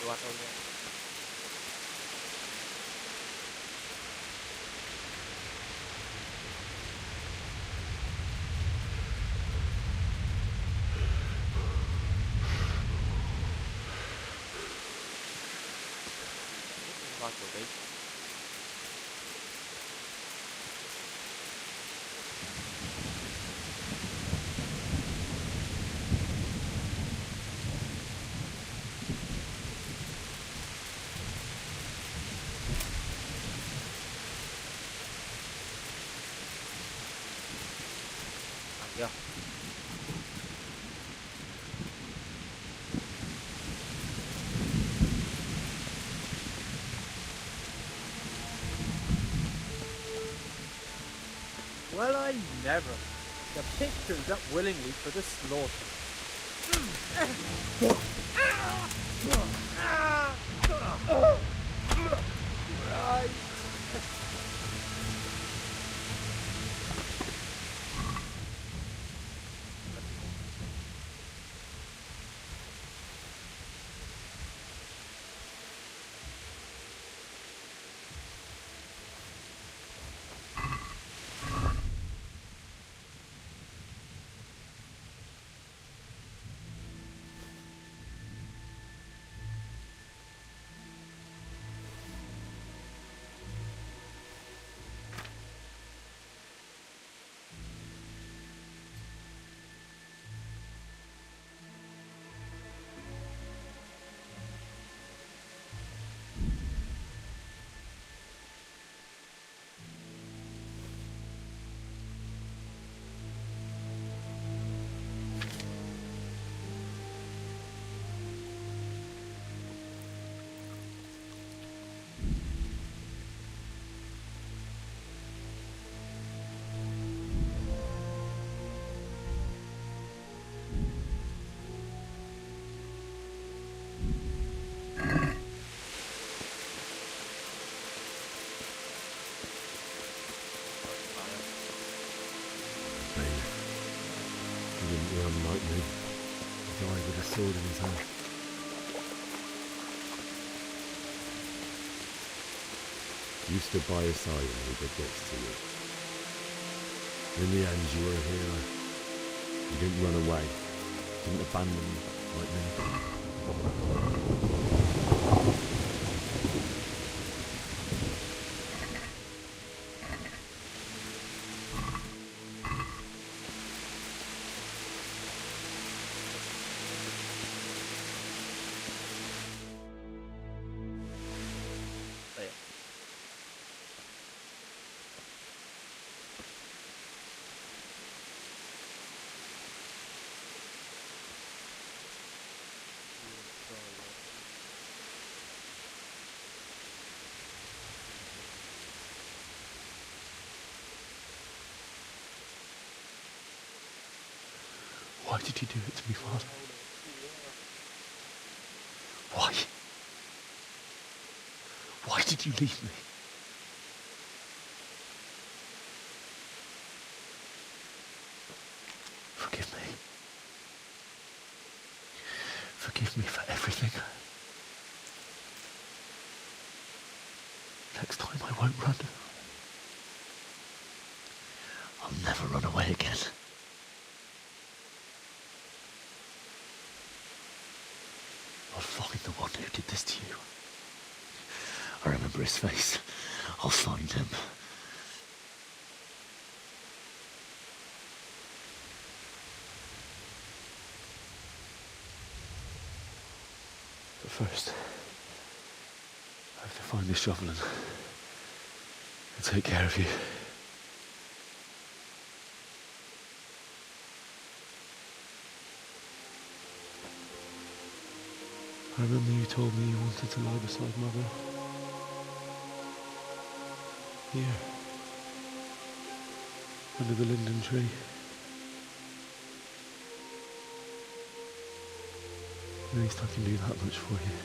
Đoạt đâu nha. Coi kiểu đấy. chưa? Well, I never. The pig turns up willingly for the slaughter. Right. Lightning, die with a sword in his hand. You stood by his side when he did this to you. In the end, you were a hero. You didn't run away. Didn't abandon me like me. Why did you do it to me, Father? Why? Why did you leave me? Forgive me. Forgive me for everything. Next time I won't run. I'll never run away again. I'll find the one who did this to you. I remember his face. I'll find him. But first, I have to find this shovel and take care of you. I remember you told me you wanted to lie beside Mother. Here. Under the linden tree. At least I can do that much for you.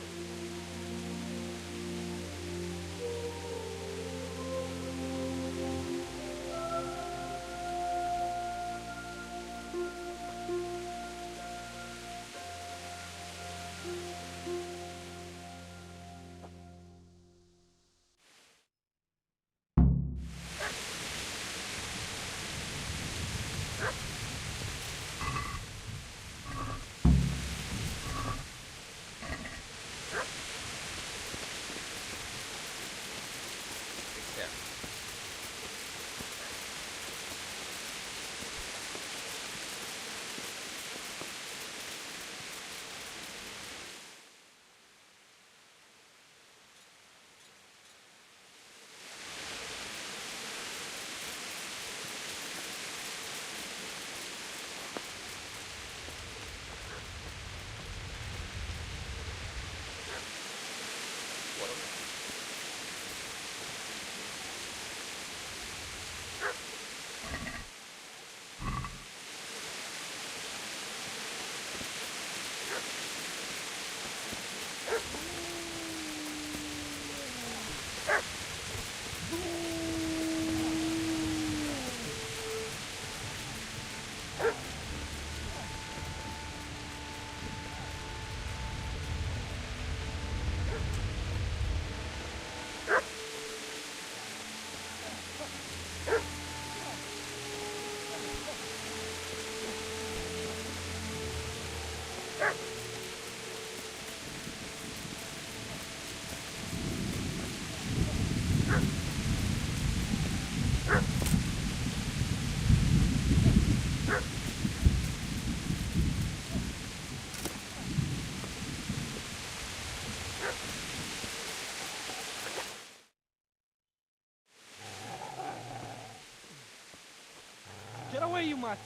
Get away, you mutt!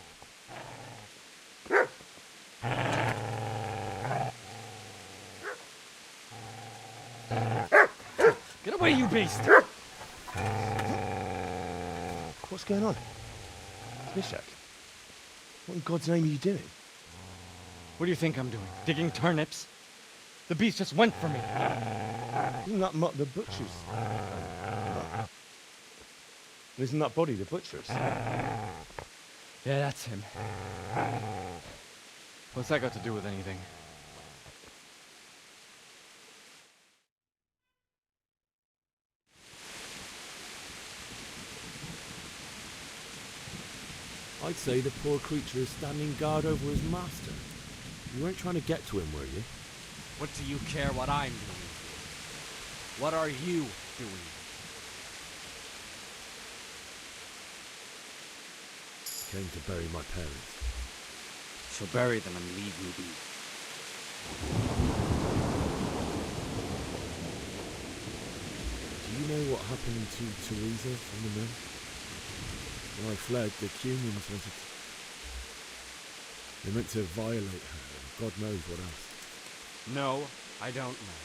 Get away, you beast! What's going on? Bishak, what in God's name are you doing? What do you think I'm doing? Digging turnips? The beast just went for me. Isn't that Mutt the butcher's? Isn't that body the butcher's? Yeah, that's him. What's that got to do with anything? I'd say the poor creature is standing guard over his master. You weren't trying to get to him, were you? What do you care what I'm doing? What are you doing? Came to bury my parents. So bury them and leave me be. Do you know what happened to Teresa and the men? When I fled, the Cunians wanted to... They meant to violate her, and God knows what else. No, I don't know.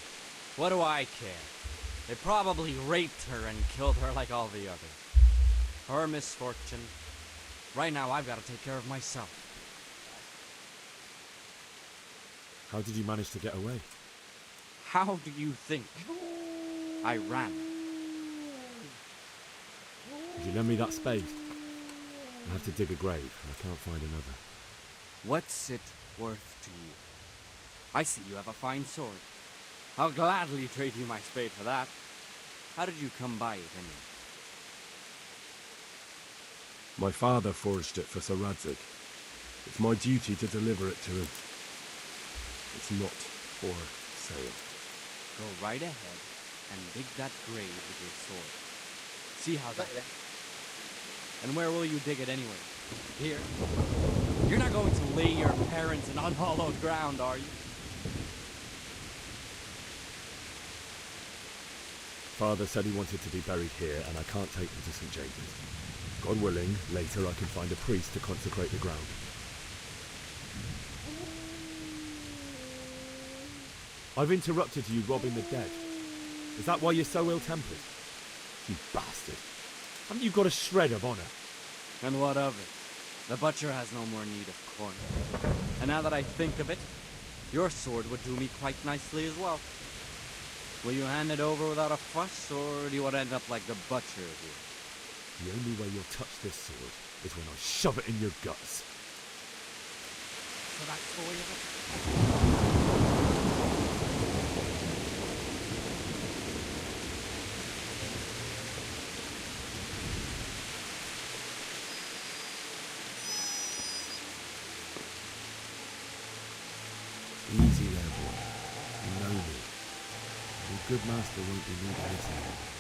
What do I care? They probably raped her and killed her like all the others. Her misfortune. Right now, I've got to take care of myself. How did you manage to get away? How do you think? I ran. Would you lend me that spade? I have to dig a grave. I can't find another. What's it worth to you? I see you have a fine sword. I'll gladly trade you my spade for that. How did you come by it, anyway? My father forged it for Sir Radzig. It's my duty to deliver it to him. It's not for sale. Go right ahead and dig that grave with your sword. See how that... And where will you dig it anyway? Here? You're not going to lay your parents in unhallowed ground, are you? Father said he wanted to be buried here, and I can't take them to St. James's. God willing, later I can find a priest to consecrate the ground. I've interrupted you robbing the dead. Is that why you're so ill-tempered? You bastard. Haven't you got a shred of honor? And what of it? The butcher has no more need of corn. And now that I think of it, your sword would do me quite nicely as well. Will you hand it over without a fuss, or do you want to end up like the butcher here? The only way you'll touch this sword is when I shove it in your guts. So that's all you have? Easy there, boy. You know me. Your good master won't be needing this anymore.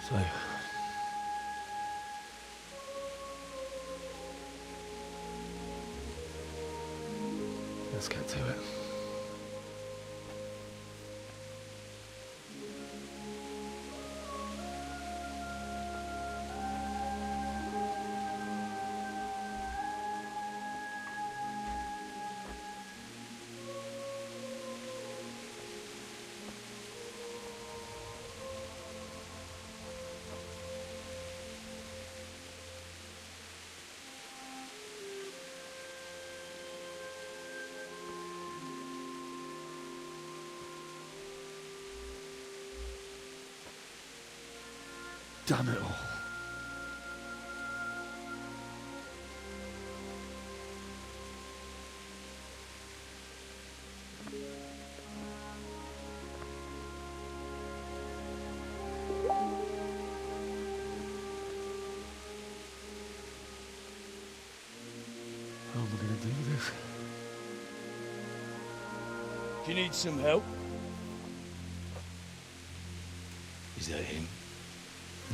So, let's get to it. Damn it all. How am I going to do this? Do you need some help? Is that him?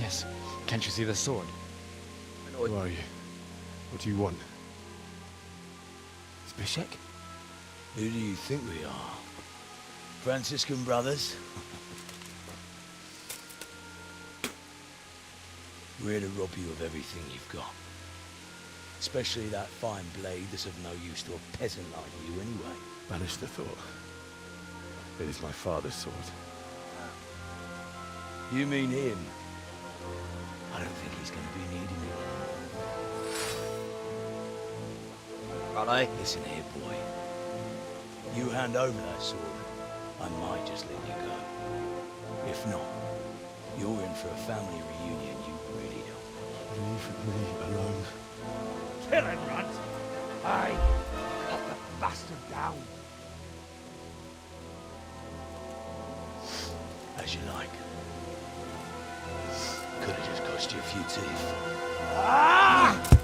Yes. Can't you see the sword? Who are you? What do you want? Zbyszek? Who do you think we are? Franciscan brothers? We're here to rob you of everything you've got. Especially that fine blade that's of no use to a peasant like you anyway. Banish the thought. It is my father's sword. You mean him? I don't think he's going to be needing it. Listen here, boy. You hand over that sword, I might just let you go. If not, you're in for a family reunion you really don't. Leave me alone. Kill him, Runt! Aye, cut the bastard down. As you like. Could have just cost you a few teeth. Ah!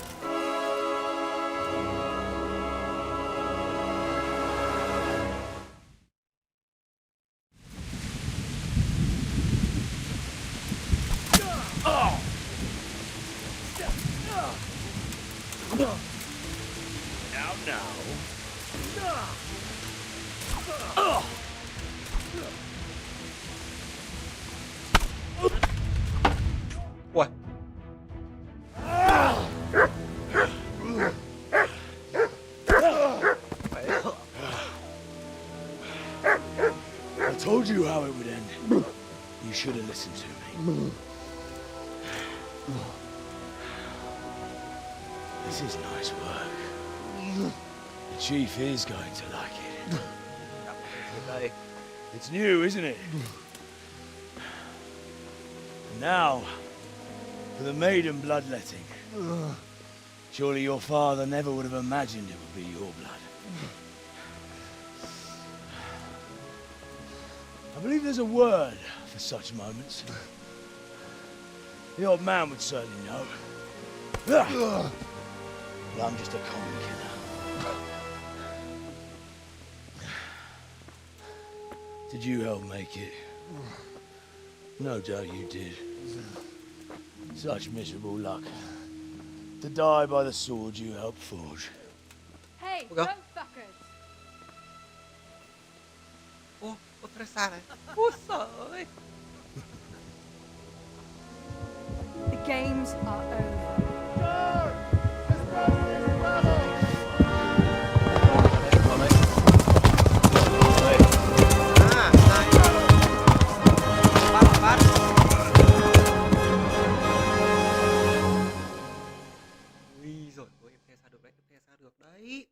What? I told you how it would end. You should have listened to me. This is nice work. The chief is going to like it. It's new, isn't it? And now, for the maiden bloodletting. Surely your father never would have imagined it would be your blood. I believe there's a word for such moments. The old man would certainly know. But I'm just a common killer. Did you help make it? No doubt you did. Such miserable luck. To die by the sword you helped forge. Hey, don't fuckers! The games are over. Ui rồi, em the ra được đấy, em the ra được đấy.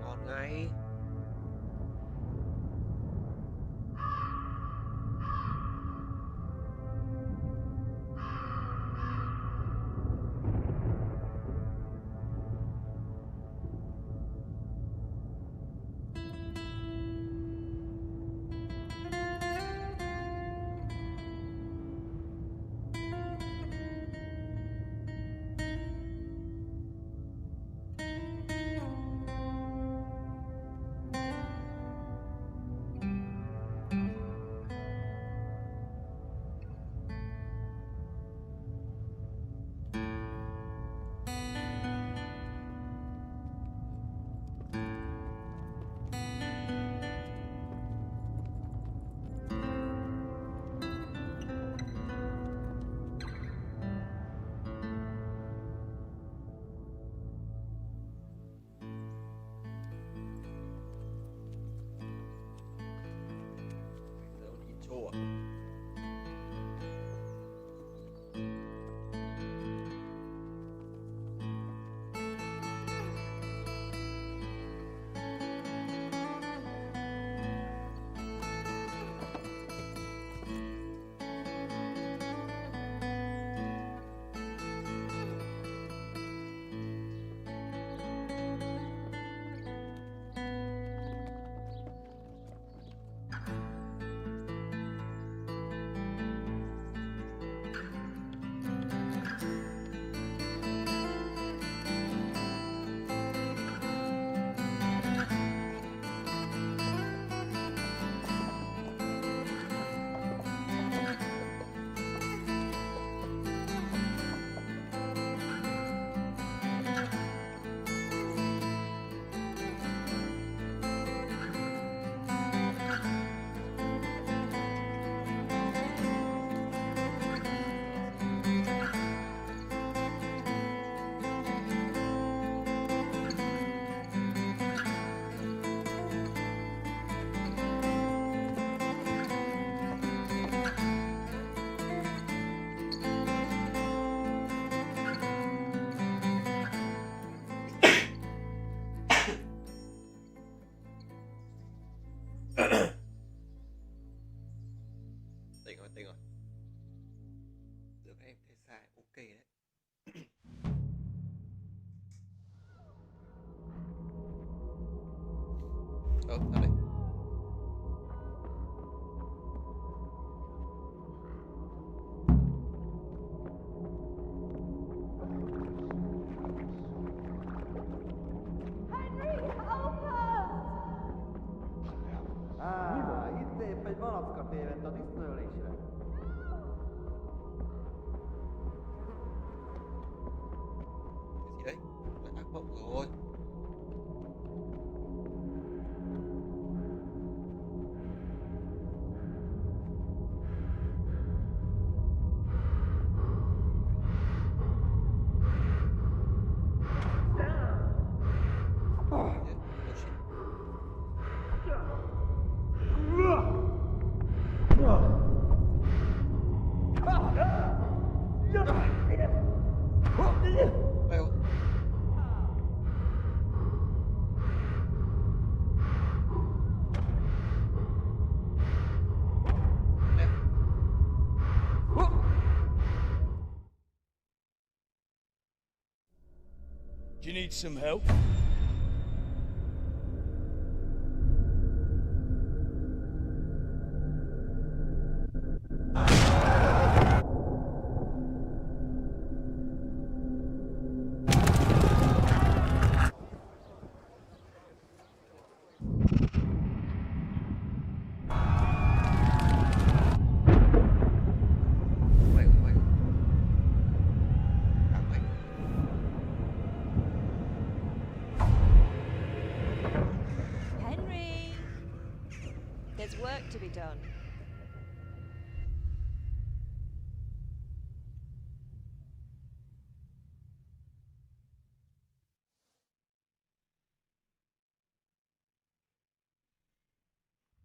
Ngon ngay. Show à? Tỉnh rồi. Được, em thấy sai, ok đấy. Ở đây. Itse ei valaska teille, että tisnöölissä. Cái gì đấy? Lại ác mộng rồi. Do you need some help? Henry! There's work to be done.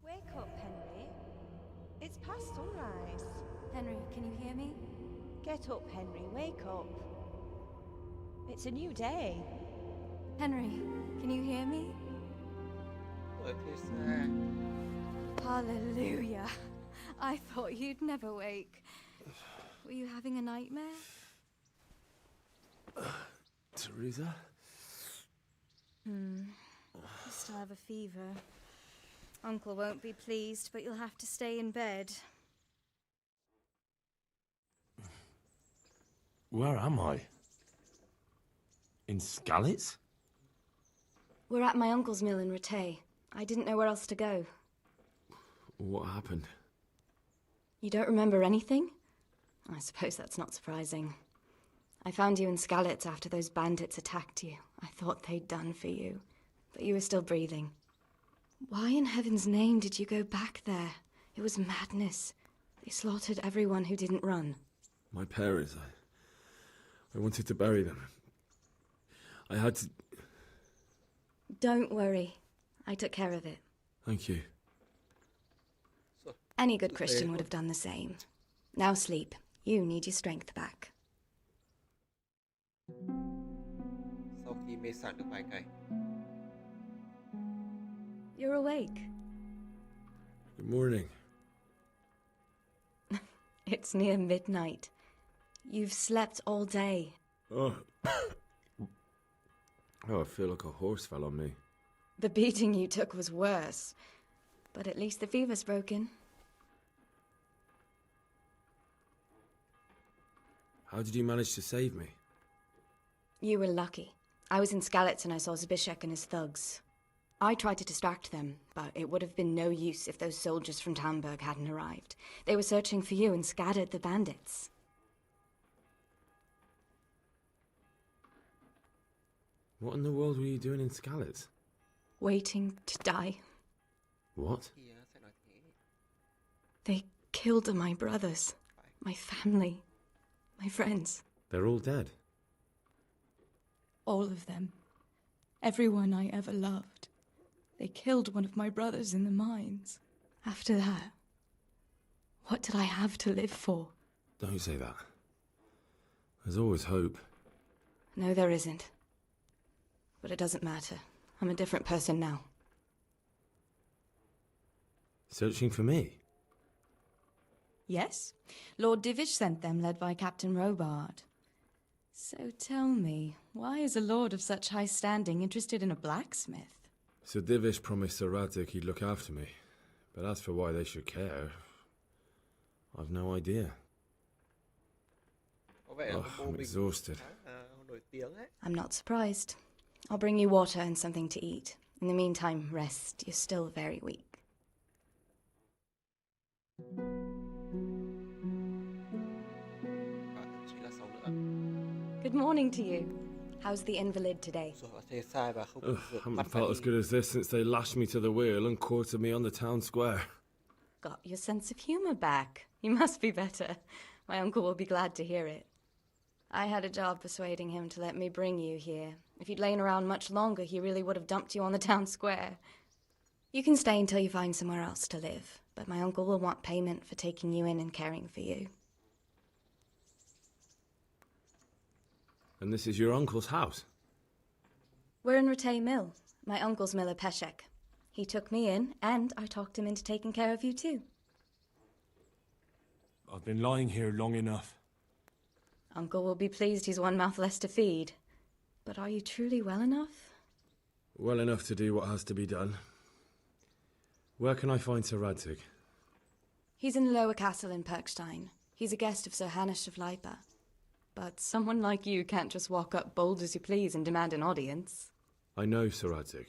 Wake up, Henry. It's past sunrise. Henry, can you hear me? Get up, Henry. Wake up. It's a new day. Henry, can you hear me? Hallelujah. I thought you'd never wake. Were you having a nightmare? Teresa? You still have a fever. Uncle won't be pleased, but you'll have to stay in bed. Where am I? In Skalitz? We're at my uncle's mill in Rattay. I didn't know where else to go. What happened? You don't remember anything? I suppose that's not surprising. I found you in Skalitz after those bandits attacked you. I thought they'd done for you, but you were still breathing. Why in heaven's name did you go back there? It was madness. They slaughtered everyone who didn't run. My parents, I wanted to bury them. I had to... Don't worry. I took care of it. Thank you. Any good Christian would have done the same. Now sleep. You need your strength back. Sau khi mê sảng được vài ngày. You're awake. Good morning. It's near midnight. You've slept all day. Oh. Oh, I feel like a horse fell on me. The beating you took was worse. But at least the fever's broken. How did you manage to save me? You were lucky. I was in Skalitz and I saw Zbyszek and his thugs. I tried to distract them, but it would have been no use if those soldiers from Tamburg hadn't arrived. They were searching for you and scattered the bandits. What in the world were you doing in Skalitz? Waiting to die. What? They killed my brothers, my family, my friends. They're all dead. All of them. Everyone I ever loved. They killed one of my brothers in the mines. After that, what did I have to live for? Don't say that. There's always hope. No, there isn't. But it doesn't matter. I'm a different person now. Searching for me? Yes. Lord Divish sent them, led by Captain Robard. So tell me, why is a lord of such high standing interested in a blacksmith? Sir Divish promised Sir Radzig he'd look after me. But as for why they should care, I've no idea. I'm exhausted. I'm not surprised. I'll bring you water and something to eat. In the meantime, rest. You're still very weak. Good morning to you. How's the invalid today? Ugh, I haven't felt as good as this since they lashed me to the wheel and quartered me on the town square. Got your sense of humour back. You must be better. My uncle will be glad to hear it. I had a job persuading him to let me bring you here. If you'd lain around much longer, he really would have dumped you on the town square. You can stay until you find somewhere else to live, but my uncle will want payment for taking you in and caring for you. And this is your uncle's house? We're in Ratay Mill. My uncle's miller Peshek. He took me in, and I talked him into taking care of you too. I've been lying here long enough. Uncle will be pleased he's one mouth less to feed. But are you truly well enough? Well enough to do what has to be done. Where can I find Sir Radzig? He's in the lower castle in Perkstein. He's a guest of Sir Hanush of Leipa. But someone like you can't just walk up bold as you please and demand an audience. I know Sir Radzig,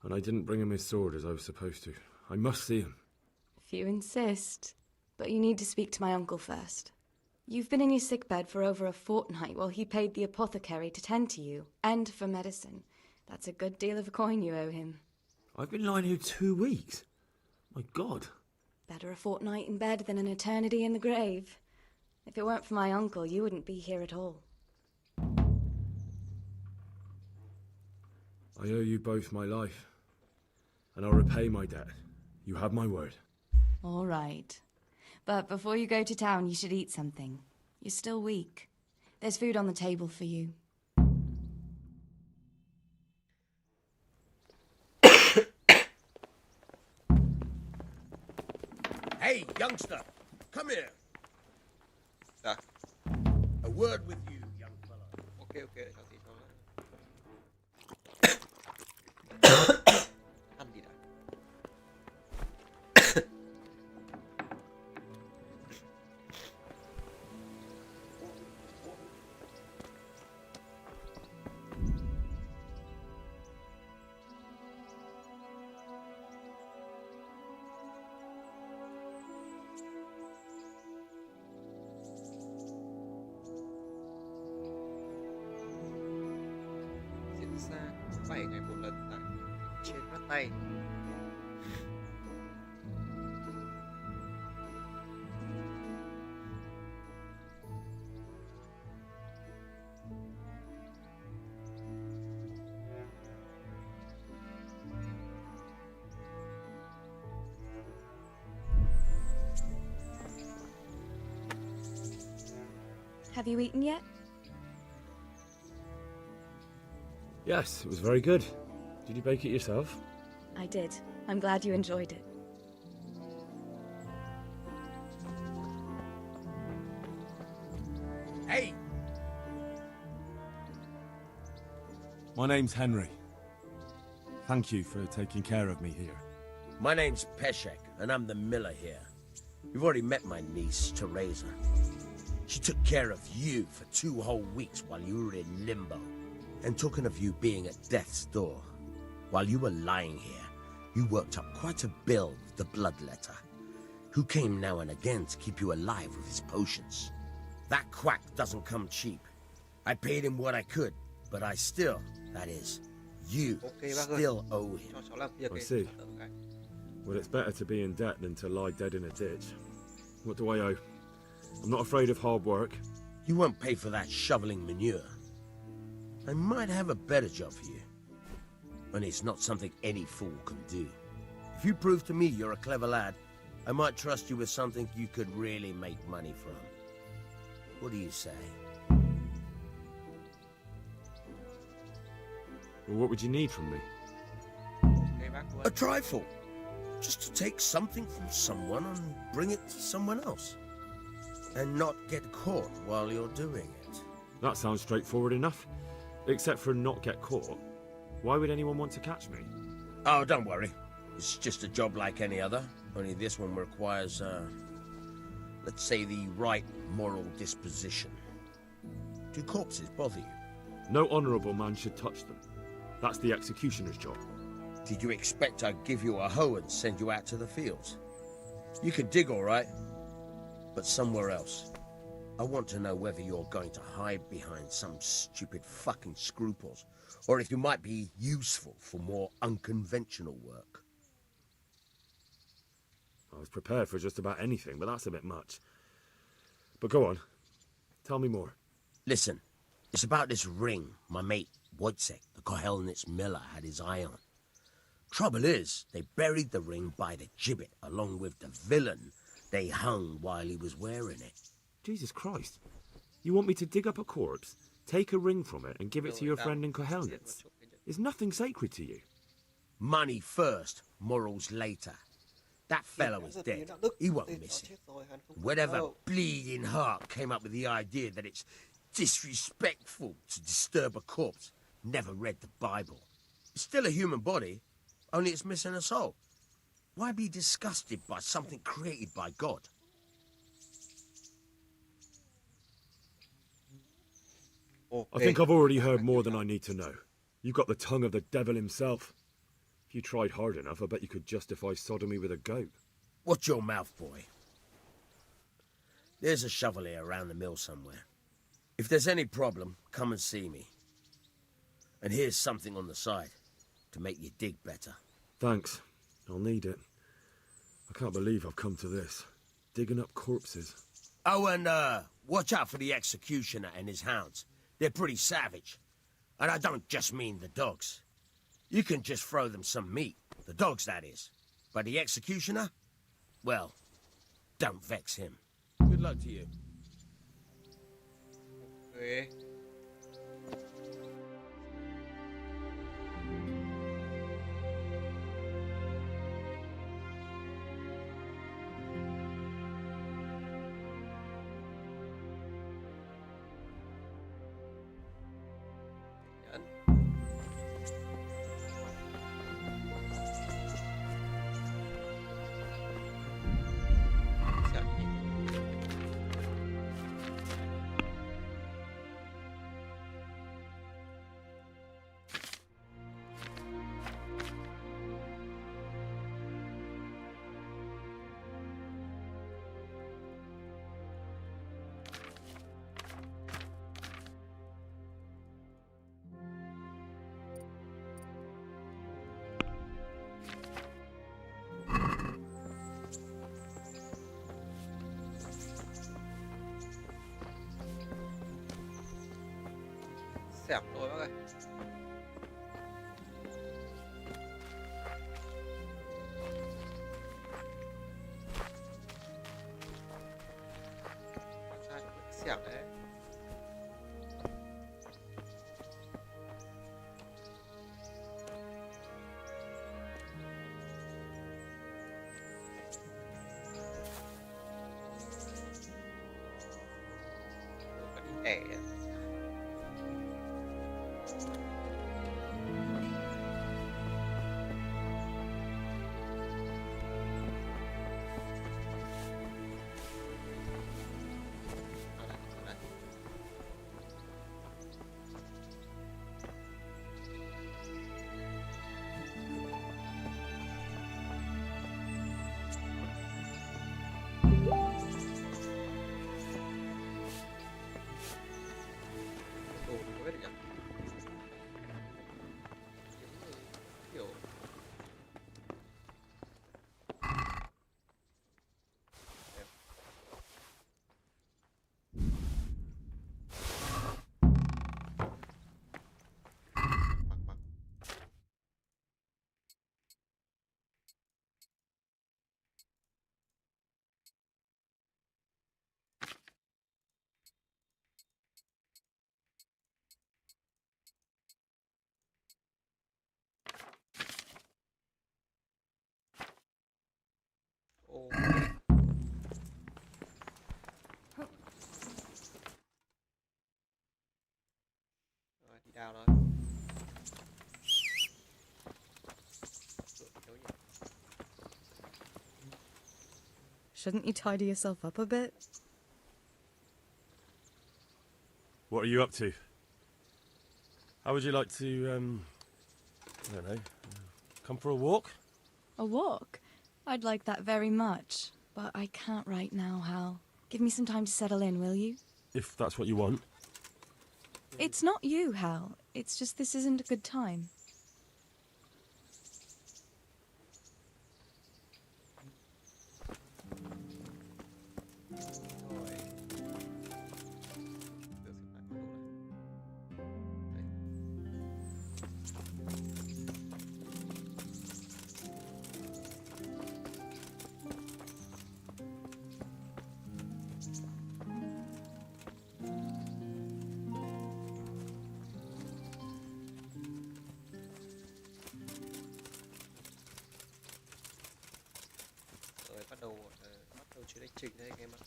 and I didn't bring him his sword as I was supposed to. I must see him. If you insist. But you need to speak to my uncle first. You've been in your sickbed for over a fortnight while he paid the apothecary to tend to you, and for medicine. That's a good deal of a coin you owe him. I've been lying here 2 weeks. My God. Better a fortnight in bed than an eternity in the grave. If it weren't for my uncle, you wouldn't be here at all. I owe you both my life, and I'll repay my debt. You have my word. All right. But before you go to town, you should eat something. You're still weak. There's food on the table for you. Hey, youngster, come here. Dạ. A word with you, young fellow. Ok, ok, để cho tí cho. Ăn đi đã. Diễn ra 7 ngày một lần tại trên mắt tay. Have you eaten yet? Yes, it was very good. Did you bake it yourself? I did. I'm glad you enjoyed it. Hey! My name's Henry. Thank you for taking care of me here. My name's Peshek, and I'm the miller here. You've already met my niece, Teresa. She took care of you for 2 whole weeks while you were in limbo. And talking of you being at death's door, while you were lying here, you worked up quite a bill with the bloodletter, who came now and again to keep you alive with his potions. That quack doesn't come cheap. I paid him what I could, but I still, that is, you still owe him. I see. Well, it's better to be in debt than to lie dead in a ditch. What do I owe? I'm not afraid of hard work. You won't pay for that shoveling manure. I might have a better job for you. And it's not something any fool can do. If you prove to me you're a clever lad, I might trust you with something you could really make money from. What do you say? Well, what would you need from me? A trifle. Just to take something from someone and bring it to someone else. And not get caught while you're doing it. That sounds straightforward enough. Except for not get caught. Why would anyone want to catch me? Oh, don't worry. It's just a job like any other. Only this one requires, let's say, the right moral disposition. Do corpses bother you? No honourable man should touch them. That's the executioner's job. Did you expect I'd give you a hoe and send you out to the fields? You can dig all right, but somewhere else. I want to know whether you're going to hide behind some stupid fucking scruples, or if you might be useful for more unconventional work. I was prepared for just about anything, but that's a bit much. But go on. Tell me more. Listen, it's about this ring my mate Wojciech, the Kohelnitz miller, had his eye on. Trouble is, they buried the ring by the gibbet, along with the villain they hung while he was wearing it. Jesus Christ. You want me to dig up a corpse, take a ring from it, and give it to your friend in Kohelnitz? Is nothing sacred to you? Money first, morals later. That fellow is dead. He won't miss it. Whatever bleeding heart came up with the idea that it's disrespectful to disturb a corpse never read the Bible. It's still a human body, only it's missing a soul. Why be disgusted by something created by God? I think I've already heard more than I need to know. You've got the tongue of the devil himself. If you tried hard enough, I bet you could justify sodomy with a goat. Watch your mouth, boy. There's a shovel here around the mill somewhere. If there's any problem, come and see me. And here's something on the side to make you dig better. Thanks. I'll need it. I can't believe I've come to this. Digging up corpses. Oh, and watch out for the executioner and his hounds. They're pretty savage. And I don't just mean the dogs. You can just throw them some meat. The dogs, that is. But the executioner? Well, don't vex him. Good luck to you. Okay. Xẻo rồi bác ơi. Sao lại xẻo đấy? Shouldn't you tidy yourself up a bit? What are you up to? How would you like to, I don't know, come for a walk? A walk? I'd like that very much, but I can't right now, Hal. Give me some time to settle in, will you? If that's what you want. It's not you, Hal. It's just this isn't a good time. Bắt đầu chuyến hành trình đây anh em ạ.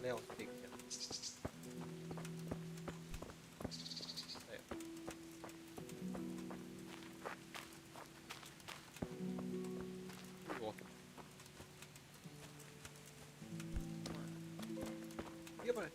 Leo đỉnh nhỉ. Đây. Ủa. Tiếp này.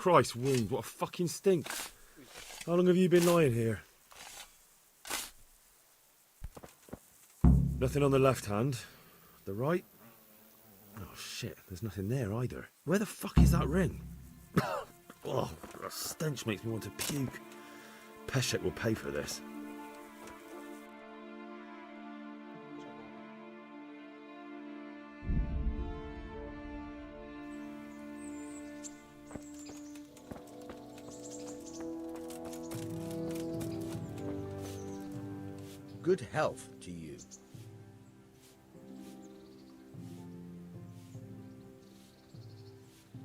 Christ, wound, what a fucking stink. How long have you been lying here? Nothing on the left hand. The right? Oh shit, there's nothing there either. Where the fuck is that ring? Oh, the stench makes me want to puke. Peshek will pay for this. Good health to you.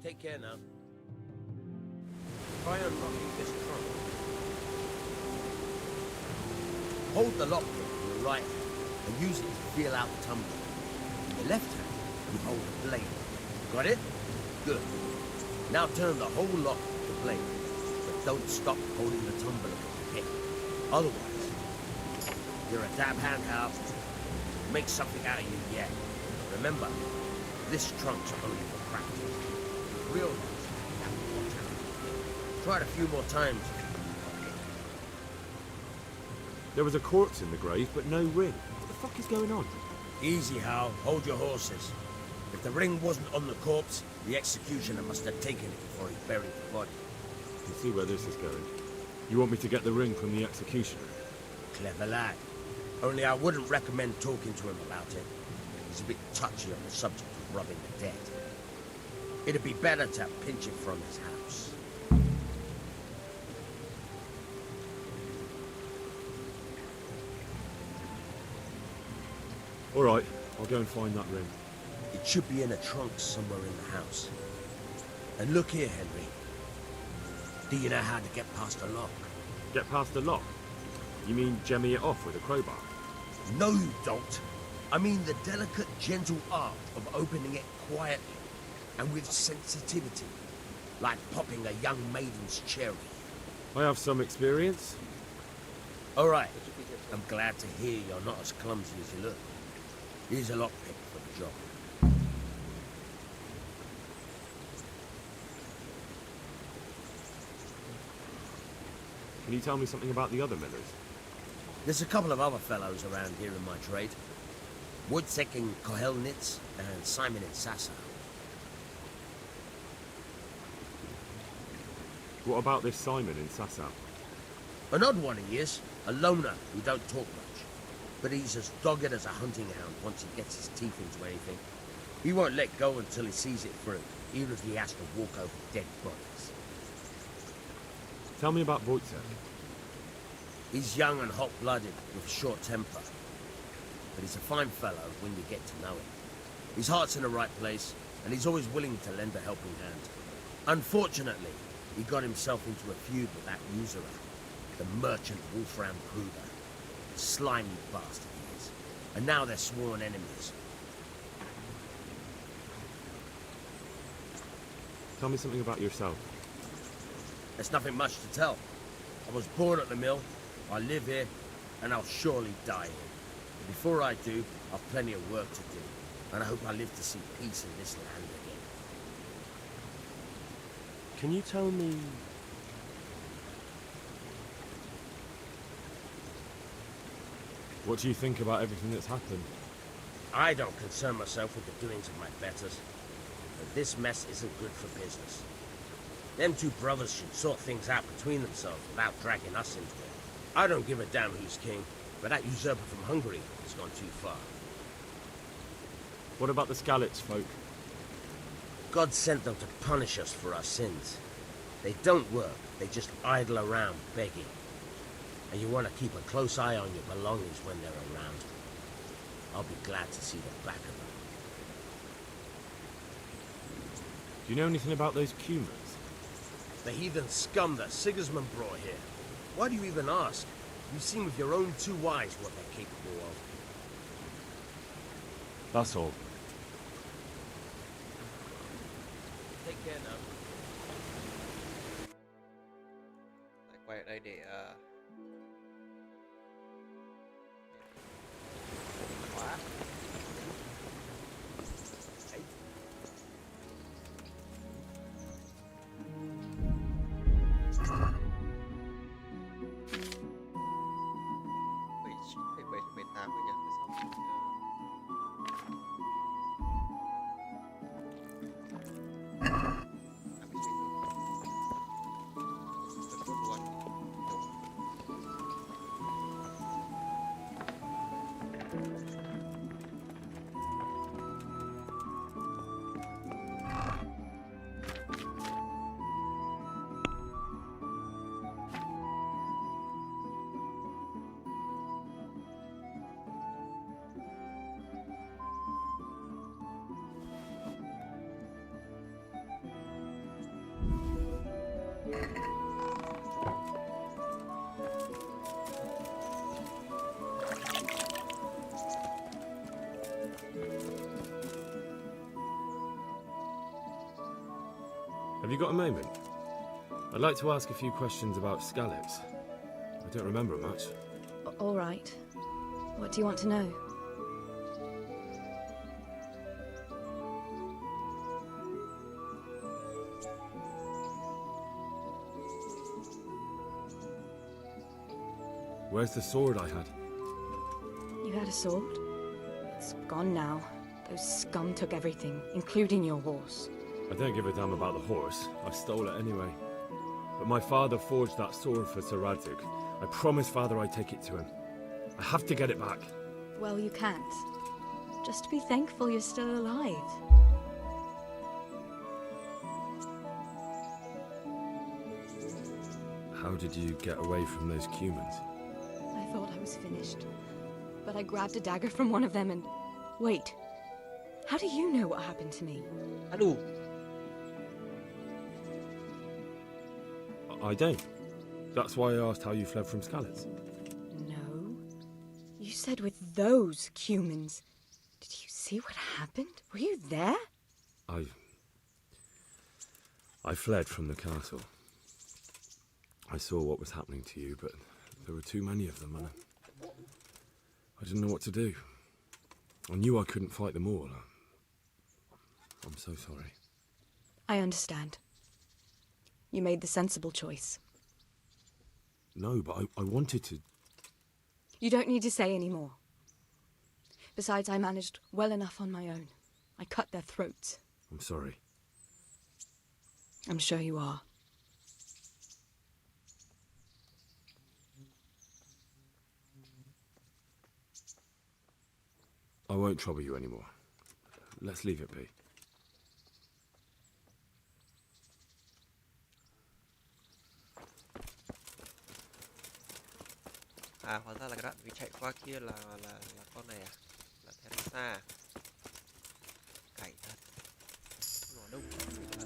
Take care now. Try unlocking this trunk. Hold the lockpick in your right hand and use it to feel out the tumbler. In your left hand, you hold the blade. Got it? Good. Now turn the whole lock with the blade, but don't stop holding the tumbler with the pick. Otherwise, you're a dab hand, Hal. Make something out of you yet. Remember, this trunk's only for practice. Real ones, you have to watch out. Try it a few more times. There was a corpse in the grave, but no ring. What the fuck is going on? Easy, Hal. Hold your horses. If the ring wasn't on the corpse, the executioner must have taken it before he buried the body. I can see where this is going. You want me to get the ring from the executioner? Clever lad. Only I wouldn't recommend talking to him about it. He's a bit touchy on the subject of robbing the dead. It'd be better to pinch it from his house. All right, I'll go and find that ring. It should be in a trunk somewhere in the house. And look here, Henry. Do you know how to get past a lock? Get past the lock? You mean jemmy it off with a crowbar? No, you don't. I mean the delicate, gentle art of opening it quietly and with sensitivity, like popping a young maiden's cherry. I have some experience. All right. I'm glad to hear you're not as clumsy as you look. Here's a lockpick for the job. Can you tell me something about the other millers? There's a couple of other fellows around here in my trade. Wojciech in Kohelnitz and Simon in Sasau. What about this Simon in Sasau? An odd one he is, a loner who don't talk much. But he's as dogged as a hunting hound once he gets his teeth into anything. He won't let go until he sees it through, even if he has to walk over dead bodies. Tell me about Wojciech. He's young and hot-blooded, with a short temper. But he's a fine fellow when you get to know him. His heart's in the right place, and he's always willing to lend a helping hand. Unfortunately, he got himself into a feud with that usurer, the merchant Wolfram Kruger. Slimy bastard he is. And now they're sworn enemies. Tell me something about yourself. There's nothing much to tell. I was born at the mill, I live here, and I'll surely die here. But before I do, I've plenty of work to do, and I hope I live to see peace in this land again. Can you tell me... What do you think about everything that's happened? I don't concern myself with the doings of my betters, but this mess isn't good for business. Them two brothers should sort things out between themselves without dragging us into it. I don't give a damn who's king, but that usurper from Hungary has gone too far. What about the Skalitz folk? God sent them to punish us for our sins. They don't work, they just idle around begging. And you want to keep a close eye on your belongings when they're around. I'll be glad to see the back of them. Do you know anything about those Cumans? The heathen scum that Sigismund brought here. Why do you even ask? You've seen with your own two eyes what they're capable of. That's all. Take care now. Lại quay ở đây để khóa. Đấy. Bảy 9,7,8 rồi nhỉ? Tại sao Have you got a moment? I'd like to ask a few questions about scallops. I don't remember much. All right. What do you want to know? Where's the sword I had? You had a sword? It's gone now. Those scum took everything, including your horse. I don't give a damn about the horse. I stole it anyway. But my father forged that sword for Sir Radzig. I promised Father I'd take it to him. I have to get it back. Well, you can't. Just be thankful you're still alive. How did you get away from those Cumans? I thought I was finished. But I grabbed a dagger from one of them and... Wait. How do you know what happened to me? Aduh. I don't. That's why I asked how you fled from Skalitz. No. You said with those Cumans. Did you see what happened? Were you there? I fled from the castle. I saw what was happening to you, but there were too many of them, and I didn't know what to do. I knew I couldn't fight them all. I'm so sorry. I understand. You made the sensible choice. No, but I wanted to. You don't need to say any more. Besides, I managed well enough on my own. I cut their throats. I'm sorry. I'm sure you are. I won't trouble you anymore. Let's leave it be. À, hóa ra là cái đoạn mình chạy qua kia là con này à? Là Teresa. Cày thật. Nó đâu có là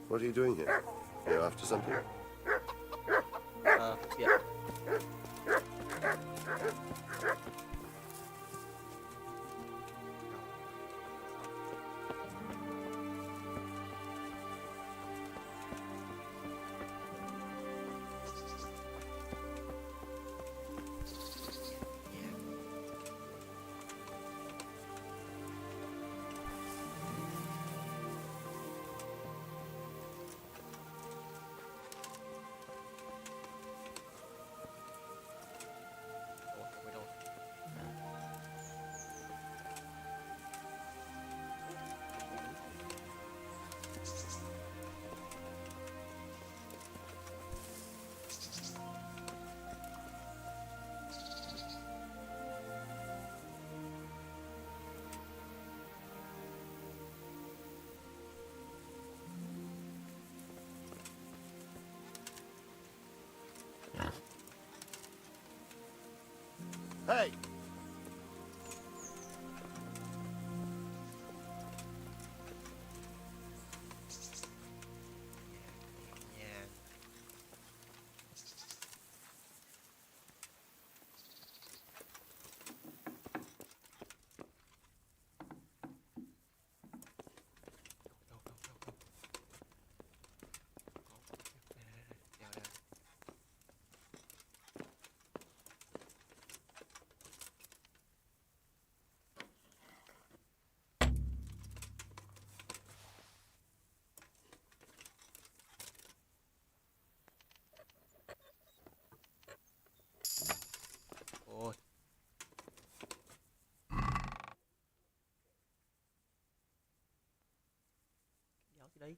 What are you doing here? Are you after something? Yeah. Hey! Ôi. Kéo gì đây?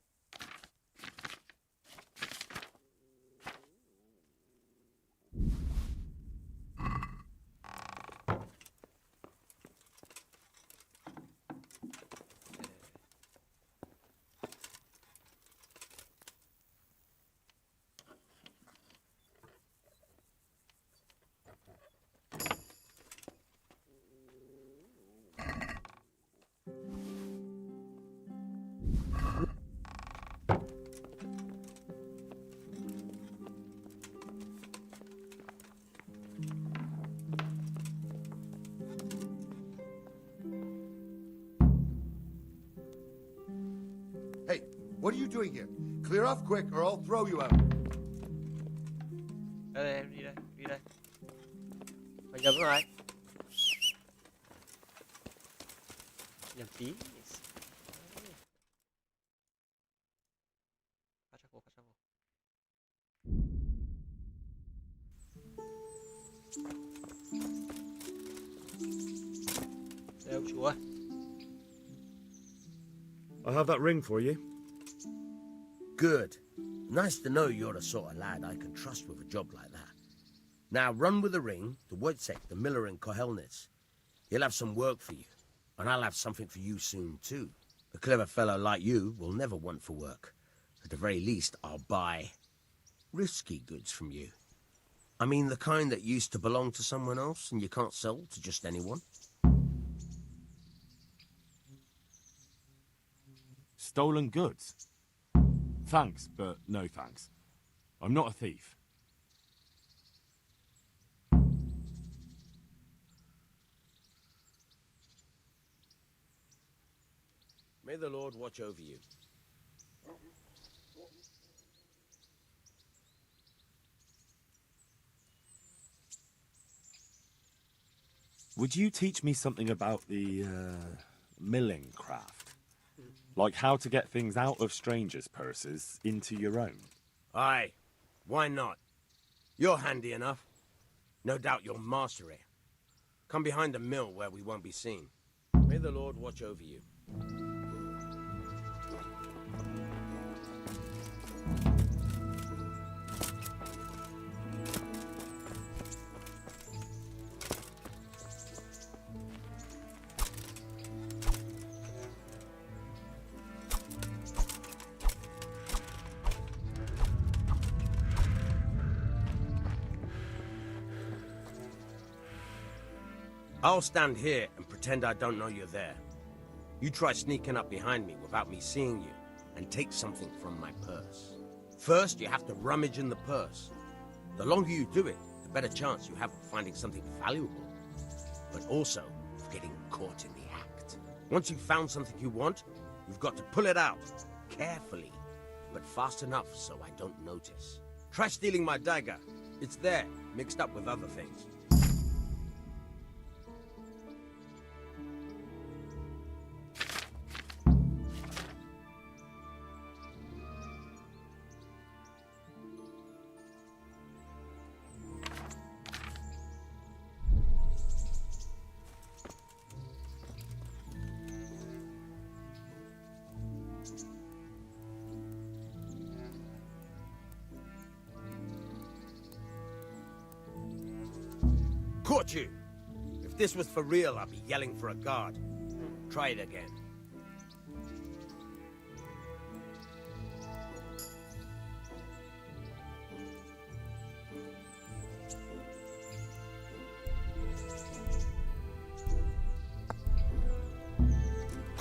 Hey, what are you doing here? Clear off quick or I'll throw you out. Đây, em đi đây, đi đây. Mày nhầm rồi. Nhầm tí. Cắt vô. Đây ông chúa. I have that ring for you. Good. Nice to know you're the sort of lad I can trust with a job like that. Now run with the ring to Wojciech, the miller in Kohelnitz. He'll have some work for you, and I'll have something for you soon too. A clever fellow like you will never want for work. At the very least, I'll buy risky goods from you. I mean the kind that used to belong to someone else and you can't sell to just anyone. Stolen goods? Thanks, but no thanks. I'm not a thief. May the Lord watch over you. Would you teach me something about the milling craft? Like how to get things out of strangers' purses into your own? Aye, why not? You're handy enough. No doubt you'll master it. Come behind the mill where we won't be seen. May the Lord watch over you. I'll stand here and pretend I don't know you're there. You try sneaking up behind me without me seeing you, and take something from my purse. First, you have to rummage in the purse. The longer you do it, the better chance you have of finding something valuable, but also of getting caught in the act. Once you've found something you want, you've got to pull it out, carefully, but fast enough so I don't notice. Try stealing my dagger. It's there, mixed up with other things. Caught you! If this was for real, I'd be yelling for a guard. Try it again.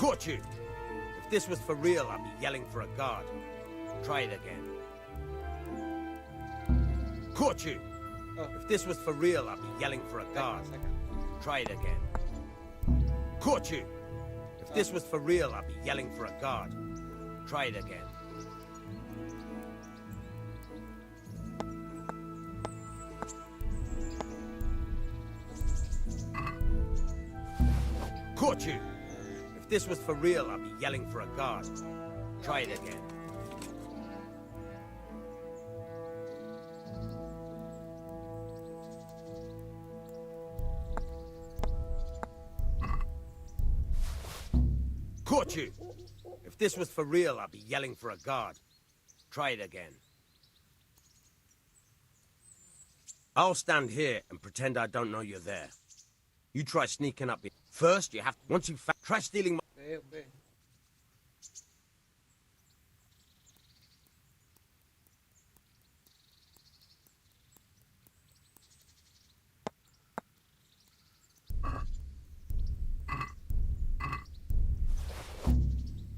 Caught you! If this was for real, I'd be yelling for a guard. Try it again. Caught you! If this was for real, I'd be yelling for a guard. Try it again. Caught you! If this was for real, I'd be yelling for a guard. Try it again. Caught you! If this was for real, I'd be yelling for a guard. Try it again. Caught you! If this was for real, I'd be yelling for a guard. Try it again. I'll stand here and pretend I don't know you're there. You try sneaking up. First, you have to, once you try stealing my... Okay.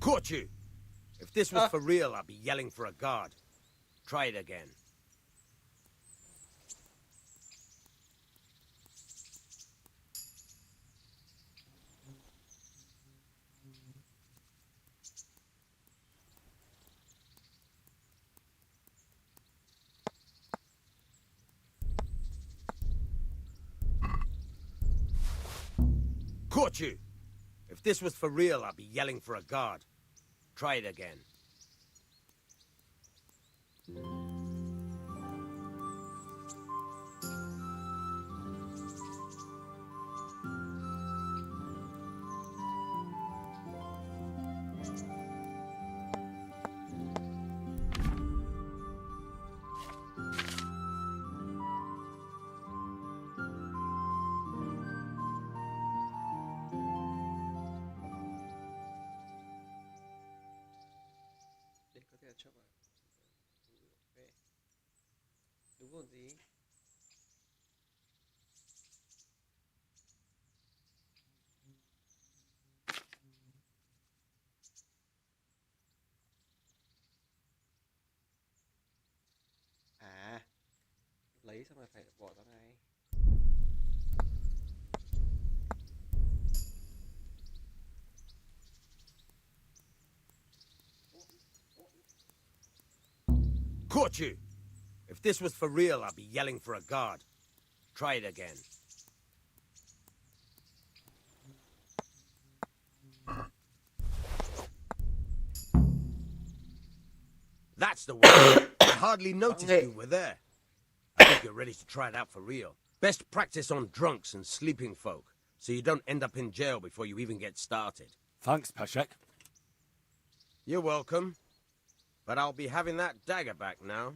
Caught you! If this was for real, I'd be yelling for a guard. Try it again. Caught you! If this was for real, I'd be yelling for a guard. Try it again. Để có thể cho bạn. Ok. Đúng còn gì? À, lấy xong rồi phải bỏ ra này. Caught you! If this was for real, I'd be yelling for a guard. Try it again. That's the one. I hardly noticed you were there. I think you're ready to try it out for real. Best practice on drunks and sleeping folk, so you don't end up in jail before you even get started. Thanks, Peshek. You're welcome. But I'll be having that dagger back now.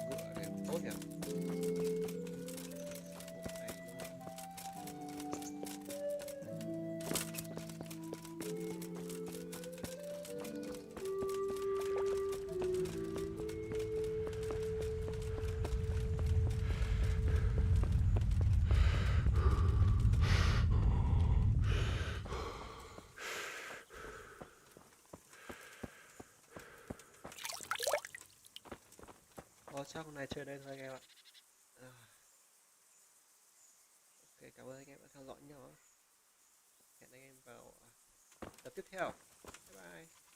Ngựa này tốt nhỉ? Chắc hôm nay chơi đây thôi anh em ạ. Ok, cảm ơn anh em đã theo dõi nhau. Hẹn anh em vào tập tiếp theo. Bye bye.